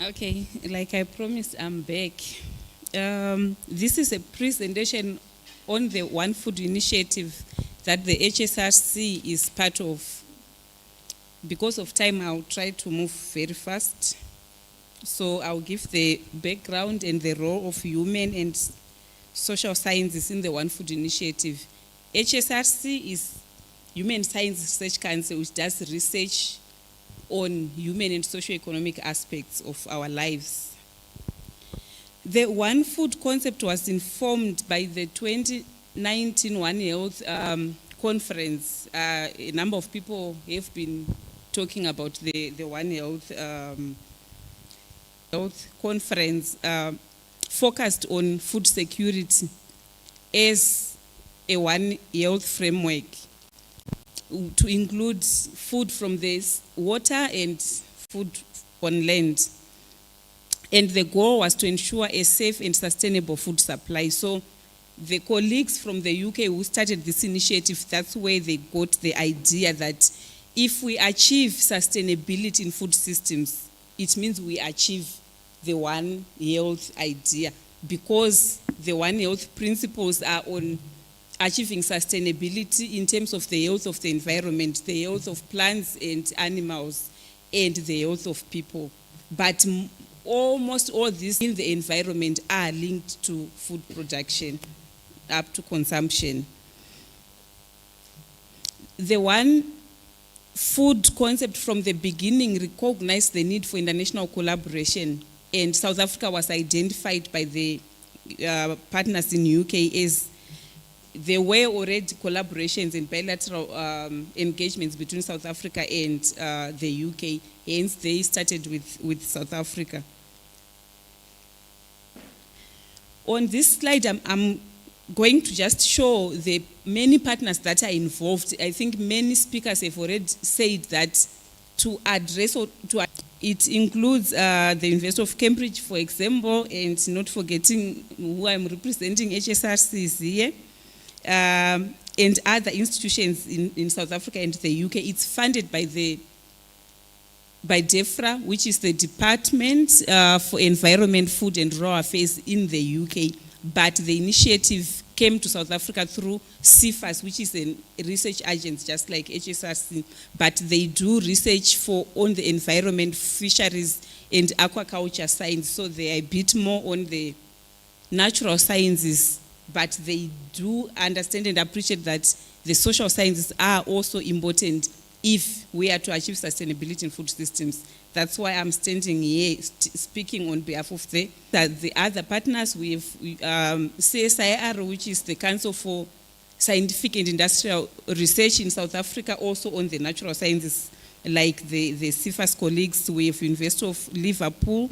Okay, like I promised, I'm back. This is a presentation on the One Food initiative that the HSRC is part of. Because of time, I'll try to move very fast. So I'll give the background and the role of human and social sciences in the One Food initiative. HSRC is Human Science Research Council, which does research on human and socio-economic aspects of our lives. The One Food concept was informed by the 2019 One Health conference. A number of people have been talking about the One Health conference focused on food security as a One Health framework to include food from the water and food on land. And the goal was to ensure a safe and sustainable food supply. So the colleagues from the UK who started this initiative, that's where they got the idea that if we achieve sustainability in food systems, it means we achieve the One Health idea, because the One Health principles are on achieving sustainability in terms of the health of the environment, the health of plants and animals, and the health of people. But almost all these in the environment are linked to food production up to consumption. The One Food concept from the beginning recognized the need for international collaboration, and South Africa was identified by the partners in the UK as there were already collaborations and bilateral engagements between South Africa and the UK, hence they started with South Africa. On this slide, I'm going to just show the many partners that are involved. I think many speakers have already said that to address, it includes the University of Cambridge, for example, and not forgetting who I'm representing, HSRC is here, and other institutions in South Africa and the UK. It's funded by DEFRA, which is the Department for Environment, Food and Rural Affairs in the UK. But the initiative came to South Africa through CIFAS, which is a research agency just like HSRC, but they do research on the environment, fisheries, and aquaculture science. So they are a bit more on the natural sciences, but they do understand and appreciate that the social sciences are also important if we are to achieve sustainability in food systems. That's why I'm standing here speaking on behalf of the other partners. We have CSIR, which is the Council for Scientific and Industrial Research in South Africa, also on the natural sciences, like the CIFAS colleagues. We have University of Liverpool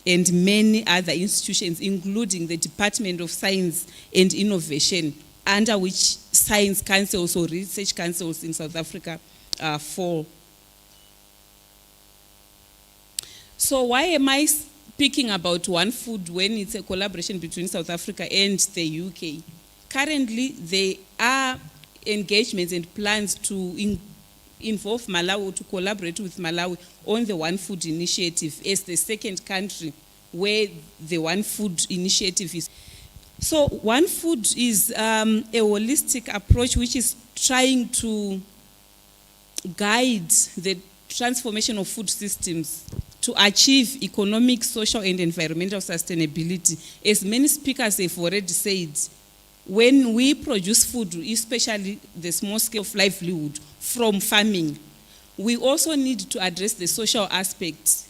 and many other institutions, including the Department of Science and Innovation, under which science councils or research councils in South Africa fall. So why am I speaking about One Food when it's a collaboration between South Africa and the UK? Currently, there are engagements and plans to involve Malawi, to collaborate with Malawi on the One Food initiative as the second country where the One Food initiative is. So One Food is a holistic approach which is trying to guide the transformation of food systems to achieve economic, social, and environmental sustainability. As many speakers have already said, when we produce food, especially the small scale of livelihood from farming, we also need to address the social aspect.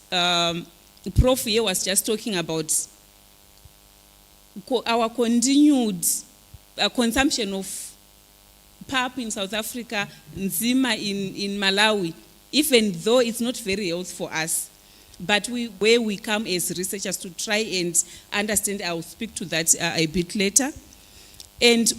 Prof here was just talking about our continued consumption of pulp in South Africa, nzima in Malawi, even though it's not very healthy for us. But where we come as researchers to try and understand, I'll speak to that a bit later. And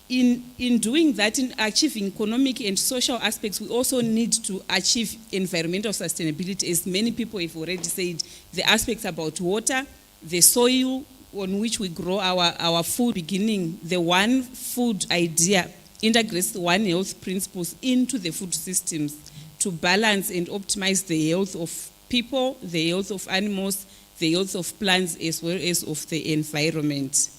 in doing that, in achieving economic and social aspects, we also need to achieve environmental sustainability, as many people have already said, the aspects about water, the soil on which we grow our food. Beginning, the One Food idea integrates the One Health principles into the food systems to balance and optimize the health of people, the health of animals, the health of plants, as well as of the environment.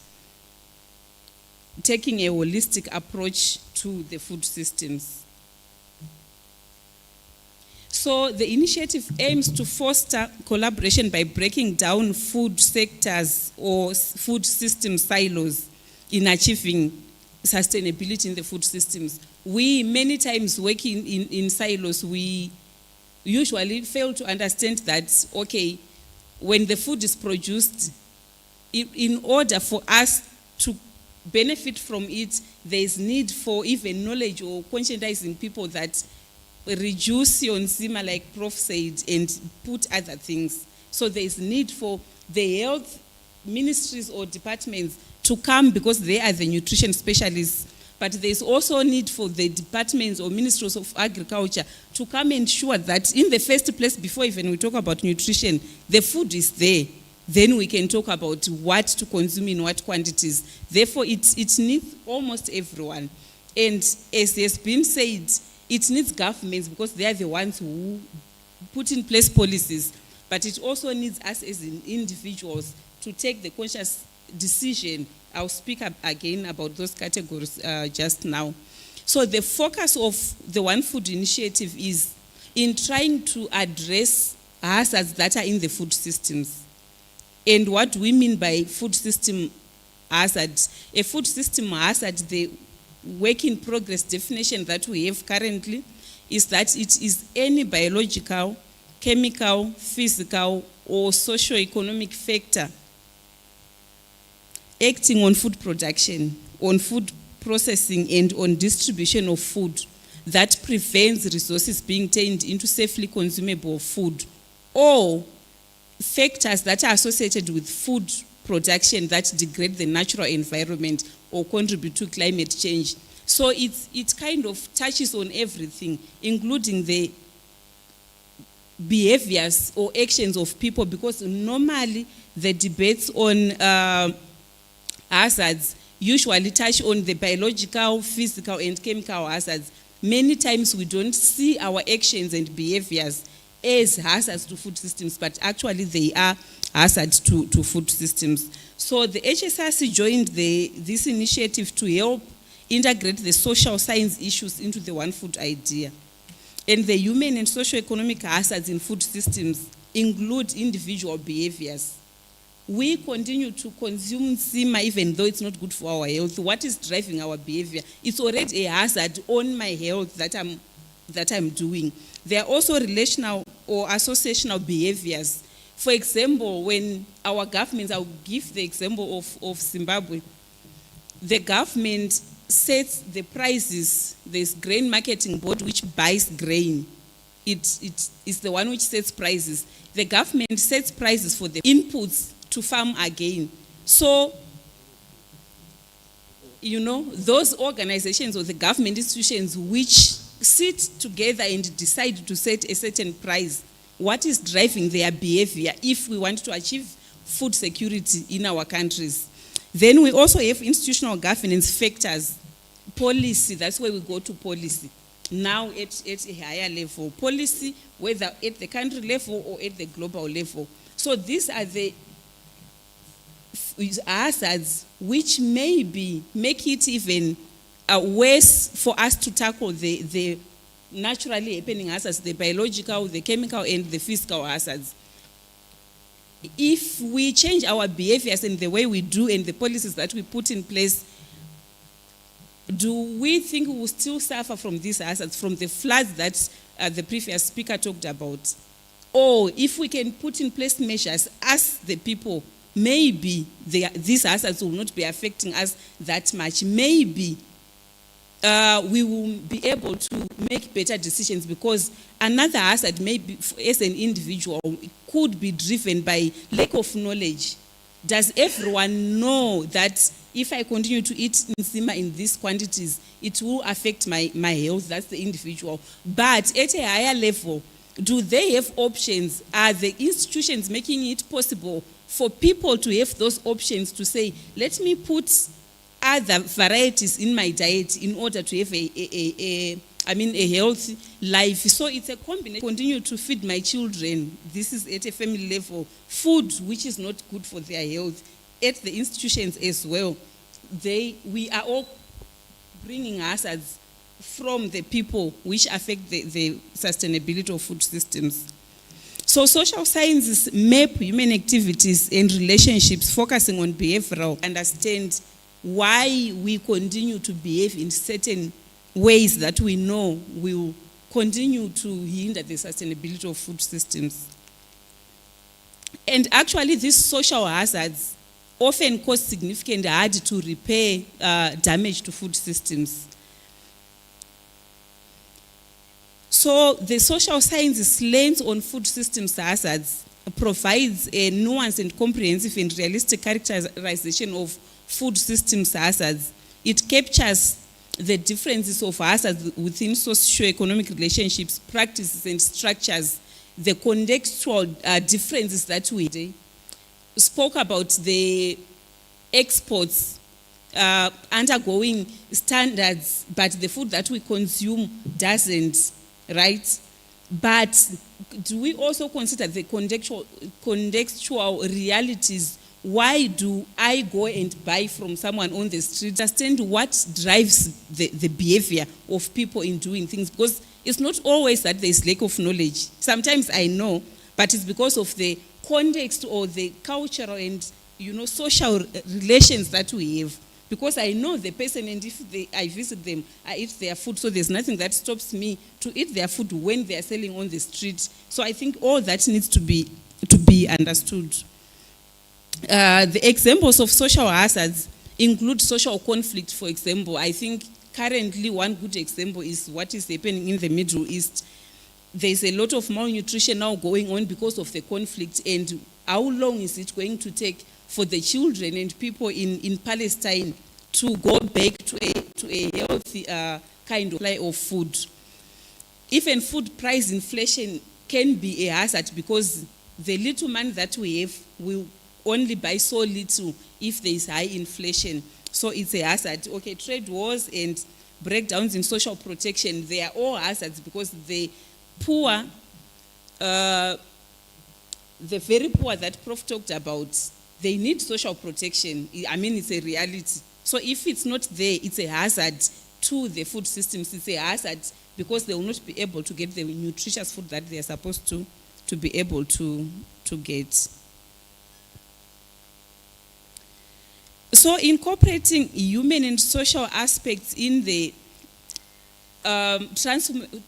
Taking a holistic approach to the food systems. So the initiative aims to foster collaboration by breaking down food sectors or food system silos in achieving sustainability in the food systems. We many times working in silos, we usually fail to understand that, okay, when the food is produced, in order for us to benefit from it, there is need for even knowledge or conscientizing people that reduce your enzima, like Prof said, and put other things. So there is need for the health ministries or departments to come because they are the nutrition specialists. But there is also need for the departments or ministries of agriculture to come and ensure that in the first place, before even we talk about nutrition, the food is there. Then we can talk about what to consume in what quantities. Therefore, it needs almost everyone. And as has been said, it needs governments because they are the ones who put in place policies. But it also needs us as individuals to take the conscious decision. I'll speak again about those categories just now. So the focus of the One Food Initiative is in trying to address hazards that are in the food systems. And what do we mean by food system hazard? A food system hazard, the work in progress definition that we have currently, is that it is any biological, chemical, physical, or socio-economic factor acting on food production, on food processing, and on distribution of food that prevents resources being turned into safely consumable food, or factors that are associated with food production that degrade the natural environment or contribute to climate change. So it kind of touches on everything, including the behaviors or actions of people, because normally the debates on hazards usually touch on the biological, physical, and chemical hazards. Many times we don't see our actions and behaviors as hazards to food systems, but actually they are hazards to food systems. So the HSRC joined this initiative to help integrate the social science issues into the One Food idea. And the human and socio-economic hazards in food systems include individual behaviors. We continue to consume enzima even though it's not good for our health. What is driving our behavior? It's already a hazard on my health that I'm doing. There are also relational or associational behaviors. For example, when our governments, I'll give the example of Zimbabwe, the government sets the prices. There's grain marketing board which buys grain. It is the one which sets prices. The government sets prices for the inputs to farm again. So, those organizations or the government institutions which sit together and decide to set a certain price, what is driving their behavior if we want to achieve food security in our countries? Then we also have institutional governance factors, policy, that's where we go to policy. Now at a higher level, policy, whether at the country level or at the global level. So these are the hazards which maybe make it even worse for us to tackle the naturally happening hazards, the biological, the chemical, and the physical hazards. If we change our behaviors and the way we do and the policies that we put in place, do we think we will still suffer from these hazards, from the floods that the previous speaker talked about? Or if we can put in place measures as the people, maybe these hazards will not be affecting us that much. Maybe we will be able to make better decisions, because another hazard, maybe as an individual, could be driven by lack of knowledge. Does everyone know that if I continue to eat enzima in these quantities, it will affect my health? That's the individual. But at a higher level, do they have options? Are the institutions making it possible for people to have those options to say, let me put other varieties in my diet in order to have a a healthy life. So it's a combination. Continue to feed my children. This is at a family level. Food which is not good for their health. At the institutions as well, we are all bringing hazards from the people which affect the sustainability of food systems. So social sciences map human activities and relationships, focusing on behavioral, understand why we continue to behave in certain ways that we know will continue to hinder the sustainability of food systems. And actually these social hazards often cause significant hard to repair damage to food systems. So the social sciences lens on food systems hazards provides a nuanced and comprehensive and realistic characterization of food systems hazards. It captures the differences of hazards within socio-economic relationships, practices and structures, the contextual differences that we spoke about, the exports undergoing standards, but the food that we consume doesn't, right? But do we also consider the contextual realities? Why do I go and buy from someone on the street? Understand what drives the behavior of people in doing things, because it's not always that there's lack of knowledge. Sometimes I know, but it's because of the context or the cultural and social relations that we have. Because I know the person, and if I visit them, I eat their food, so there's nothing that stops me to eat their food when they are selling on the street. So I think all that needs to be understood. The examples of social hazards include social conflict, for example. I think currently one good example is what is happening in the Middle East. There's a lot of malnutrition now going on because of the conflict, and how long is it going to take for the children and people in Palestine to go back to a healthy kind of supply of food? Even food price inflation can be a hazard, because the little money that we have will only buy so little if there is high inflation. So it's a hazard. Okay, trade wars and breakdowns in social protection, they are all hazards, because the poor, the very poor that Prof talked about, they need social protection. It's a reality. So if it's not there, it's a hazard to the food systems. It's a hazard because they will not be able to get the nutritious food that they are supposed to be able to get. So incorporating human and social aspects in the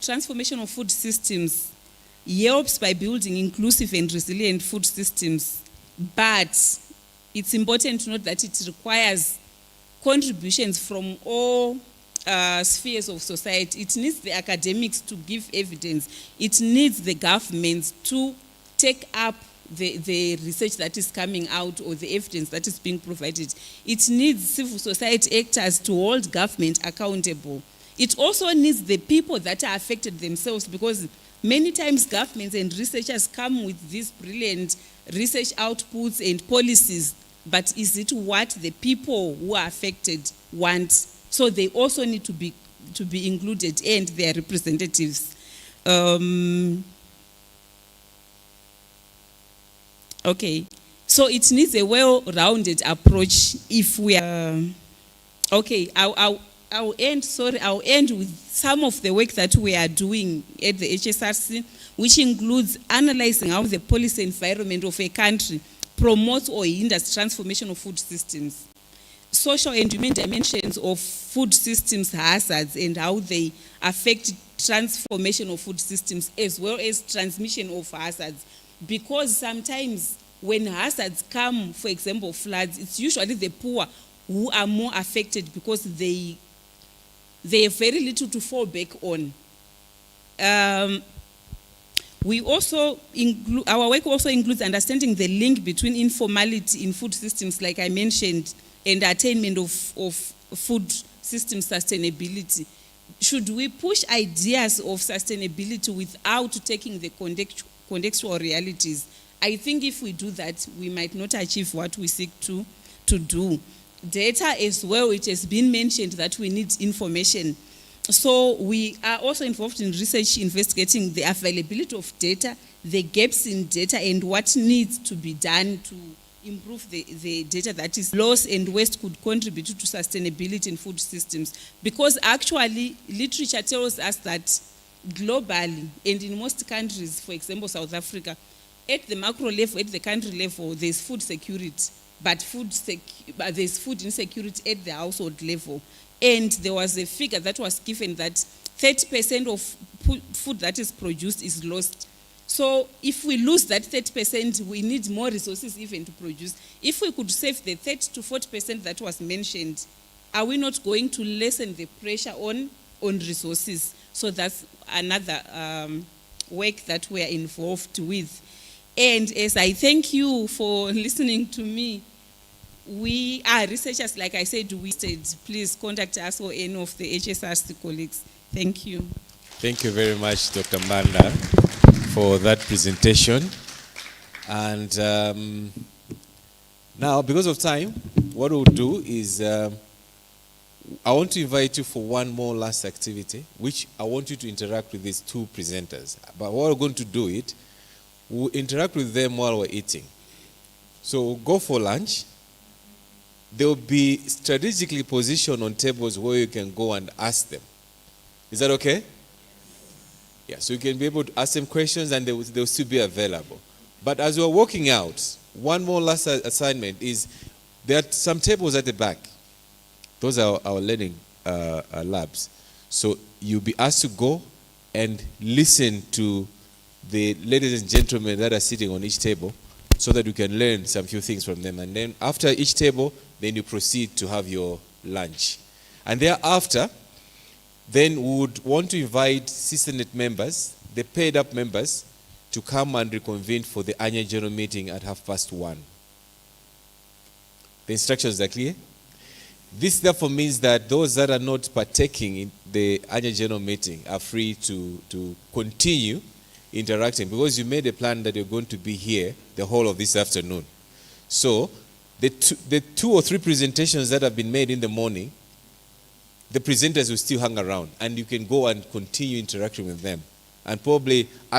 transformation of food systems helps by building inclusive and resilient food systems. But it's important to note that it requires contributions from all spheres of society. It needs the academics to give evidence. It needs the governments to take up the research that is coming out, or the evidence that is being provided. It needs civil society actors to hold government accountable. It also needs the people that are affected themselves, because many times governments and researchers come with these brilliant research outputs and policies, but is it what the people who are affected want? So they also need to be included, and their representatives. Okay, so it needs a well-rounded approach. If we are okay, I'll end with some of the work that we are doing at the HSRC, which includes analyzing how the policy environment of a country promotes or hinders transformation of food systems, social and human dimensions of food systems hazards, and how they affect transformation of food systems, as well as transmission of hazards. Because sometimes when hazards come, for example, floods, it's usually the poor who are more affected, because they have very little to fall back on. Our work also includes understanding the link between informality in food systems, like I mentioned, and attainment of food system sustainability. Should we push ideas of sustainability without taking the contextual realities? I think if we do that, we might not achieve what we seek to do. Data as well, it has been mentioned that we need information. So we are also involved in research investigating the availability of data, the gaps in data, and what needs to be done to improve the data that is loss and waste could contribute to sustainability in food systems. Because actually, literature tells us that globally, and in most countries, for example, South Africa, at the macro level, at the country level, there's food security, but there's food insecurity at the household level. And there was a figure that was given that 30% of food that is produced is lost. So if we lose that 30%, we need more resources even to produce. If we could save the 30 to 40% that was mentioned, are we not going to lessen the pressure on resources? So that's another work that we are involved with. And as I thank you for listening to me, we are researchers, like I said, please contact us or any of the HSRC colleagues. Thank you. Thank you very much, Dr. Mbanda, for that presentation. And now, because of time, what we'll do is I want to invite you for one more last activity, which I want you to interact with these two presenters. But what we're going to do it, we'll interact with them while we're eating. So we'll go for lunch. They'll be strategically positioned on tables where you can go and ask them. Is that okay? Yeah, so you can be able to ask them questions and they'll still be available. But as we're walking out, one more last assignment is there are some tables at the back. Those are our learning labs. So you'll be asked to go and listen to the ladies and gentlemen that are sitting on each table so that you can learn some few things from them. And then after each table, then you proceed to have your lunch. And thereafter, then we would want to invite CISANET members, the paid up members, to come and reconvene for the annual general meeting at 1:30. The instructions are clear? This therefore means that those that are not partaking in the annual general meeting are free to continue interacting, because you made a plan that you're going to be here the whole of this afternoon. So the two or three presentations that have been made in the morning, the presenters will still hang around and you can go and continue interacting with them and probably ask